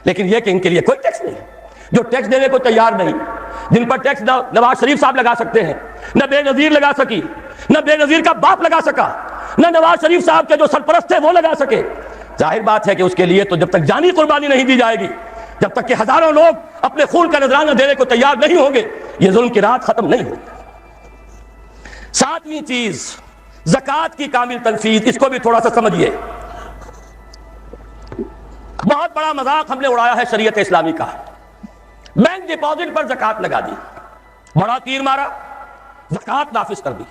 لیکن یہ کہ ان کے لیے کوئی ٹیکس نہیں، جو ٹیکس دینے کو تیار نہیں، جن پر ٹیکس نہ نواز شریف صاحب لگا سکتے ہیں، نہ بے نظیر لگا سکی، نہ بے نظیر کا باپ لگا سکا، نہ نواز شریف صاحب کے جو سرپرست تھے وہ لگا سکے. ظاہر بات ہے کہ اس کے لیے تو جب تک جانی قربانی نہیں دی جائے گی، جب تک کہ ہزاروں لوگ اپنے خون کا نذرانہ دینے کو تیار نہیں ہوں گے، یہ ظلم کی رات ختم نہیں ہوگی. 7ویں چیز زکوٰۃ کی کامل تنفیذ، اس کو بھی تھوڑا سا سمجھیے. بہت بڑا مذاق ہم نے اڑایا ہے شریعت اسلامی کا. بینک ڈپازٹ پر زکوٰۃ لگا دی، بڑا تیر مارا، زکوٰۃ نافذ کر دی.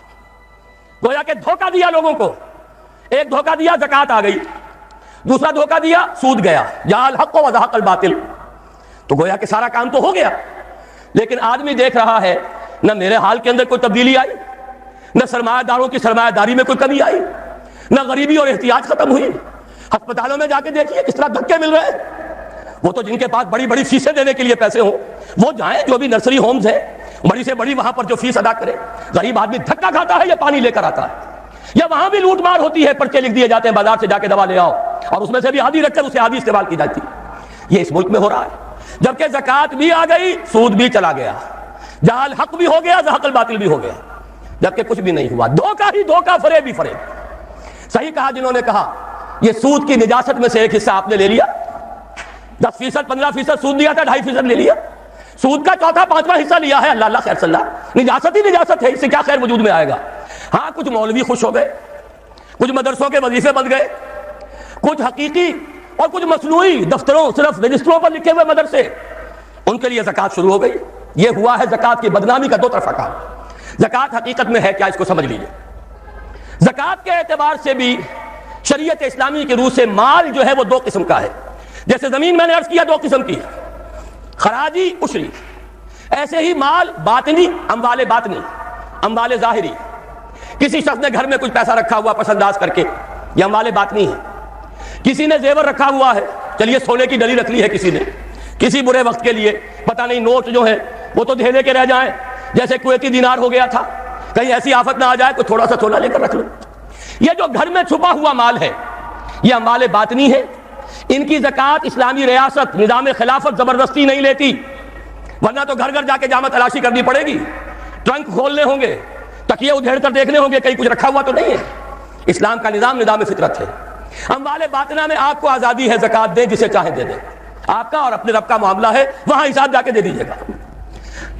گویا کہ دھوکہ دیا لوگوں کو. ایک دھوکہ دیا زکوٰۃ آ گئی، دوسرا دھوکہ دیا سود گیا، جاء الحق وزهق الباطل. تو گویا کہ سارا کام تو ہو گیا، لیکن آدمی دیکھ رہا ہے نہ میرے حال کے اندر کوئی تبدیلی آئی، نہ سرمایہ داروں کی سرمایہ داری میں کوئی کمی آئی، نہ غریبی اور احتیاج ختم ہوئی۔ ہسپتالوں میں جا کے دیکھیے کس طرح دھکے مل رہے ہیں۔ وہ تو جن کے پاس بڑی بڑی فیسیں دینے کے لیے پیسے ہوں وہ جائیں، جو بھی نرسری ہومز ہیں بڑی سے بڑی وہاں پر جو فیس ادا کرے۔ غریب آدمی دھکا کھاتا ہے یا پانی لے کر آتا ہے، یا وہاں بھی لوٹ مار ہوتی ہے، پرچے لکھ دیے جاتے ہیں بازار سے جا کے دوا لے آؤ، اور اس میں سے بھی آدھی رکھ کر اسے آدھی استعمال کی جاتی ہے۔ یہ اس ملک میں ہو رہا ہے، جبکہ زکوٰۃ بھی آ گئی، سود بھی چلا گیا، جہاں الحق بھی ہو گیا، زحق الباطل بھی ہو گیا، جبکہ کچھ بھی نہیں ہوا، دھوکہ ہی دھوکہ، فریب ہی فریب۔ صحیح کہا جنہوں نے کہا یہ سود کی نجاست میں سے ایک حصہ آپ نے لے لیا، 10%، 15% سود دیا تھا، 2.5% لے لیا، سود کا چوتھا پانچواں حصہ لیا ہے، اللہ اللہ خیر صلی اللہ، نجاست ہی نجاست ہے، اس سے کیا خیر وجود میں آئے گا۔ ہاں کچھ مولوی خوش ہو گئے، کچھ مدرسوں کے وظیفے بن گئے، کچھ حقیقی اور کچھ مصنوعی دفتروں صرف رجسٹروں پر لکھے ہوئے مدرسے، ان کے لیے زکوٰۃ شروع ہو گئی۔ یہ ہوا ہے زکوٰۃ کی بدنامی کا دو طرفہ کام۔ زکوٰۃ حقیقت میں ہے کیا، اس کو سمجھ لیجیے۔ زکوٰۃ کے اعتبار سے بھی شریعت اسلامی کی روح سے مال جو ہے وہ دو قسم کا ہے۔ جیسے زمین میں نے عرض کیا دو قسم کی، خراجی، عشری، ایسے ہی مال باطنی، اموال باطنی، اموال ظاہری۔ کسی شخص نے گھر میں کچھ پیسہ رکھا ہوا پس انداز کر کے، یہ اموال باطنی ہے۔ کسی نے زیور رکھا ہوا ہے، چلیے سونے کی ڈلی رکھ لی ہے کسی نے، کسی برے وقت کے لیے، پتہ نہیں نوٹ جو ہے وہ تو دھیلے کے رہ جائیں، جیسے کویتی دینار ہو گیا تھا، کہیں ایسی آفت نہ آ جائے کوئی تھوڑا سا سونا لے کر رکھ لو۔ یہ جو گھر میں چھپا ہوا مال ہے یہ اموال باطنی ہے، ان کی زکوٰۃ اسلامی ریاست نظام خلافت زبردستی نہیں لیتی، ورنہ تو گھر گھر جا کے جامع تلاشی کرنی پڑے گی، ٹرنک کھولنے ہوں گے، تکیے ادھیڑ کر دیکھنے ہوں گے کہیں کچھ رکھا ہوا تو نہیں ہے۔ اسلام کا نظام فطرت ہے۔ اموال باطنہ میں آپ کو آزادی ہے، زکوٰۃ دیں جسے چاہیں دے دیں، آپ کا اور اپنے رب کا معاملہ ہے، وہاں حساب جا کے دے دیجیے گا۔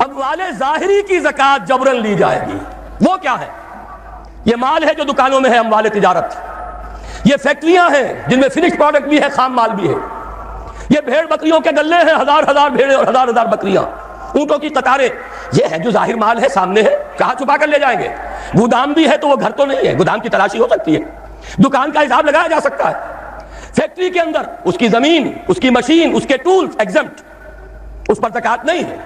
اموال ظاہری کی زکوٰۃ جبرن لی جائے گی۔ وہ کیا ہے؟ یہ مال ہے جو دکانوں میں ہے، اموال تجارت، یہ فیکٹریاں ہیں جن میں فنش پروڈکٹ بھی ہے، خام مال بھی ہے، یہ بھیڑ بکریوں کے گلے ہیں، ہزار ہزار بھیڑیں اور ہزار ہزار بکریاں، اونٹوں کی قطاریں، یہ ہے جو ظاہر مال ہے، سامنے ہے، کہاں چھپا کر لے جائیں گے؟ گودام بھی ہے تو وہ گھر تو نہیں ہے، گودام کی تلاشی ہو سکتی ہے، دکان کا حساب لگایا جا سکتا ہے۔ فیکٹری کے اندر اس کی زمین، اس کی مشین، اس کے ٹولز ایگزمپٹ، اس پر زکوٰۃ نہیں ہے۔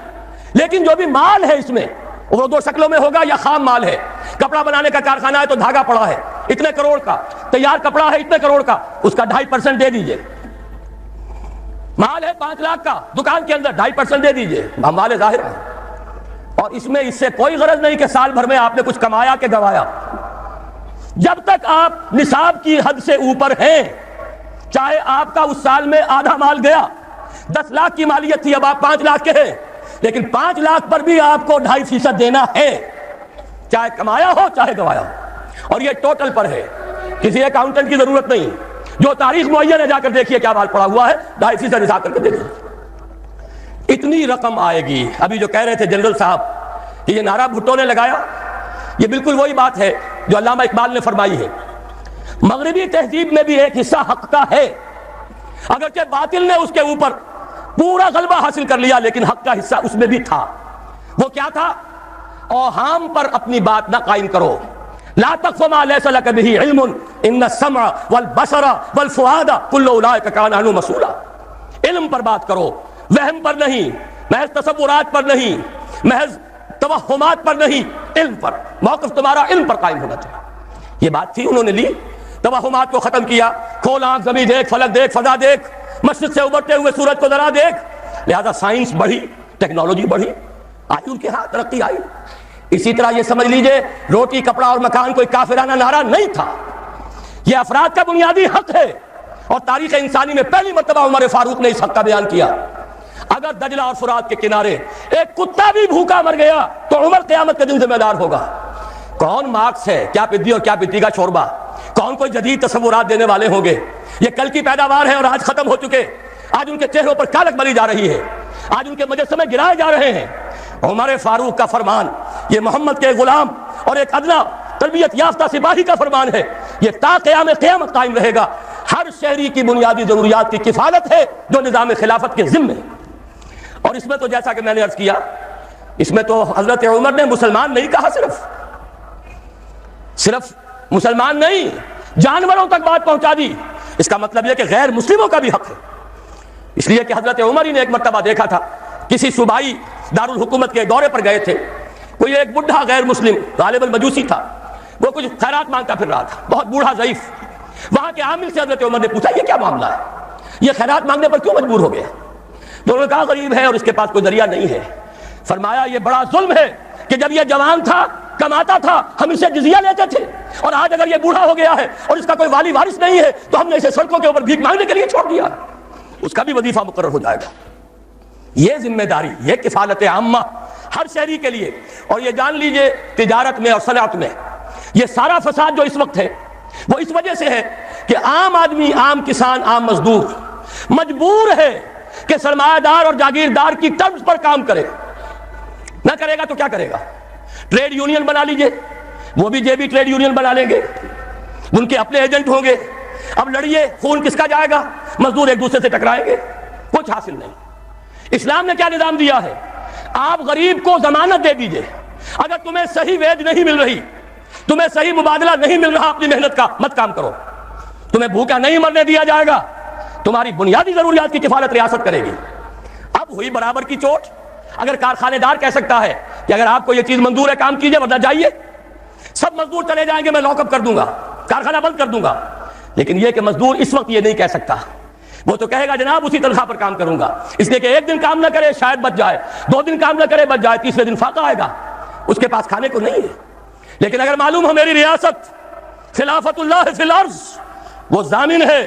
لیکن جو بھی مال ہے اس میں وہ دو شکلوں میں ہوگا، یا خام مال ہے، کپڑا بنانے کا کارخانہ ہے تو دھاگا پڑا ہے اتنے کروڑ کا، تیار کپڑا ہے اتنے کروڑ کا، اس کا 2.5% دے دیجئے۔ مال ہے 5 لاکھ کا دکان کے اندر، 2.5% دے دیجئے، مال ظاہر ہے۔ اور اس میں اس سے کوئی غرض نہیں کہ سال بھر میں آپ نے کچھ کمایا کہ گوایا، جب تک آپ نصاب کی حد سے اوپر ہیں، چاہے آپ کا اس سال میں آدھا مال گیا، 10 لاکھ کی مالیت تھی، اب آپ 5 لاکھ کے ہیں، لیکن 5 لاکھ پر بھی آپ کو 2.5% دینا ہے، چاہے کمایا ہو چاہے گوایا ہو۔ اور یہ ٹوٹل پر ہے، کسی اکاؤنٹنٹ کی ضرورت نہیں، جو تاریخ معین ہے جا کر دیکھیے کیا مال پڑا ہوا ہے، 2.5% حساب کر کے دیکھیے، اتنی رقم آئے گی۔ ابھی جو کہہ رہے تھے جنرل صاحب کہ یہ نعرہ بھٹو نے لگایا، یہ بالکل وہی بات ہے جو علامہ اقبال نے فرمائی ہے۔ مغربی تہذیب میں بھی ایک حصہ حق کا ہے، اگرچہ باطل نے اس کے اوپر پورا غلبہ حاصل کر لیا، لیکن حق کا حصہ اس میں بھی تھا۔ وہ کیا تھا؟ اوہام پر اپنی بات نہ قائم کرو، لا تقف ما ليس لك به علم ان السمع والبصر والفؤاد كل اولئك كان عنه مسؤولا۔ علم پر بات کرو، وہم پر نہیں، محض تصورات پر نہیں، محض توہمات پر نہیں، علم پر، موقف تمہارا علم پر قائم ہونا چاہیے۔ یہ بات تھی، انہوں نے لی، توہمات کو ختم کیا، کھول آنکھ، زمین دیکھ، فلک دیکھ، فضا دیکھ، مشرق سے ابھرتے ہوئے سورج کو ذرا دیکھ، لہذا سائنس بڑھی، ٹیکنالوجی بڑھی، آئی ان کے ہاں ترقی آئی۔ اسی طرح یہ سمجھ لیجئے روٹی، کپڑا اور مکان کوئی کافرانہ نعرہ نہیں تھا، یہ افراد کا بنیادی حق ہے، اور تاریخ انسانی میں پہلی مرتبہ عمر فاروق نے اس حق کا بیان کیا۔ اگر دجلہ اور فرات کے کنارے ایک کتا بھی بھوکا مر گیا تو عمر قیامت کے دن ذمہ دار ہوگا۔ کون مارکس ہے، کیا پدی اور کیا پتی کا شوربہ، کون کوئی جدید تصورات دینے والے ہوں گے؟ یہ کل کی پیداوار ہے اور آج ختم ہو چکے، آج ان کے چہروں پر کالک بری جا رہی ہے، آج ان کے مجسمے گرائے جا رہے ہیں۔ عمر فاروق کا فرمان، یہ محمد کے غلام اور ایک ادنا تربیت یافتہ سپاہی کا فرمان ہے، یہ تا قیامت قائم رہے گا۔ ہر شہری کی بنیادی ضروریات کی کفالت ہے جو نظام خلافت کے ذمہ ہے۔ اور اس میں تو جیسا کہ میں نے عرض کیا، اس میں تو حضرت عمر نے مسلمان نہیں کہا، صرف مسلمان نہیں، جانوروں تک بات پہنچا دی۔ اس کا مطلب یہ کہ غیر مسلموں کا بھی حق ہے۔ اس لیے کہ حضرت عمر ہی نے ایک مرتبہ دیکھا تھا، کسی صوبائی دارالحکومت کے دورے پر گئے تھے، کوئی ایک بڈھا غیر مسلم غالباً مجوسی تھا، وہ کچھ خیرات مانگتا پھر رہا تھا، بہت بوڑھا ضعیف۔ وہاں کے عامل سے حضرت عمر نے پوچھا یہ کیا معاملہ ہے، یہ خیرات مانگنے پر کیوں مجبور ہو گیا؟ تو انہوں نے کہا غریب ہے اور اس کے پاس کوئی ذریعہ نہیں ہے۔ فرمایا یہ بڑا ظلم ہے کہ جب یہ جوان تھا کماتا تھا ہم اسے جزیہ لیتے تھے، اور آج اگر یہ بوڑھا ہو گیا ہے اور اس کا کوئی والی وارث نہیں ہے تو ہم نے اسے سڑکوں کے اوپر بھیک مانگنے کے لیے چھوڑ دیا، اس کا بھی وظیفہ مقرر ہو جائے گا۔ یہ ذمہ داری، یہ کفالت عامہ ہر شہری کے لیے۔ اور یہ جان لیجئے تجارت میں اور صنعت میں یہ سارا فساد جو اس وقت ہے وہ اس وجہ سے ہے کہ عام آدمی، عام کسان، عام مزدور مجبور ہے کہ سرمایہ دار اور جاگیردار کی طرز پر کام کرے، نہ کرے گا تو کیا کرے گا؟ ٹریڈ یونین بنا لیجئے، وہ بھی جیبی ٹریڈ یونین بنا لیں گے، ان کے اپنے ایجنٹ ہوں گے، اب لڑیے خون کس کا جائے گا؟ مزدور ایک دوسرے سے ٹکرائیں گے، کچھ حاصل نہیں۔ اسلام نے کیا نظام دیا ہے؟ آپ غریب کو ضمانت دے دیجئے، اگر تمہیں صحیح ویج نہیں مل رہی، تمہیں صحیح مبادلہ نہیں مل رہا اپنی محنت کا، مت کام کرو، تمہیں بھوکا نہیں مرنے دیا جائے گا، تمہاری بنیادی ضروریات کی کفالت ریاست کرے گی۔ اب ہوئی برابر کی چوٹ۔ اگر کارخانے دار کہہ سکتا ہے کہ اگر آپ کو یہ چیز منظور ہے کام کیجئے ورنہ جائیے، سب مزدور چلے جائیں گے، میں لاک اپ کر دوں گا، کارخانہ بند کر دوں گا، لیکن یہ کہ مزدور اس وقت یہ نہیں کہہ سکتا، وہ تو کہے گا جناب اسی تنخواہ پر کام کروں گا، اس لیے کہ ایک دن کام نہ کرے شاید بچ جائے، 2 دن کام نہ کرے بچ جائے، تیسرے دن فاقہ آئے گا، اس کے پاس کھانے کو نہیں ہے۔ لیکن اگر معلوم ہو میری ریاست خلافت اللہ فی الارض، وہ ضامن ہے،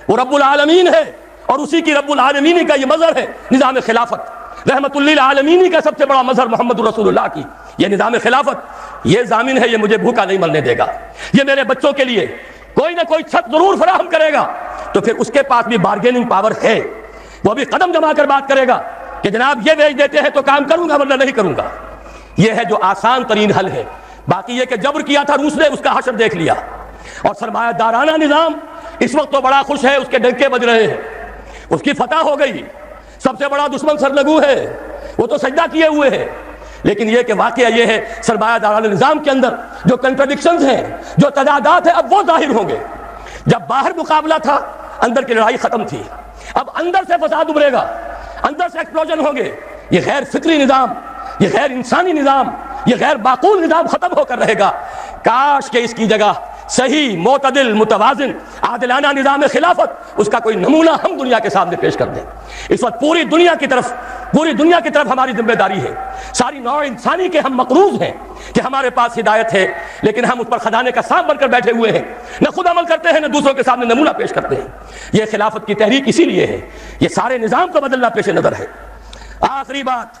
وہ رب العالمین ہے، اور اسی کی رب العالمین کا یہ مظہر ہے نظام خلافت، رحمت للعالمین کا سب سے بڑا مظہر محمد رسول اللہ کی یہ نظام خلافت، یہ ضامن ہے، یہ مجھے بھوکا نہیں مرنے دے گا، یہ میرے بچوں کے لیے کوئی نہ کوئی چھت ضرور فراہم کرے گا، تو پھر اس کے پاس بھی بارگیننگ پاور ہے، وہ بھی قدم جما کر بات کرے گا کہ جناب یہ بیچ دیتے ہیں تو کام کروں گا ورنہ نہیں کروں گا۔ یہ ہے جو آسان ترین حل ہے۔ باقی یہ کہ جبر کیا تھا روس نے، اس کا حشر دیکھ لیا، اور سرمایہ دارانہ نظام اس وقت تو بڑا خوش ہے، اس کے ڈنکے بج رہے ہیں، اس کی فتح ہو گئی، سب سے بڑا دشمن سرنگو ہے، وہ تو سجدہ کیے ہوئے ہے۔ لیکن یہ کہ واقعہ یہ ہے سرمایہ دارانہ نظام کے اندر جو کنٹرڈکشنز ہیں، جو تضادات ہیں، اب وہ ظاہر ہوں گے۔ جب باہر مقابلہ تھا اندر کی لڑائی ختم تھی، اب اندر سے فساد ابھرے گا، اندر سے ایکسپلوژن ہوں گے۔ یہ غیر فطری نظام، یہ غیر انسانی نظام، یہ غیر معقول نظام ختم ہو کر رہے گا۔ کاش کہ اس کی جگہ صحیح، معتدل، متوازن، عادلانہ نظام خلافت، اس کا کوئی نمونہ ہم دنیا کے سامنے پیش کر دیں۔ اس وقت پوری دنیا کی طرف ہماری ذمہ داری ہے، ساری نوع انسانی کے ہم مقروض ہیں کہ ہمارے پاس ہدایت ہے، لیکن ہم اس پر خزانے کا سانپ بن کر بیٹھے ہوئے ہیں، نہ خود عمل کرتے ہیں نہ دوسروں کے سامنے نمونہ پیش کرتے ہیں۔ یہ خلافت کی تحریک اسی لیے ہے، یہ سارے نظام کو بدلنا پیش نظر ہے۔ آخری بات،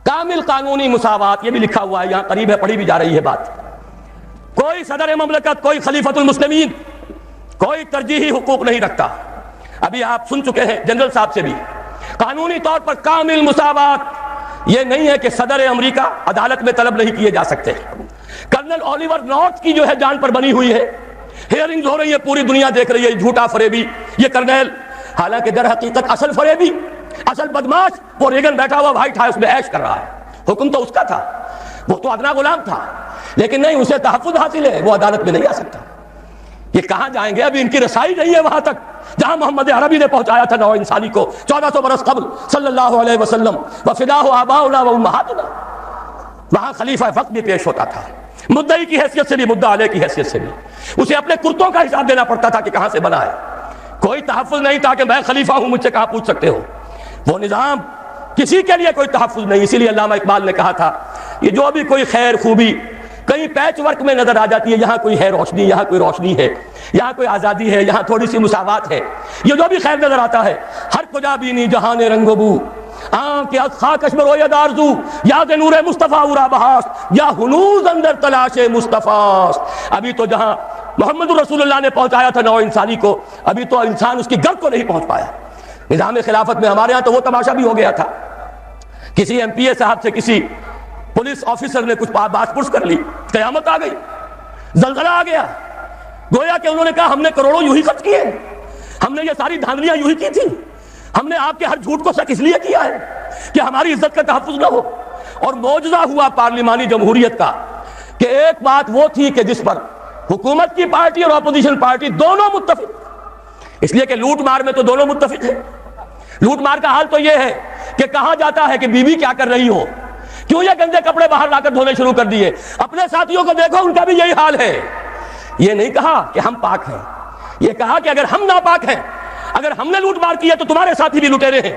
کامل قانونی مساوات، یہ بھی لکھا ہوا ہے یہاں، قریب ہے، پڑھی بھی جا رہی ہے بات۔ کوئی صدر مملکت، کوئی خلیفۃ المسلمین کوئی ترجیحی حقوق نہیں رکھتا۔ ابھی آپ سن چکے ہیں جنرل صاحب سے بھی، قانونی طور پر کامل مساوات یہ نہیں ہے کہ صدر امریکہ عدالت میں طلب نہیں کیے جا سکتے۔ کرنل اولیور نارتھ کی جو ہے جان پر بنی ہوئی ہے، ہیئرنگز ہو رہی ہے، پوری دنیا دیکھ رہی ہے، جھوٹا فریبی یہ کرنل، حالانکہ در حقیقت اصل فریبی، اصل بدماش وہ ریگن بیٹھا ہوا وائٹ ہاؤس میں عیش کر رہا ہے، حکم تو اس کا تھا، وہ تو ادنا غلام تھا، لیکن نہیں، اسے تحفظ حاصل ہے، وہ عدالت میں نہیں آ سکتا۔ یہ کہاں جائیں گے؟ ابھی ان کی رسائی نہیں ہے وہاں تک جہاں محمد عربی نے پہنچایا تھا نوع انسانی کو 1400 برس قبل صلی اللہ علیہ وسلم، وفداہ آباؤنا و امہاتنا۔ وہاں خلیفہ وقت بھی پیش ہوتا تھا، مدعی کی حیثیت سے بھی، مدعا علیہ کی حیثیت سے بھی، اسے اپنے کرتوں کا حساب دینا پڑتا تھا کہ کہاں سے بنا ہے۔ کوئی تحفظ نہیں تھا کہ میں خلیفہ ہوں مجھ سے کہاں پوچھ سکتے ہو، وہ نظام کسی کے لیے کوئی تحفظ نہیں۔ اسی لیے علامہ اقبال نے کہا تھا یہ جو بھی کوئی خیر خوبی کہیں پیچ ورک میں نظر آ جاتی ہے، یہاں کوئی ہے روشنی، یہاں کوئی روشنی ہے، یہاں کوئی آزادی ہے، یہاں تھوڑی سی مساوات ہے، یہ جو بھی خیر نظر آتا ہے، ہر کجا بینی جہان رنگ و بو، آنکھ از خاک اشمر و ید آرزو، یاد نور مصطفیٰ اورا بہاست، یا ہنوز اندر تلاش مصطفیٰ۔ ابھی تو جہاں محمد رسول اللہ نے پہنچایا تھا نوع انسانی کو، ابھی تو انسان اس کی گرد کو نہیں پہنچ پایا۔ نظام خلافت میں ہمارے ہاں تو وہ تماشا بھی ہو گیا تھا، کسی ایم پی اے صاحب سے کسی پولیس آفیسر نے کچھ بات پرس کر لی، قیامت آ گئی، زلزلہ آ گیا، گویا کہ انہوں نے کہا ہم نے کروڑوں یوں ہی خرچ کیے، ہم نے یہ ساری دھاندلیاں یوں ہی کی تھی، ہم نے آپ کے ہر جھوٹ کو شک اس لیے کیا ہے کہ ہماری عزت کا تحفظ نہ ہو۔ اور معجزہ ہوا پارلیمانی جمہوریت کا کہ ایک بات وہ تھی کہ جس پر حکومت کی پارٹی اور اپوزیشن پارٹی دونوں متفق، اس لیے کہ لوٹ مار میں تو دونوں متفق ہیں، لوٹ مار کا حال تو یہ ہے کہ کہا جاتا ہے کہ بیوی کیا کر رہی ہو، کیوں یہ گندے کپڑے باہر لا کر دھونے شروع کر دیے؟ اپنے ساتھیوں کو دیکھو، ان کا بھی یہی حال ہے۔ یہ نہیں کہا کہ ہم پاک ہیں، یہ کہا کہ اگر ہم ناپاک ہیں، اگر ہم نے لوٹ مار کی ہے تو تمہارے ساتھی بھی لٹیرے ہیں۔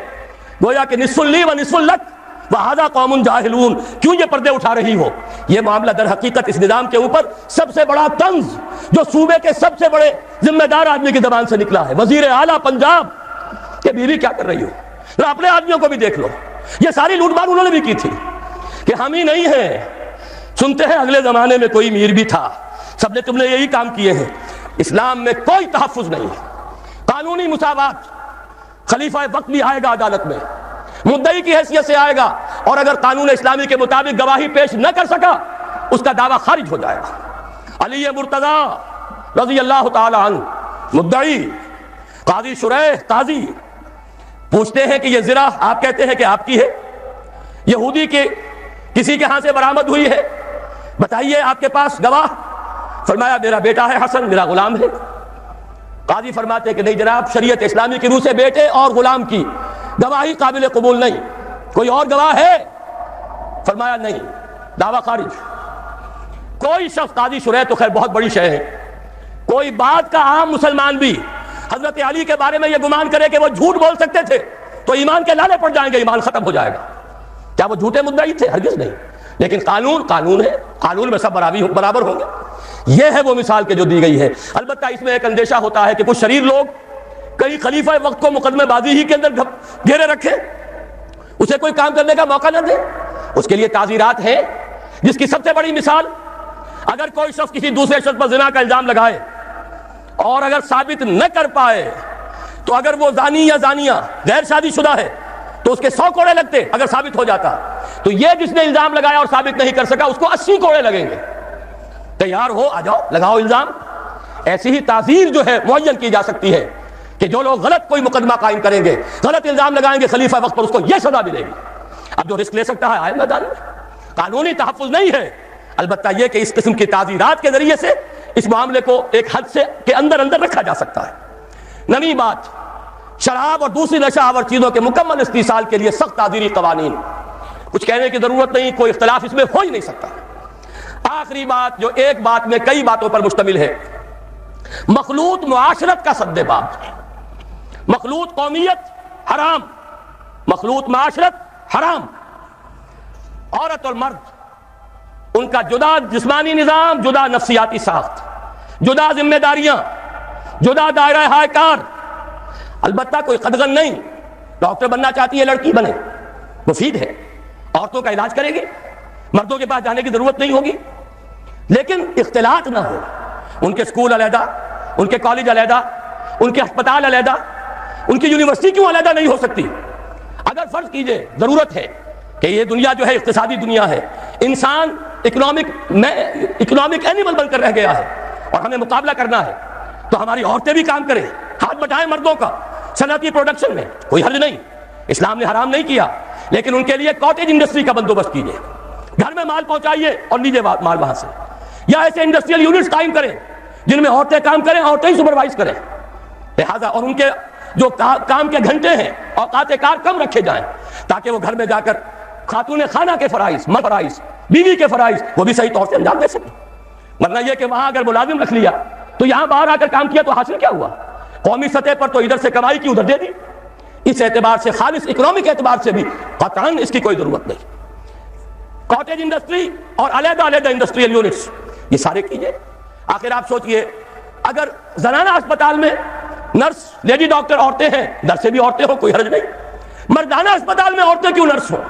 گویا کہ نصف لی و نصف لک وہذا قوم جاہلون، کیوں یہ پردے اٹھا رہی ہو؟ یہ معاملہ در حقیقت اس نظام کے اوپر سب سے بڑا طنز جو صوبے کے سب سے بڑے ذمہ دار آدمی کی زبان سے نکلا ہے، وزیر اعلیٰ پنجاب، کہ بیوی کیا کر رہی ہو؟ ذرا اپنے آدمیوں کو بھی دیکھ لو، یہ ساری لوٹ مار انہوں نے بھی کی تھی کہ ہم ہی نہیں ہیں۔ سنتے ہیں اگلے زمانے میں کوئی میر بھی تھا، سب نے تم نے یہی کام کیے ہیں۔ اسلام میں کوئی تحفظ نہیں، قانونی مساوات، خلیفہ وقت بھی آئے گا عدالت میں، مدعی کی حیثیت سے آئے گا، اور اگر قانون اسلامی کے مطابق گواہی پیش نہ کر سکا اس کا دعویٰ خارج ہو جائے گا۔ علی مرتضیٰ رضی اللہ تعالی عنہ مدعی، قاضی شریح قاضی پوچھتے ہیں کہ یہ زرہ آپ کہتے ہیں کہ آپ کی ہے، یہودی کے کسی کے ہاں سے برآمد ہوئی ہے، بتائیے آپ کے پاس گواہ؟ فرمایا میرا بیٹا ہے حسن، میرا غلام ہے۔ قاضی فرماتے ہیں کہ نہیں جناب، شریعت اسلامی کی روح سے بیٹے اور غلام کی گواہی قابل قبول نہیں، کوئی اور گواہ ہے؟ فرمایا نہیں، دعویٰ خارج۔ کوئی شخص، قاضی شریح تو خیر بہت بڑی شے ہے، کوئی بات کا عام مسلمان بھی حضرت علی کے بارے میں یہ گمان کرے کہ وہ جھوٹ بول سکتے تھے تو ایمان کے لالے پڑ جائیں گے، ایمان ختم ہو جائے گا۔ کیا وہ جھوٹے مدعی تھے؟ ہرگز نہیں۔ لیکن قانون قانون ہے، قانون میں سب برابر ہوں گے۔ یہ ہے وہ مثال کہ جو دی گئی ہے۔ البتہ اس میں ایک اندیشہ ہوتا ہے کہ کچھ شریر لوگ کئی خلیفہ وقت کو مقدمے بازی ہی کے اندر گھیرے رکھیں، اسے کوئی کام کرنے کا موقع نہ دیں۔ اس کے لیے تعزیرات ہیں، جس کی سب سے بڑی مثال، اگر کوئی شخص کسی دوسرے شخص پر زنا کا الزام لگائے اور اگر ثابت نہ کر پائے تو اگر وہ زانی یا زانیہ غیر شادی شدہ ہے تو اس کے 100 کوڑے لگتے اگر ثابت ہو جاتا، تو یہ جس نے الزام لگایا اور ثابت نہیں کر سکا اس کو 80 کوڑے لگیں گے۔ تیار ہو، آ جاؤ، لگاؤ الزام۔ ایسی ہی تعزیر جو ہے معین کی جا سکتی ہے کہ جو لوگ غلط کوئی مقدمہ قائم کریں گے، غلط الزام لگائیں گے خلیفہ وقت پر، اس کو یہ سزا ملے گی۔ اب جو رسک لے سکتا ہے آئے میدان میں۔ قانونی تحفظ نہیں ہے، البتہ یہ کہ اس قسم کی تعزیرات کے ذریعے سے اس معاملے کو ایک حد سے کے اندر رکھا جا سکتا ہے۔ نویں بات، شراب اور دوسری نشہ آور چیزوں کے مکمل استحصال کے لیے سخت تعزیری قوانین، کچھ کہنے کی ضرورت نہیں، کوئی اختلاف اس میں ہو ہی نہیں سکتا۔ آخری بات جو ایک بات میں کئی باتوں پر مشتمل ہے، مخلوط معاشرت کا سد باب۔ مخلوط قومیت حرام، مخلوط معاشرت حرام۔ عورت اور مرد، ان کا جدا جسمانی نظام، جدا نفسیاتی ساخت، جدا ذمہ داریاں، جدا دائرہ ہائے کار۔ البتہ کوئی قدغن نہیں، ڈاکٹر بننا چاہتی ہے لڑکی بنے، مفید ہے، عورتوں کا علاج کرے گی، مردوں کے پاس جانے کی ضرورت نہیں ہوگی، لیکن اختلاط نہ ہو۔ ان کے اسکول علیحدہ، ان کے کالج علیحدہ، ان کے ہسپتال علیحدہ، ان کی یونیورسٹی کیوں علیحدہ نہیں ہو سکتی؟ اگر فرض کیجئے ضرورت ہے کہ یہ دنیا جو ہے اقتصادی دنیا ہے، انسان اکنامک اینیمل بن کر رہ گیا ہے اور ہمیں مقابلہ کرنا ہے، تو ہماری عورتیں بھی کام کریں، ہاتھ بٹائیں مردوں کا صنعتی پروڈکشن میں، کوئی حرج نہیں، اسلام نے حرام نہیں کیا، لیکن ان کے لیے کاٹیج انڈسٹری کا بندوبست کیجئے، گھر میں مال پہنچائیے اور لیجئے مال وہاں سے، یا ایسے انڈسٹریل یونٹس قائم کریں جن میں عورتیں کام کریں، عورتیں ہی سپروائز کریں، لہذا اور ان کے جو کام کے گھنٹے ہیں، اوقات کار کم رکھے جائیں تاکہ وہ گھر میں جا کر خاتون خانہ کے فرائض، مرد فرائض، بیوی کے فرائض وہ بھی صحیح طور سے انجام دے سکیں۔ ورنہ یہ کہ وہاں اگر ملازم رکھ لیا تو یہاں باہر آ کر کام کیا تو حاصل کیا ہوا؟ قومی سطح پر تو ادھر سے کمائی کی ادھر دے دی۔ اس اعتبار سے خالص اکنامک اعتبار سے بھی قطعاً اس کی کوئی ضرورت نہیں۔ کاٹیج انڈسٹری اور علیحدہ انڈسٹریل یونٹس یہ سارے کیجئے۔ آخر آپ سوچئے، اگر زنانہ اسپتال میں نرس لیڈی ڈاکٹر عورتیں ہیں، نرسیں سے بھی عورتیں ہوں، کوئی حرج نہیں، مردانہ اسپتال میں عورتیں کیوں نرس ہوں؟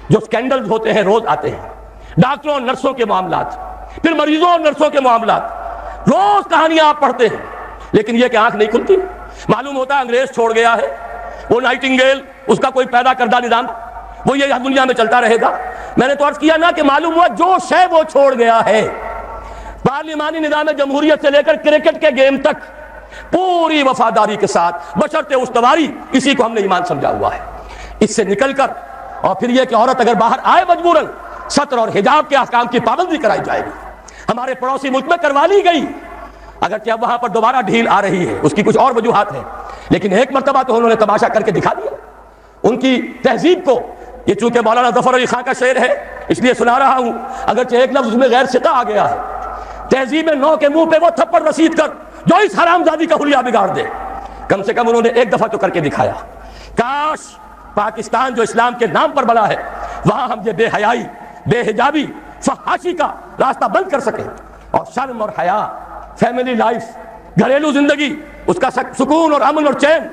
جو سکینڈلز ہوتے ہیں روز آتے ہیں، ڈاکٹروں اور نرسوں کے معاملات، پھر مریضوں اور نرسوں کے معاملات، روز کہانیاں آپ پڑھتے ہیں، لیکن یہ کہ آنکھ نہیں کھلتی۔ معلوم ہوتا ہے انگریز چھوڑ گیا ہے، وہ نائٹنگیل اس کا کوئی پیدا کردہ نظام، وہ یہ دنیا میں چلتا رہے گا۔ میں نے تو عرض کیا نا کہ معلوم ہوا جو شے وہ چھوڑ گیا ہے، پارلیمانی نظام جمہوریت سے لے کر کرکٹ کے گیم تک پوری وفاداری کے ساتھ بشرط استواری، اسی کو ہم نے ایمان سمجھا ہوا ہے۔ اس سے نکل کر اور پھر یہ کہ عورت اگر باہر آئے مجبوراً، ستر اور حجاب کے احکام کی پابندی کرائی جائے گی۔ ہمارے پڑوسی ملک میں کروا لی گئی، اگرچہ اب وہاں پر دوبارہ ڈھیل آ رہی ہے، اس کی کچھ اور وجوہات ہیں، لیکن ایک مرتبہ تو انہوں نے تماشا کر کے دکھا دیا ان کی تہذیب کو. یہ چونکہ مولانا ظفر علی خان کا شعر ہے اس لیے سنا رہا ہوں، اگرچہ ایک لفظ میں غیر ثقہ آ گیا ہے. تہذیب نو کے منہ پہ وہ تھپڑ رسید کر جو اس حرام زادی کا حلیہ بگاڑ دے، کم سے کم انہوں نے ایک دفعہ تو کر کے دکھایا. کاش پاکستان جو اسلام کے نام پر بنا ہے وہاں ہم یہ بے حیائی، بے حجابی، فحاشی کا راستہ بند کر سکیں، اور شرم اور حیا، فیملی لائف، گھریلو زندگی، اس کا سکون اور امن اور چین،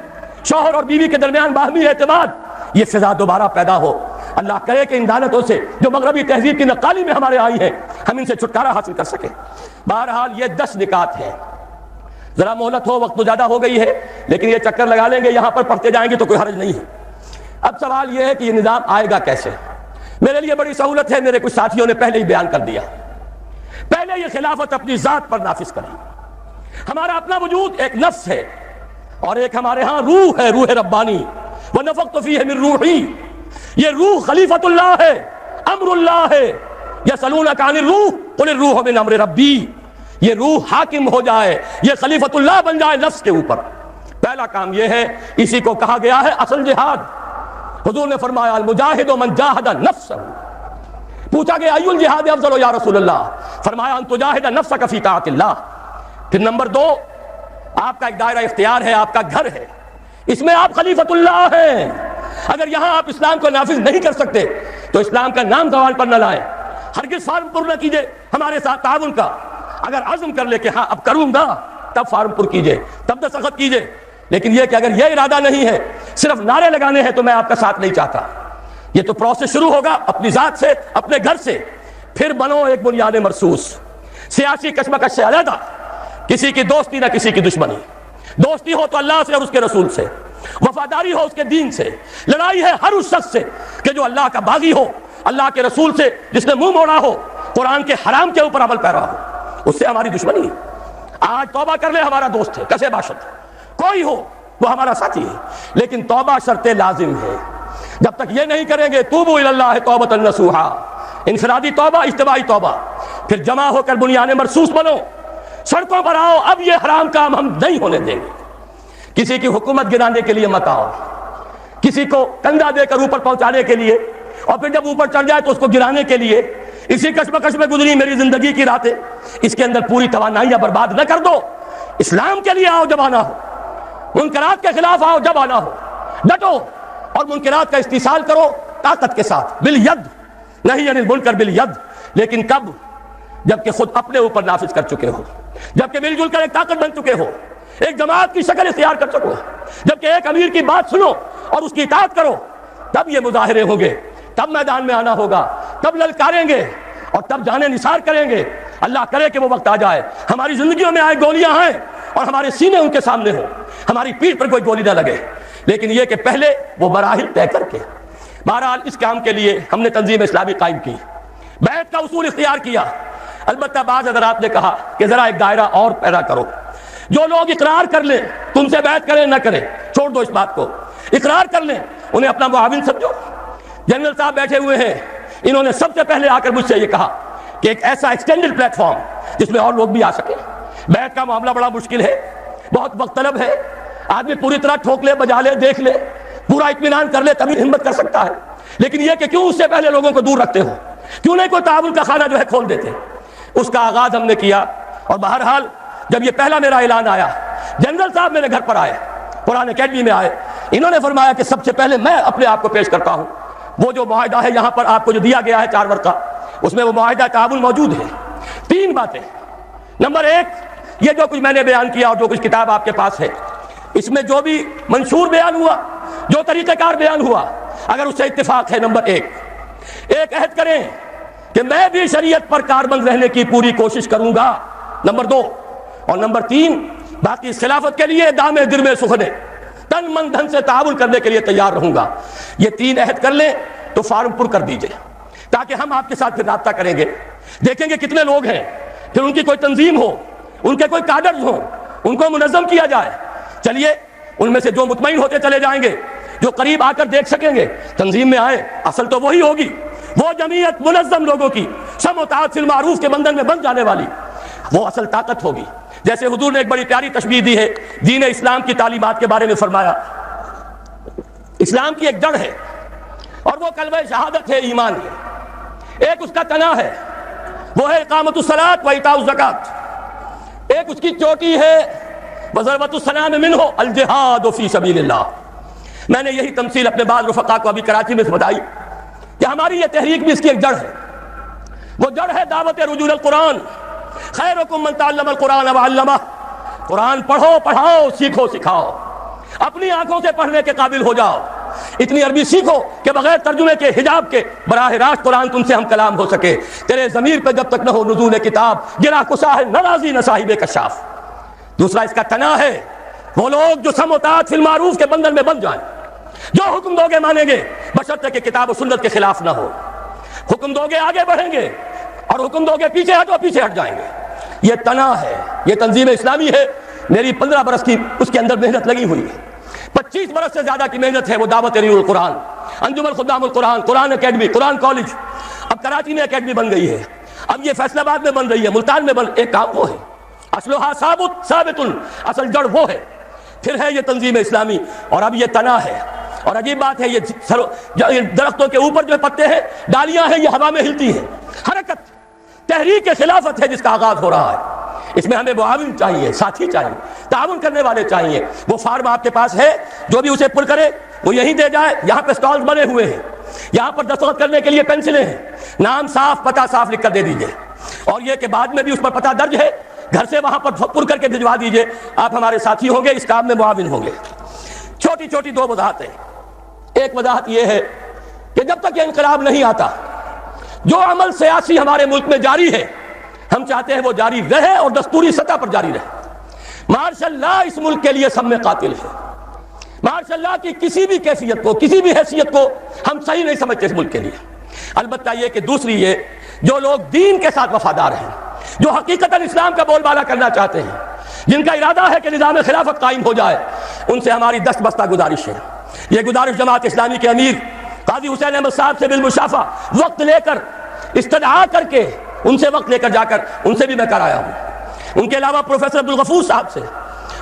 شوہر اور بیوی کے درمیان باہمی اعتماد، یہ فضا دوبارہ پیدا ہو. اللہ کرے کہ ان لعنتوں سے جو مغربی تہذیب کی نقالی میں ہمارے آئی ہیں ہم ان سے چھٹکارا حاصل کر سکیں. بہرحال یہ 10 نکات ہیں. ذرا مہلت ہو، وقت تو زیادہ ہو گئی ہے لیکن یہ چکر لگا لیں گے، یہاں پر پڑھتے جائیں گے تو کوئی حرج نہیں ہے. اب سوال یہ ہے کہ یہ نظام آئے گا کیسے؟ میرے لیے بڑی سہولت ہے، میرے کچھ ساتھیوں نے پہلے ہی بیان کر دیا. پہلے یہ خلافت اپنی ذات پر نافذ کریں. ہمارا اپنا وجود ایک نفس ہے اور ایک ہمارے ہاں روح ہے، روح ربانی. وَنَفَخْتُ فِيهِ مِن رُوحِي، یہ روح خلیفت اللہ ہے، امر اللہ ہے. یسألونک عن الروح قل الروح من امر ربی، یہ روح حاکم ہو جائے، یہ خلیفت اللہ بن جائے نفس کے اوپر. پہلا کام یہ ہے، اسی کو کہا گیا ہے اصل جہاد. حضور نے فرمایا المجاہد من جاہد نفسہ. پوچھا گیا ای الجہاد افضل یا رسول اللہ؟ فرمایا ان تجاہد نفسک فی طاعت اللہ. پھر نمبر 2، آپ کا ایک دائرہ اختیار ہے، آپ کا گھر ہے، اس میں آپ خلیفت اللہ ہیں. اگر یہاں آپ اسلام کو نافذ نہیں کر سکتے تو اسلام کا نام زبان پر نہ لائیں. ہرگز فارم پر نہ کیجئے ہمارے ساتھ تعاون کا. اگر عزم کر لے کہ ہاں اب کروں گا تب فارم پر کیجئے، تب دستخط کیجئے. لیکن یہ کہ اگر یہ ارادہ نہیں ہے، صرف نعرے لگانے ہیں، تو میں آپ کا ساتھ نہیں چاہتا. یہ تو پروسیس شروع ہوگا اپنی ذات سے، اپنے گھر سے. پھر بنو ایک بنیاد مرصوص، سیاسی کشمکش سے علیحدہ، کسی کی دوستی نہ کسی کی دشمنی. دوستی ہو تو اللہ سے اور اس کے رسول سے، وفاداری ہو اس کے دین سے. لڑائی ہے ہر اس شخص سے کہ جو اللہ کا باغی ہو، اللہ کے رسول سے جس نے منہ موڑا ہو، قرآن کے حرام کے اوپر عمل پیرا ہو، اس سے ہماری دشمنی. آج توبہ کر لے ہمارا دوست ہے، کسے باشد کوئی ہو وہ ہمارا ساتھی ہے، لیکن توبہ شرط لازم ہے. جب تک یہ نہیں کریں گے توبوا الی اللہ توبۃ نصوحا، انفرادی توبہ، اجتماعی توبہ، پھر جمع ہو کر بنیاد مرصوص بنو، سڑکوں پر آؤ. اب یہ حرام کام ہم نہیں ہونے دیں گے. کسی کی حکومت گرانے کے لیے مت آؤ، کسی کو کندھا دے کر اوپر پہنچانے کے لیے، اور پھر جب اوپر چڑھ جائے تو اس کو گرانے کے لیے. اسی کشمکش میں گزری میری زندگی کی راتیں، اس کے اندر پوری توانائیاں برباد نہ کر دو. اسلام کے لیے آؤ جب آنا ہو، منکرات کے خلاف آؤ جب آنا ہو، ڈٹو اور منکرات کا استحصال کرو طاقت کے ساتھ، بالید، نہیں یعنی المنکر بالید. لیکن کب؟ جبکہ خود اپنے اوپر نافذ کر چکے ہو، جبکہ مل جل کر ایک طاقت بن چکے ہو، ایک جماعت کی شکل اختیار کر سکو، جبکہ ایک امیر کی بات سنو اور اس کی اطاعت کرو. تب یہ مظاہرے ہوں گے، تب میدان میں آنا ہوگا، تب للکاریں گے اور تب جانے نثار کریں گے. اللہ کرے کہ وہ وقت آ جائے، ہماری زندگیوں میں آئے گولیاں ہیں اور ہمارے سینے ان کے سامنے ہوں، ہماری پیٹھ پر کوئی گولی نہ لگے. لیکن یہ کہ پہلے وہ مراحل طے کر کے. بہرحال اس کام کے لیے ہم نے تنظیم اسلامی قائم کی، بیعت کا اصول اختیار کیا. البتہ بعض حضرات نے کہا کہ ذرا ایک دائرہ اور پیدا کرو. جو لوگ اقرار کر لیں، تم سے بیعت کریں نہ کریں، چھوڑ دو اس بات کو، اقرار کر لیں، انہیں اپنا معاون سمجھو. جنرل صاحب بیٹھے ہوئے ہیں، انہوں نے سب سے پہلے آ کر مجھ سے یہ کہا کہ ایک ایسا ایکسٹینڈڈ پلیٹ فارم جس میں اور لوگ بھی آ سکیں. بیعت کا معاملہ بڑا مشکل ہے، بہت وقت طلب ہے. آدمی پوری طرح ٹھوک لے، بجا لے، دیکھ لے، پورا اطمینان کر لے تبھی ہمت کر سکتا ہے. لیکن یہ کہ کیوں اس سے پہلے لوگوں کو دور رکھتے ہو، کیوں نہیں کوئی تعاون کا خانہ جو ہے کھول دیتے. اس کا آغاز ہم نے کیا. اور بہرحال جب یہ پہلا میرا اعلان آیا، جنرل صاحب میرے گھر پر آئے، قرآن اکیڈمی میں آئے. انہوں نے فرمایا کہ سب سے پہلے میں اپنے آپ کو پیش کرتا ہوں. وہ جو معاہدہ ہے یہاں پر آپ کو جو دیا گیا ہے 4 ورقہ، اس میں وہ معاہدہ تعاون موجود ہے. 3 باتیں. نمبر 1، یہ جو کچھ میں نے بیان کیا اور جو کچھ کتاب آپ کے پاس ہے، اس میں جو بھی منشور بیان ہوا، جو طریقہ کار بیان ہوا، اگر اس سے اتفاق ہے، نمبر 1 عہد کریں کہ میں بھی شریعت پر کاربند رہنے کی پوری کوشش کروں گا. نمبر 2 اور نمبر 3، باقی اس خلافت کے لیے دامے درمے سخنے، تن من دھن سے تعاون کرنے کے لیے تیار رہوں گا. یہ 3 عہد کر لیں تو فارم پر کر دیجئے، تاکہ ہم آپ کے ساتھ پھر رابطہ کریں گے، دیکھیں گے کتنے لوگ ہیں، پھر ان کی کوئی تنظیم ہو، ان کے کوئی کاڈرز ہوں، ان کو منظم کیا جائے. چلیے ان میں سے جو مطمئن ہوتے چلے جائیں گے، جو قریب آ کر دیکھ سکیں گے، تنظیم میں آئے. اصل تو وہی ہوگی، وہ جمعیت منظم لوگوں کی سم و تعات فی المعروف کے بندھن میں بند جانے والی، وہ اصل طاقت ہوگی. جیسے حضور نے ایک بڑی پیاری تشبیہ دی ہے دین اسلام کی تعلیمات کے بارے میں، فرمایا اسلام کی ایک جڑ ہے اور وہ کلمہ شہادت ہے، ایمان ہے، ایک اس کا تنا ہے وہ ہے اقامت الصلاۃ و ایتاء الزکوٰۃ، ایک اس کی چوٹی ہے وضربۃ السنام منہ الجہاد فی سبیل اللہ۔ میں نے یہی تمثیل اپنے بعض رفقا کو ابھی کراچی میں بتائی کہ ہماری یہ تحریک بھی اس کی ایک جڑ ہے، وہ جڑ ہے دعوت رجوع القرآن، خیرکم من تعلم القرآن وعلمہ، قرآن پڑھو، پڑھاؤ، سیکھو، سکھاؤ، اپنی آنکھوں سے پڑھنے کے قابل ہو جاؤ، اتنی عربی سیکھو کہ بغیر ترجمے کے حجاب کے براہ راست قرآن تم سے ہم کلام ہو سکے۔ تیرے ضمیر پہ جب تک نہ ہو نزول کتاب، گرا کسا ہے ناراضی نہ صاحب کشاف۔ دوسرا اس کا تنا ہے وہ لوگ جو سم و طاعت فی المعروف کے بندھن میں بن جائیں، جو حکم دو گے مانیں گے بشرطے کہ کتاب و سنت کے خلاف نہ ہو، حکم دو گے آگے بڑھیں گے اور حکم دو گے پیچھے ہٹو پیچھے ہٹ جائیں گے۔ یہ تنا ہے، یہ تنظیم اسلامی ہے، میری 15 برس کی اس کے اندر محنت لگی ہوئی ہے، 25 برس سے زیادہ کی محنت ہے وہ دعوت رجوع القرآن، انجمن خدام القرآن، قرآن اکیڈمی، قرآن کالج، اب کراچی میں اکیڈمی بن گئی ہے، اب یہ فیصل آباد میں بن رہی ہے، ملتان میں بن، ایک کام وہ ہے اصلھا ثابت، اصل جڑ وہ ہے، پھر ہے یہ تنظیم اسلامی، اور اب یہ تنا ہے۔ اور عجیب بات ہے یہ درختوں کے اوپر جو پتے ہیں، ڈالیاں ہیں، یہ ہوا میں ہلتی ہیں، حرکت تحریک خلافت ہے جس کا آغاز ہو رہا ہے۔ اس میں ہمیں معاون چاہیے، ساتھی چاہیے، تعاون کرنے والے چاہیے۔ وہ فارم آپ کے پاس ہے، جو بھی اسے پر کرے وہ یہیں دے جائے، یہاں پہ سٹالز بنے ہوئے ہیں، یہاں پر دستخط کرنے کے لیے پینسلیں ہیں، نام صاف پتہ صاف لکھ کر دے دیجئے، اور یہ کہ بعد میں بھی اس پر پتہ درج ہے، گھر سے وہاں پر پر کر کے بھجوا دیجئے، آپ ہمارے ساتھی ہوں گے، اس کام میں معاون ہوں گے۔ چھوٹی چھوٹی 2 وضاحتیں۔ ایک وضاحت یہ ہے کہ جب تک یہ انقلاب نہیں آتا، جو عمل سیاسی ہمارے ملک میں جاری ہے ہم چاہتے ہیں وہ جاری رہے اور دستوری سطح پر جاری رہے۔ مارشل لا اس ملک کے لیے سب میں قاتل ہے، مارشل لا کی کسی بھی کیفیت کو، کسی بھی حیثیت کو ہم صحیح نہیں سمجھتے اس ملک کے لیے۔ البتہ یہ کہ دوسری یہ جو لوگ دین کے ساتھ وفادار ہیں، جو حقیقتاً اسلام کا بول بالا کرنا چاہتے ہیں، جن کا ارادہ ہے کہ نظام خلافت قائم ہو جائے، ان سے ہماری دست بستہ گزارش ہے۔ یہ گزارش جماعت اسلامی کے امیر قاضی حسین احمد صاحب سے بالمشافہ وقت لے کر، استدعا کر کے، ان سے وقت لے کر جا کر ان سے بھی میں کر آیا ہوں۔ ان کے علاوہ پروفیسر عبدالغفور صاحب سے،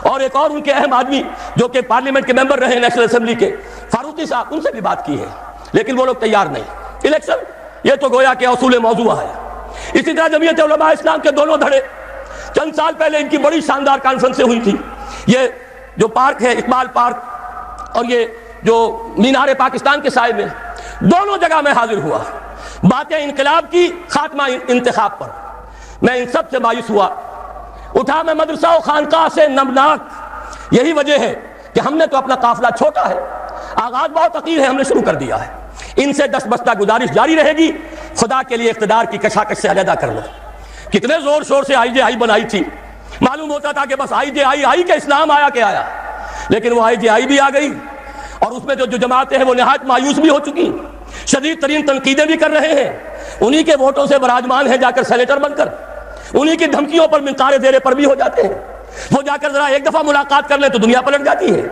اور ایک اور ان کے اہم آدمی جو کہ پارلیمنٹ کے ممبر رہے نیشنل اسمبلی کے، فاروقی صاحب، ان سے بھی بات کی ہے، لیکن وہ لوگ تیار نہیں۔ الیکشن یہ تو گویا کہ اصول موضوع ہے۔ اسی طرح جمعیت علماء اسلام کے دونوں دھڑے، چند سال پہلے ان کی بڑی شاندار کانفرنسیں ہوئی تھی، یہ جو پارک ہے اقبال پارک اور یہ جو مینار پاکستان کے سائے میں، دونوں جگہ میں حاضر ہوا۔ باتیں انقلاب کی، خاتمہ انتخاب پر۔ میں ان سب سے مایوس ہوا، اٹھا میں مدرسہ و خانقاہ سے نمناک۔ یہی وجہ ہے کہ ہم نے تو اپنا قافلہ چھوٹا ہے، آغاز بہت عقیر ہے، ہم نے شروع کر دیا ہے۔ ان سے دست بستہ گزارش جاری رہے گی، خدا کے لیے اقتدار کی کشاکش سے علیحدہ کر لو۔ کتنے زور شور سے آئی جے آئی بنائی تھی، معلوم ہوتا تھا کہ بس آئی جے آئی کہ اسلام آیا کہ آیا، لیکن وہ آئی جے آئی بھی آ گئی، اور اس میں جو جماعتیں ہیں وہ نہایت مایوس بھی ہو چکی، شدید ترین تنقیدیں بھی کر رہے ہیں، انہی کے ووٹوں سے براجمان ہیں جا کر سینیٹر بن کر، انہی کی دھمکیوں پر منقار زیر پر بھی ہو جاتے ہیں۔ وہ جا کر ذرا ایک دفعہ ملاقات کر لیں تو دنیا پلٹ جاتی ہے۔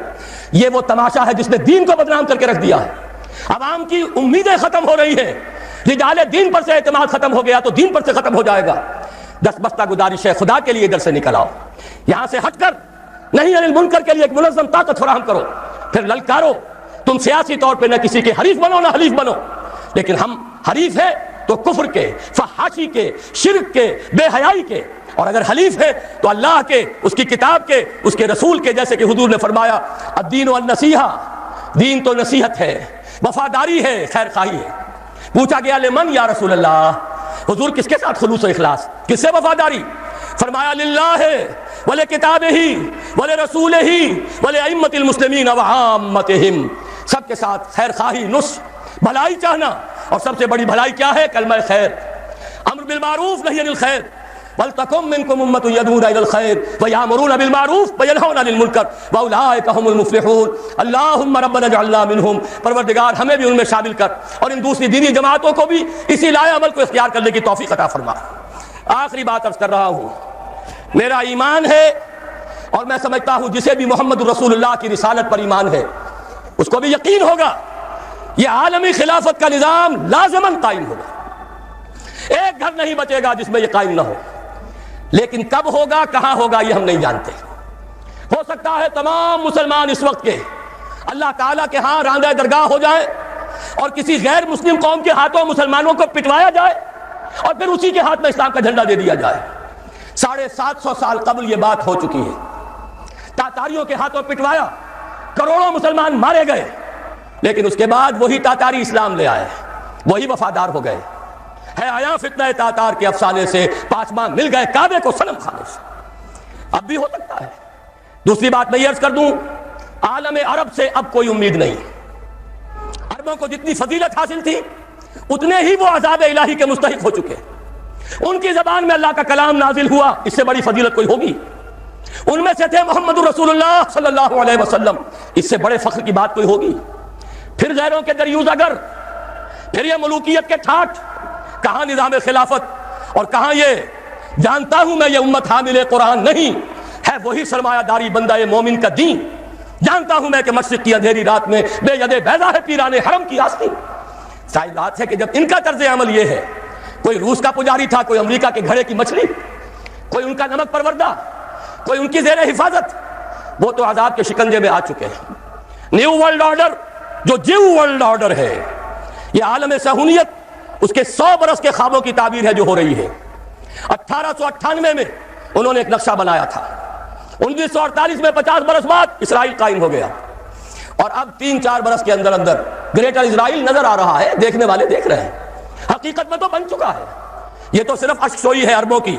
یہ وہ تماشا ہے جس نے دین کو بدنام کر کے رکھ دیا ہے۔ عوام کی امیدیں ختم ہو رہی ہیں، رجال دین پر سے اعتماد ختم ہو گیا تو دین پر سے ختم ہو جائے گا۔ دست بستہ گزارش ہے، خدا کے لیے ادھر سے نکل آؤ، یہاں سے ہٹ کر نہیں عن المنکر کے لیے ایک منظم طاقت فراہم کرو، پھر للکارو۔ تم سیاسی طور پہ نہ کسی کے حریف بنو نہ حلیف بنو، لیکن ہم حریف ہیں تو کفر کے، فحاشی کے، شرک کے، بے حیائی کے، اور اگر حلیف ہے تو اللہ کے، اس کی کتاب کے، اس کے رسول کے، جیسے کہ حضور نے فرمایا الدین والنصیحہ، دین تو نصیحت ہے، وفاداری ہے، خیر خواہی ہے۔ پوچھا گیا لمن یا رسول اللہ، حضور کس کے ساتھ خلوص و اخلاص، کس سے وفاداری؟ فرمایا للہ ولکتابہ ولرسولہ ولائمۃ المسلمین وعامتہم، سب کے ساتھ خیر خواہی، نصح، بھلائی چاہنا، اور سب سے بڑی بھلائی کیا ہے؟ کلمہ خیر، امر بالمعروف نہی عن الخیر، وَلْتَكُن مِّنكُمْ أُمَّةٌ يَدْعُونَ إِلَى الْخَيْرِ وَيَأْمُرُونَ بِالْمَعْرُوفِ وَيَنْهَوْنَ عَنِ الْمُنكَرِ وَأُولَٰئِكَ هُمُ الْمُفْلِحُونَ۔ اللہم ربنا اجعلنا منہم، پروردگار ہمیں بھی ان میں شامل کر، اور ان دوسری دینی جماعتوں کو بھی اسی لائے عمل کو اختیار کرنے کی توفیق عطا فرما۔ آخری بات عرض کر رہا ہوں، میرا ایمان ہے، اور میں سمجھتا ہوں جسے بھی محمد رسول اللہ کی رسالت پر ایمان ہے اس کو بھی یقین ہوگا یہ عالمی خلافت کا نظام لازماً قائم ہوگا۔ ایک گھر نہیں بچے گا جس میں یہ قائم نہ ہو۔ لیکن کب ہوگا کہاں ہوگا یہ ہم نہیں جانتے. ہو سکتا ہے تمام مسلمان اس وقت کے اللہ تعالیٰ کے ہاں راندہ درگاہ ہو جائے اور کسی غیر مسلم قوم کے ہاتھوں مسلمانوں کو پٹوایا جائے اور پھر اسی کے ہاتھ میں اسلام کا جھنڈا دے دیا جائے. 750 سال قبل یہ بات ہو چکی ہے. تاتاریوں کے ہاتھوں پٹوایا, کروڑوں مسلمان مارے گئے, لیکن اس کے بعد وہی تاتاری اسلام لے آئے, وہی وفادار ہو گئے. ہے آیا فتنہ تاتار کے افسانے سے, پاسبان مل گئے کعبے کو صنم خانے سے. اب بھی ہو سکتا ہے. دوسری بات میں یہ عرض کر دوں, عالم عرب سے اب کوئی امید نہیں. عربوں کو جتنی فضیلت حاصل تھی اتنے ہی وہ عذاب الہی کے مستحق ہو چکے. ان کی زبان میں اللہ کا کلام نازل ہوا, اس سے بڑی فضیلت کوئی ہوگی؟ ان میں سے تھے محمد رسول اللہ صلی اللہ علیہ وسلم, اس سے بڑے فخر کی بات کوئی ہوگی؟ پھر غیروں کے دریوز اگر, پھر یہ ملوکیت کے ٹھاٹ, کہاں نظام خلافت اور کہاں یہ جانتا ہوں میں یہ امت حامل قرآن نہیں ہے, وہی سرمایہ داری بندہ مومن کا دین. جانتا ہوں میں کہ مشرق کی اندھیری رات میں بے ید بیضا ہے پیرانے حرم کی آستین. ظاہر بات ہے کہ جب ان کا طرز عمل یہ ہے, کوئی روس کا پجاری تھا, کوئی امریکہ کے گھڑے کی مچھلی, کوئی ان کا نمک پروردہ, کوئی ان کی زیر حفاظت, وہ تو عذاب کے شکنجے میں آ چکے ہیں. نیو ورلڈ آرڈر جو جیو ورلڈ آرڈر ہے, یہ عالم صہیونیت, اس کے 100 برس کے خوابوں کی تعبیر ہے جو ہو رہی ہے. 1898 میں انہوں نے ایک نقشہ بنایا تھا, 1948 میں 50 برس بعد اسرائیل قائم ہو گیا, اور اب 3-4 برس کے اندر اندر گریٹر اسرائیل نظر آ رہا ہے, دیکھنے والے دیکھ رہے ہیں. حقیقت میں تو بن چکا ہے. یہ تو صرف اشک سوئی ہے عربوں کی,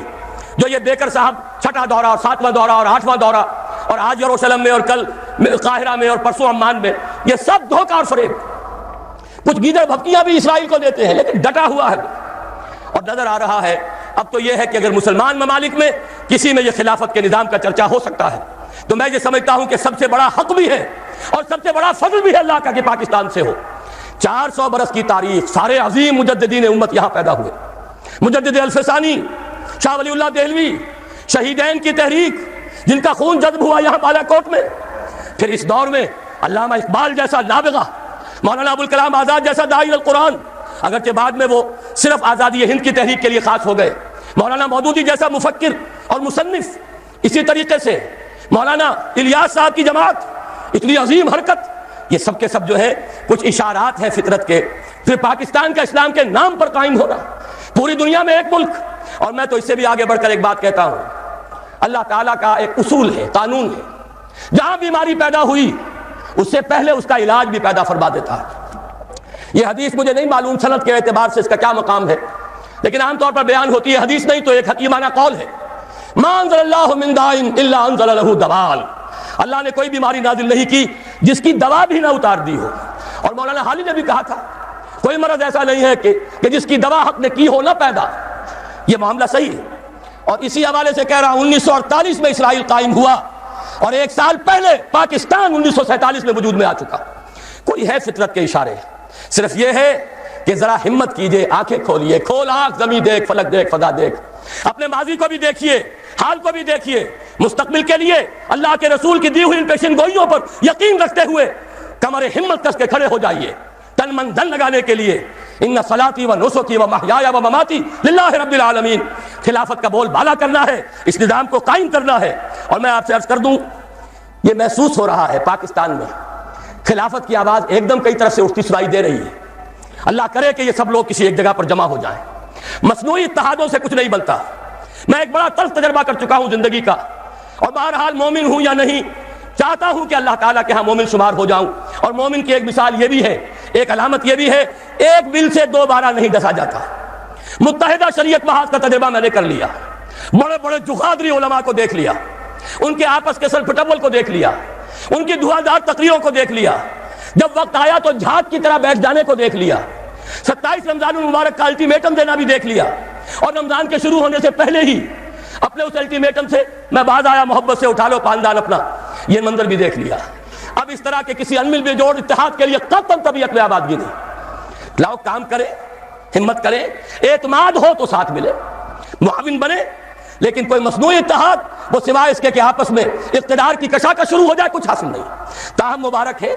جو یہ بیکر صاحب 6واں دورہ اور 7واں دورہ اور 8واں دورہ, اور آج یروشلم میں اور کل قاہرہ میں اور پرسوں عمان میں, یہ سب دھوکہ اور فریب. کچھ گیدڑ بھپکیاں بھی اسرائیل کو دیتے ہیں, لیکن ڈٹا ہوا ہے. اور نظر آ رہا ہے اب تو یہ ہے کہ اگر مسلمان ممالک میں کسی میں یہ خلافت کے نظام کا چرچا ہو سکتا ہے, تو میں یہ سمجھتا ہوں کہ سب سے بڑا حق بھی ہے اور سب سے بڑا فضل بھی ہے اللہ کا کہ پاکستان سے ہو. 400 برس کی تاریخ, سارے عظیم مجددین امت یہاں پیدا ہوئے. مجدد الفسانی, شاہ ولی اللہ دہلوی, شہیدین کی تحریک جن کا خون جذب ہوا یہاں بالا کوٹ میں. پھر اس دور میں علامہ اقبال جیسا نابغہ, مولانا ابوالکلام آزاد جیسا داعی القرآن, اگرچہ بعد میں وہ صرف آزادی ہند کی تحریک کے لیے خاص ہو گئے, مولانا مودودی جیسا مفکر اور مصنف, اسی طریقے سے مولانا الیاس صاحب کی جماعت, اتنی عظیم حرکت, یہ سب کے سب جو ہے کچھ اشارات ہیں فطرت کے. پھر پاکستان کا اسلام کے نام پر قائم ہونا, پوری دنیا میں ایک ملک. اور میں تو اس سے بھی آگے بڑھ کر ایک بات کہتا ہوں, اللہ تعالیٰ کا ایک اصول ہے, قانون ہے, جہاں بیماری پیدا ہوئی اس سے پہلے اس کا علاج بھی پیدا فرما دیتا ہے. یہ حدیث مجھے نہیں معلوم سند کے اعتبار سے اس کا کیا مقام ہے, لیکن عام طور پر بیان ہوتی ہے, حدیث نہیں تو ایک حکیمانہ قول ہے, ما انزل اللہ من داء الا انزل له دواء. اللہ نے کوئی بیماری نازل نہیں کی جس کی دوا بھی نہ اتار دی ہو. اور مولانا حالی نے بھی کہا تھا, کوئی مرض ایسا نہیں ہے کہ جس کی دوا حق نے کی ہو نہ پیدا. یہ معاملہ صحیح ہے. اور اسی حوالے سے کہہ رہا ہوں, 1948 میں اسرائیل قائم ہوا اور 1 سال پہلے پاکستان 1947 میں وجود میں آ چکا. کوئی ہے فطرت کے اشارے, صرف یہ ہے کہ ذرا ہمت کیجئے, آنکھیں کھولیے, کھول آنکھ, زمین دیکھ, فلک دیکھ, فضا دیکھ, اپنے ماضی کو بھی دیکھیے, حال کو بھی دیکھیے, مستقبل کے لیے اللہ کے رسول کی دی ہوئی ان پیشن گوئیوں پر یقین رکھتے ہوئے کمر ہمت کس کے کھڑے ہو جائیے, تن من دھن لگانے کے لیے. ان صلاتی و نسکی و محیایا و مماتی للہ رب العالمین. خلافت کا بول بالا کرنا ہے, اس نظام کو قائم کرنا ہے. اور میں آپ سے عرض کر دوں, یہ محسوس ہو رہا ہے پاکستان میں خلافت کی آواز ایک دم کئی طرف سے اٹھتی سنائی دے رہی ہے. اللہ کرے کہ یہ سب لوگ کسی ایک جگہ پر جمع ہو جائیں. مصنوعی اتحادوں سے کچھ نہیں بنتا. میں ایک بڑا تلخ تجربہ کر چکا ہوں زندگی کا, اور بہرحال مومن ہوں یا نہیں, چاہتا ہوں کہ اللہ تعالیٰ کے ہاں مومن شمار ہو جاؤں. اور مومن کی ایک مثال یہ بھی ہے, ایک علامت یہ بھی ہے, ایک بل سے 2 بارہ نہیں ڈسا جاتا. متحدہ شریعت محاذ کا تجربہ میں نے کر لیا, بڑے بڑے جغادری علماء کو دیکھ لیا, ان کے آپس کے سر پٹبل کو دیکھ لیا, ان کی دھواندار تقریروں کو دیکھ لیا, جب وقت آیا تو جھاگ کی طرح بیٹھ جانے کو دیکھ لیا, 27 رمضان المبارک کا الٹیمیٹم دینا بھی دیکھ لیا, اور رمضان کے شروع ہونے سے پہلے ہی اپنے اس الٹیمیٹم سے میں باز آیا, محبت سے اٹھا لو پاندان اپنا, یہ منظر بھی دیکھ لیا. اب اس طرح کے کسی انمل بے جوڑ اتحاد کے لیے قطعاً طبیعت میں آبادگی نہیں. لاؤ کام کرے, ہمت کرے, اعتماد ہو تو ساتھ ملے, معاون بنے, لیکن کوئی مصنوعی اتحاد وہ سوائے اس کے کہ آپس میں اقتدار کی کشاکش شروع ہو جائے کچھ حاصل نہیں. تاہم مبارک ہے,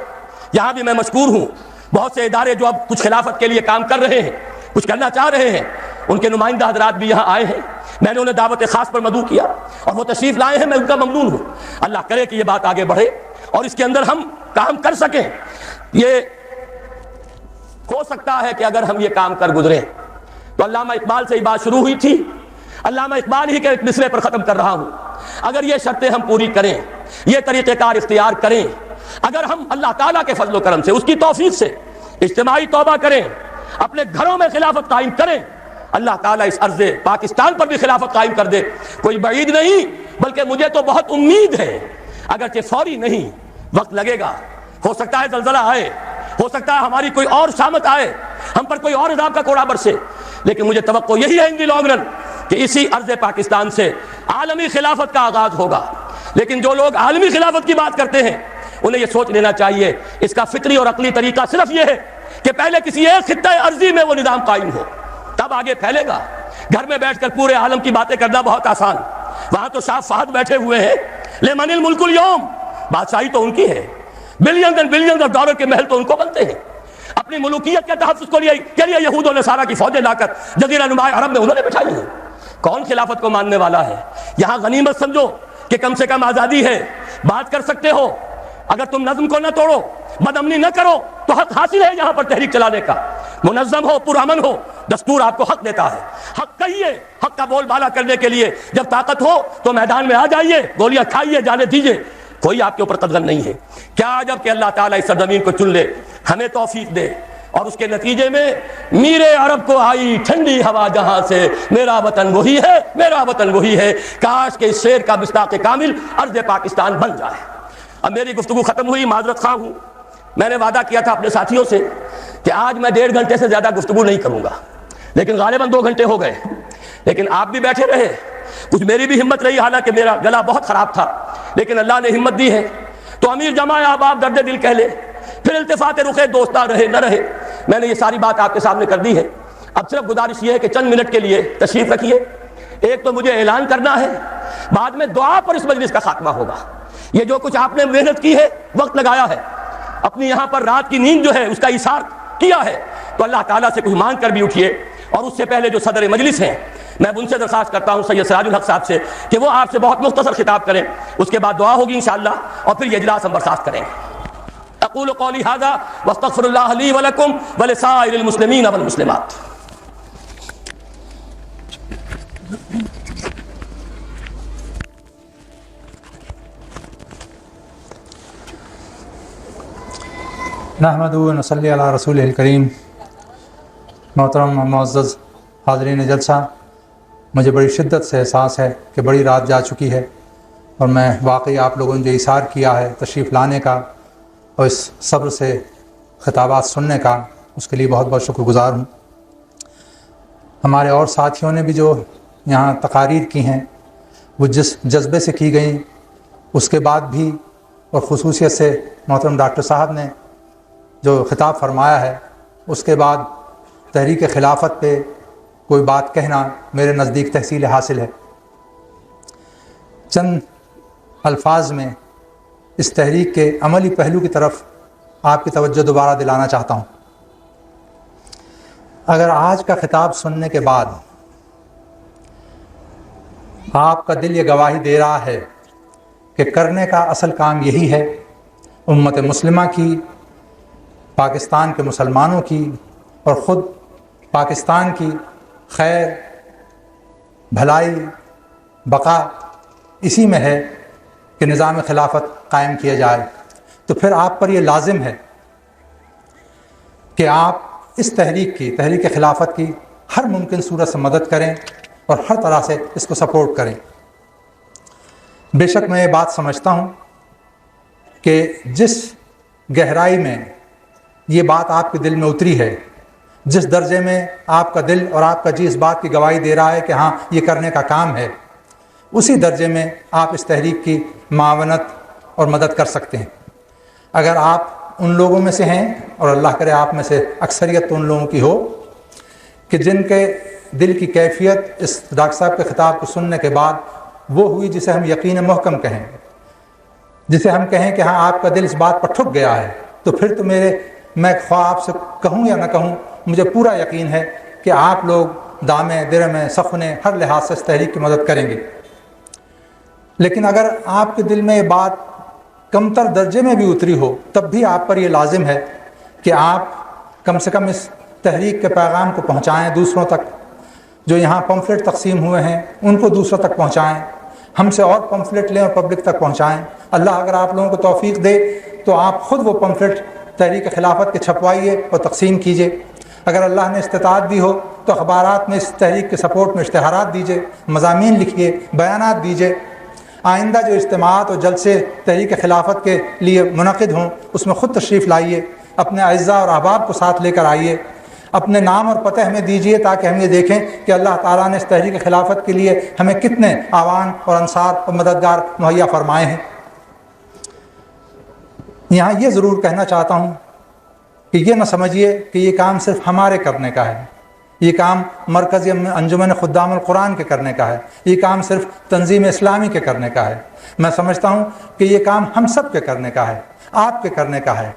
یہاں بھی میں مشکور ہوں, بہت سے ادارے جو اب کچھ خلافت کے لیے کام کر رہے ہیں, کچھ کرنا چاہ رہے ہیں, ان کے نمائندہ حضرات بھی یہاں آئے ہیں. میں نے انہیں دعوت خاص پر مدعو کیا اور وہ تشریف لائے ہیں، میں ان کا ممنون ہوں۔ اللہ کرے کہ یہ بات آگے بڑھے اور اس کے اندر ہم کام کر سکیں۔ یہ ہو سکتا ہے کہ اگر ہم یہ کام کر گزریں تو علامہ اقبال سے یہ بات شروع ہوئی تھی، علامہ اقبال ہی کے ایک مصرے پر ختم کر رہا ہوں، اگر یہ شرطیں ہم پوری کریں، یہ طریقہ کار اختیار کریں، اگر ہم اللہ تعالیٰ کے فضل و کرم سے، اس کی توفیق سے اجتماعی توبہ کریں، اپنے گھروں میں خلافت قائم کریں، اللہ تعالیٰ اس عرض پاکستان پر بھی خلافت قائم کر دے۔ کوئی بعید نہیں، بلکہ مجھے تو بہت امید ہے، اگرچہ فوری نہیں، وقت لگے گا، ہو سکتا ہے زلزلہ آئے، ہو سکتا ہے ہماری کوئی اور شامت آئے، ہم پر کوئی اور عذاب کا کوڑا برسے، لیکن مجھے توقع یہی ہے ان دی لانگ رن کہ اسی عرض پاکستان سے عالمی خلافت کا آغاز ہوگا۔ لیکن جو لوگ عالمی خلافت کی بات کرتے ہیں انہیں یہ سوچ لینا چاہیے اس کا فطری اور عقلی طریقہ صرف یہ ہے کہ پہلے کسی ایک خطہ ارضی میں وہ نظام قائم ہو، تب آگے پھیلے گا۔ گھر میں بیٹھ کر پورے عالم کی باتیں کرنا بہت آسان، وہاں تو شاہ فہد بیٹھے ہوئے ہیں، لمن الملک اليوم، بادشاہی تو ان کی ہے، billions and billions of dollar کے محل تو ان کو بنتے ہیں، اپنی ملوکیت کے تحفظ کو کے لیے یہود و نصارہ کی فوجیں لا کر جزیرہ نما عرب میں انہوں نے بٹھائی ہیں۔ کون خلافت کو ماننے والا ہے؟ یہاں غنیمت سمجھو کہ کم سے کم آزادی ہے، بات کر سکتے ہو، اگر تم نظم کو نہ توڑو، بد امنی نہ کرو تو حق حاصل ہے یہاں پر تحریک چلانے کا، منظم ہو، پرامن ہو، دستور آپ کو حق دیتا ہے، حق کہیے، حق کا بول بالا کرنے کے لیے جب طاقت ہو تو میدان میں آ جائیے، گولیاں کھائیے، جانے دیجیے، کوئی آپ کے اوپر قدغن نہیں ہے۔ کیا عجب کہ اللہ تعالیٰ اس سرزمین کو چن لے، ہمیں توفیق دے، اور اس کے نتیجے میں میرے عرب کو آئی ٹھنڈی ہوا جہاں سے، میرا وطن وہی ہے، میرا وطن وہی ہے، کاش کہ اس شعر کا مصداق کامل ارض پاکستان بن جائے۔ اب میری گفتگو ختم ہوئی، معذرت خواہ ہوں، میں نے وعدہ کیا تھا اپنے ساتھیوں سے کہ آج میں 1.5 گھنٹے سے زیادہ گفتگو نہیں کروں گا، لیکن غالباً 2 گھنٹے ہو گئے، لیکن آپ بھی بیٹھے رہے، کچھ میری بھی ہمت رہی، حالانکہ میرا گلا بہت خراب تھا، لیکن اللہ نے ہمت دی ہے تو امیر جمع احباب درد دل کہہ لے، پھر التفات رخ دوستاں رہے نہ رہے، میں نے یہ ساری بات آپ کے سامنے کر دی ہے۔ اب صرف گزارش یہ ہے کہ چند منٹ کے لیے تشریف رکھیے، ایک تو مجھے اعلان کرنا ہے، بعد میں دعا پر اس مجلس کا خاتمہ ہوگا۔ یہ جو کچھ آپ نے محنت کی ہے، وقت لگایا ہے، اپنی یہاں پر رات کی نیند جو ہے اس کا ایثار کیا ہے، تو اللہ تعالیٰ سے کچھ مانگ کر بھی اٹھیے، اور اس سے پہلے جو صدر مجلس ہیں میں ان سے درخواست کرتا ہوں سید سراج الحق صاحب سے کہ وہ آپ سے بہت مختصر خطاب کریں، اس کے بعد دعا ہوگی انشاءاللہ، اور پھر یہ اجلاس ہم برخاست کریں گے۔ اقول قولی ھذا واستغفر اللہ لی ولکم ولسائر المسلمین والمسلمات۔ نحمدہ و نصلی علی رسول الکریم۔ محترم معزز حاضرین جلسہ، مجھے بڑی شدت سے احساس ہے کہ بڑی رات جا چکی ہے، اور میں واقعی آپ لوگوں نے جو اظہار کیا ہے تشریف لانے کا اور اس صبر سے خطابات سننے کا، اس کے لیے بہت بہت شکر گزار ہوں۔ ہمارے اور ساتھیوں نے بھی جو یہاں تقاریر کی ہیں وہ جس جذبے سے کی گئیں، اس کے بعد بھی، اور خصوصیت سے محترم ڈاکٹر صاحب نے جو خطاب فرمایا ہے، اس کے بعد تحریک خلافت پہ کوئی بات کہنا میرے نزدیک تحصیل حاصل ہے۔ چند الفاظ میں اس تحریک کے عملی پہلو کی طرف آپ کی توجہ دوبارہ دلانا چاہتا ہوں۔ اگر آج کا خطاب سننے کے بعد آپ کا دل یہ گواہی دے رہا ہے کہ کرنے کا اصل کام یہی ہے، امت مسلمہ کی، پاکستان کے مسلمانوں کی اور خود پاکستان کی خیر، بھلائی، بقا اسی میں ہے کہ نظام خلافت قائم کیا جائے، تو پھر آپ پر یہ لازم ہے کہ آپ اس تحریک خلافت کی ہر ممکن صورت سے مدد کریں اور ہر طرح سے اس کو سپورٹ کریں۔ بے شک میں یہ بات سمجھتا ہوں کہ جس گہرائی میں یہ بات آپ کے دل میں اتری ہے، جس درجے میں آپ کا دل اور آپ کا جی اس بات کی گواہی دے رہا ہے کہ ہاں یہ کرنے کا کام ہے، اسی درجے میں آپ اس تحریک کی معاونت اور مدد کر سکتے ہیں۔ اگر آپ ان لوگوں میں سے ہیں، اور اللہ کرے آپ میں سے اکثریت تو ان لوگوں کی ہو، کہ جن کے دل کی کیفیت اس ڈاکٹر صاحب کے خطاب کو سننے کے بعد وہ ہوئی جسے ہم یقین محکم کہیں، جسے ہم کہیں کہ ہاں آپ کا دل اس بات پر ٹھک گیا ہے، تو پھر تو میں خواہ آپ سے کہوں یا نہ کہوں، مجھے پورا یقین ہے کہ آپ لوگ دامے درمے سخنے ہر لحاظ سے اس تحریک کی مدد کریں گے، لیکن اگر آپ کے دل میں یہ بات کمتر درجے میں بھی اتری ہو تب بھی آپ پر یہ لازم ہے کہ آپ کم سے کم اس تحریک کے پیغام کو پہنچائیں دوسروں تک۔ جو یہاں پمفلٹ تقسیم ہوئے ہیں ان کو دوسروں تک پہنچائیں، ہم سے اور پمفلٹ لیں اور پبلک تک پہنچائیں۔ اللہ اگر آپ لوگوں کو توفیق دے تو آپ خود وہ پمفلٹ تحریک خلافت کے چھپوائیے اور تقسیم کیجیے۔ اگر اللہ نے استطاعت دی ہو تو اخبارات میں اس تحریک کے سپورٹ میں اشتہارات دیجیے، مضامین لکھیے، بیانات دیجیے۔ آئندہ جو اجتماعات اور جلسے تحریک خلافت کے لیے منعقد ہوں اس میں خود تشریف لائیے، اپنے اعزاء اور احباب کو ساتھ لے کر آئیے، اپنے نام اور پتہ ہمیں دیجیے تاکہ ہم یہ دیکھیں کہ اللہ تعالیٰ نے اس تحریک خلافت کے لیے ہمیں کتنے اعوان اور انصار اور مددگار مہیا فرمائے ہیں۔ یہاں یہ ضرور کہنا چاہتا ہوں کہ یہ نہ سمجھیے کہ یہ کام صرف ہمارے کرنے کا ہے، یہ کام مرکزی انجمن خدام القرآن کے کرنے کا ہے، یہ کام صرف تنظیم اسلامی کے کرنے کا ہے۔ میں سمجھتا ہوں کہ یہ کام ہم سب کے کرنے کا ہے، آپ کے کرنے کا ہے،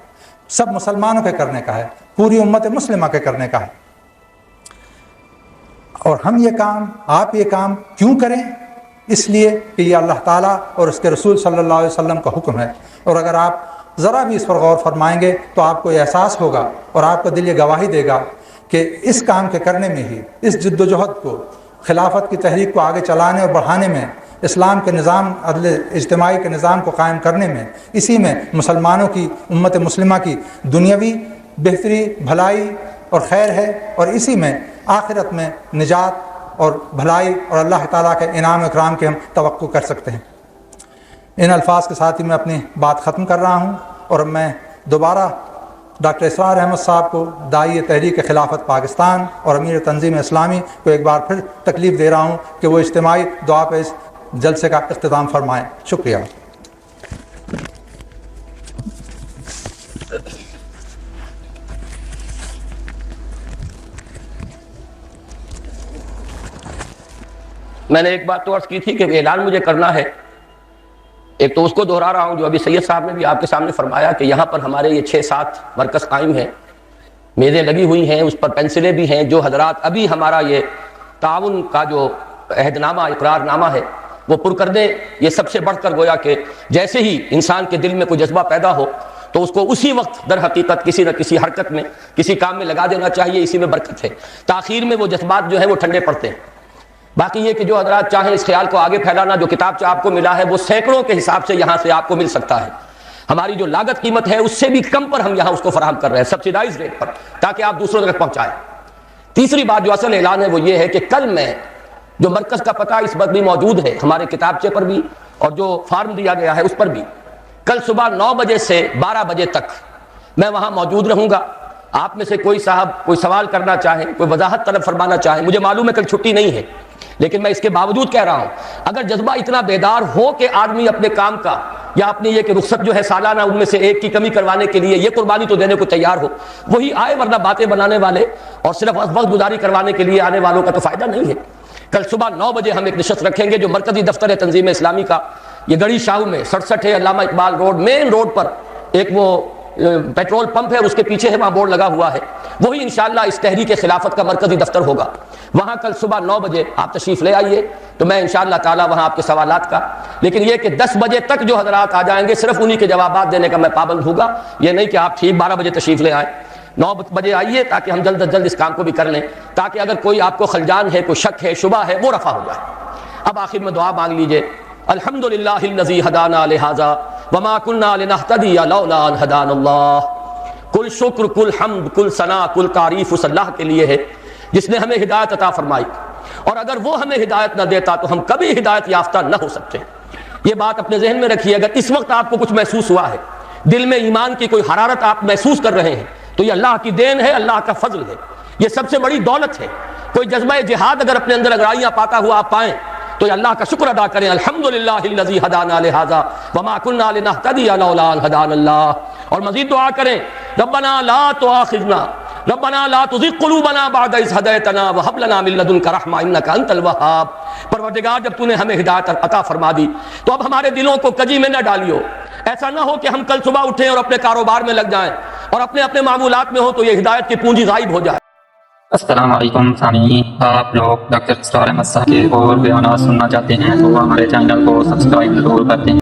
سب مسلمانوں کے کرنے کا ہے، پوری امت مسلمہ کے کرنے کا ہے۔ اور ہم یہ کام، آپ یہ کام کیوں کریں؟ اس لیے کہ یہ اللہ تعالیٰ اور اس کے رسول صلی اللہ علیہ وسلم کا حکم ہے۔ اور اگر آپ ذرا بھی اس پر غور فرمائیں گے تو آپ کو یہ احساس ہوگا اور آپ کا دل یہ گواہی دے گا کہ اس کام کے کرنے میں ہی، اس جد و جہد کو، خلافت کی تحریک کو آگے چلانے اور بڑھانے میں، اسلام کے نظام، عدل اجتماعی کے نظام کو قائم کرنے میں، اسی میں مسلمانوں کی، امت مسلمہ کی دنیاوی بہتری، بھلائی اور خیر ہے، اور اسی میں آخرت میں نجات اور بھلائی اور اللہ تعالیٰ کے انعام و اکرام کے ہم توقع کر سکتے ہیں۔ ان الفاظ کے ساتھ ہی میں اپنی بات ختم کر رہا ہوں، اور میں دوبارہ ڈاکٹر اسرار احمد صاحب کو، داعی تحریک خلافت پاکستان اور امیر تنظیم اسلامی کو ایک بار پھر تکلیف دے رہا ہوں کہ وہ اجتماعی دعا پہ اس جلسے کا اختتام فرمائیں۔ شکریہ۔ میں نے ایک بات تو عرض کی تھی کہ اعلان مجھے کرنا ہے، ایک تو اس کو دہرا رہا ہوں جو ابھی سید صاحب نے بھی آپ کے سامنے فرمایا کہ یہاں پر ہمارے یہ 6-7 مرکز قائم ہیں، میزیں لگی ہوئی ہیں، اس پر پینسلیں بھی ہیں۔ جو حضرات ابھی ہمارا یہ تعاون کا جو عہد نامہ، اقرار نامہ ہے وہ پر کر دیں، یہ سب سے بڑھ کر گویا کہ جیسے ہی انسان کے دل میں کوئی جذبہ پیدا ہو تو اس کو اسی وقت در حقیقت کسی نہ کسی حرکت میں، کسی کام میں لگا دینا چاہیے، اسی میں برکت ہے۔ تاخیر میں وہ جذبات جو ہیں وہ ٹھنڈے پڑتے ہیں۔ باقی یہ کہ جو حضرات چاہیں اس خیال کو آگے پھیلانا، جو کتاب آپ کو ملا ہے وہ سینکڑوں کے حساب سے یہاں سے آپ کو مل سکتا ہے۔ ہماری جو لاگت قیمت ہے اس سے بھی کم پر ہم یہاں اس کو فراہم کر رہے ہیں، سبسیڈائز ریٹ پر، تاکہ آپ دوسروں تک پہنچائیں۔ تیسری بات جو اصل اعلان ہے وہ یہ ہے کہ کل میں جو مرکز کا پتہ اس وقت بھی موجود ہے ہمارے کتابچے پر بھی اور جو فارم دیا گیا ہے اس پر بھی، کل صبح 9 بجے سے 12 بجے تک میں وہاں موجود رہوں گا۔ آپ میں سے کوئی صاحب کوئی سوال کرنا چاہے، کوئی وضاحت طلب فرمانا چاہے، مجھے معلوم ہے کل چھٹی نہیں ہے، لیکن میں اس کے باوجود کہہ رہا ہوں اگر جذبہ اتنا بیدار ہو کہ آدمی اپنے کام کا یا اپنی یہ کہ رخصت جو ہے سالانہ ان میں سے ایک کی کمی کروانے کے لیے یہ قربانی تو دینے کو تیار ہو، وہی آئے، ورنہ باتیں بنانے والے اور صرف وقت گزاری کروانے کے لیے آنے والوں کا تو فائدہ نہیں ہے۔ کل صبح 9 بجے ہم ایک نشست رکھیں گے جو مرکزی دفتر ہے تنظیم اسلامی کا، یہ گڑی شاہو میں 67 ہے، علامہ اقبال روڈ، مین روڈ پر ایک وہ پیٹرول پمپ ہے اور اس کے پیچھے ہے، وہاں بورڈ لگا ہوا ہے، وہی انشاءاللہ اس تحریک خلافت کا مرکزی دفتر ہوگا۔ وہاں کل صبح 9 بجے آپ تشریف لے آئیے تو میں انشاءاللہ تعالی وہاں آپ کے سوالات کا، لیکن یہ کہ 10 بجے تک جو حضرات آ جائیں گے صرف انہی کے جوابات دینے کا میں پابند ہوگا، یہ نہیں کہ آپ ٹھیک 12 بجے تشریف لے آئیں۔ 9 بجے آئیے تاکہ ہم جلد از جلد اس کام کو بھی کر لیں، تاکہ اگر کوئی آپ کو خلجان ہے، کوئی شک ہے، شبہ ہے، وہ رفع ہو جائے۔ اب آخر میں دعا مانگ لیجئے۔ الحمدللہ الذی ہدانا لہذا وما کنا لنہتدی لولا ان ہدانا اللہ۔ کل شکر، کل حمد، کل ثنا، کل تعریف اس اللہ کے لیے ہے جس نے ہمیں ہدایت عطا فرمائی، اور اگر وہ ہمیں ہدایت نہ دیتا تو ہم کبھی ہدایت یافتہ نہ ہو سکتے۔ یہ بات اپنے ذہن میں رکھیے، اگر اس وقت آپ کو کچھ محسوس ہوا ہے، دل میں ایمان کی کوئی حرارت آپ محسوس کر رہے ہیں، تو یہ اللہ کی دین ہے، اللہ کا فضل ہے، یہ سب سے بڑی دولت ہے۔ کوئی جذبہ جہاد اگر اپنے اندر اگرائیاں پاتا ہوا آپ پائیں تو یہ اللہ کا شکر ادا کریں، الحمدللہ الذی ہدانا لہذا وما کنا لنہتدی لولا ان ہدانا اللہ، اور مزید دعا کریں ربنا لا تؤاخذنا ربنا لا تزغ قلوبنا بعد اذ ہدیتنا وہب لنا من لدنک رحمہ انک انت الوہاب۔ پروردگار جب تو نے ہمیں ہدایت عطا فرما دی تو اب ہمارے دلوں کو کجی میں نہ ڈالیو، ایسا نہ ہو کہ ہم کل صبح اٹھیں اور اپنے کاروبار میں لگ جائیں اور اپنے معمولات میں ہو تو یہ ہدایت کی پونجی غائب ہو جائے۔ السلام علیکم سامعین، آپ لوگ ڈاکٹر اسرار احمد صاحب کے اور بیانات سننا چاہتے ہیں تو ہمارے چینل کو سبسکرائب ضرور کرتے ہیں۔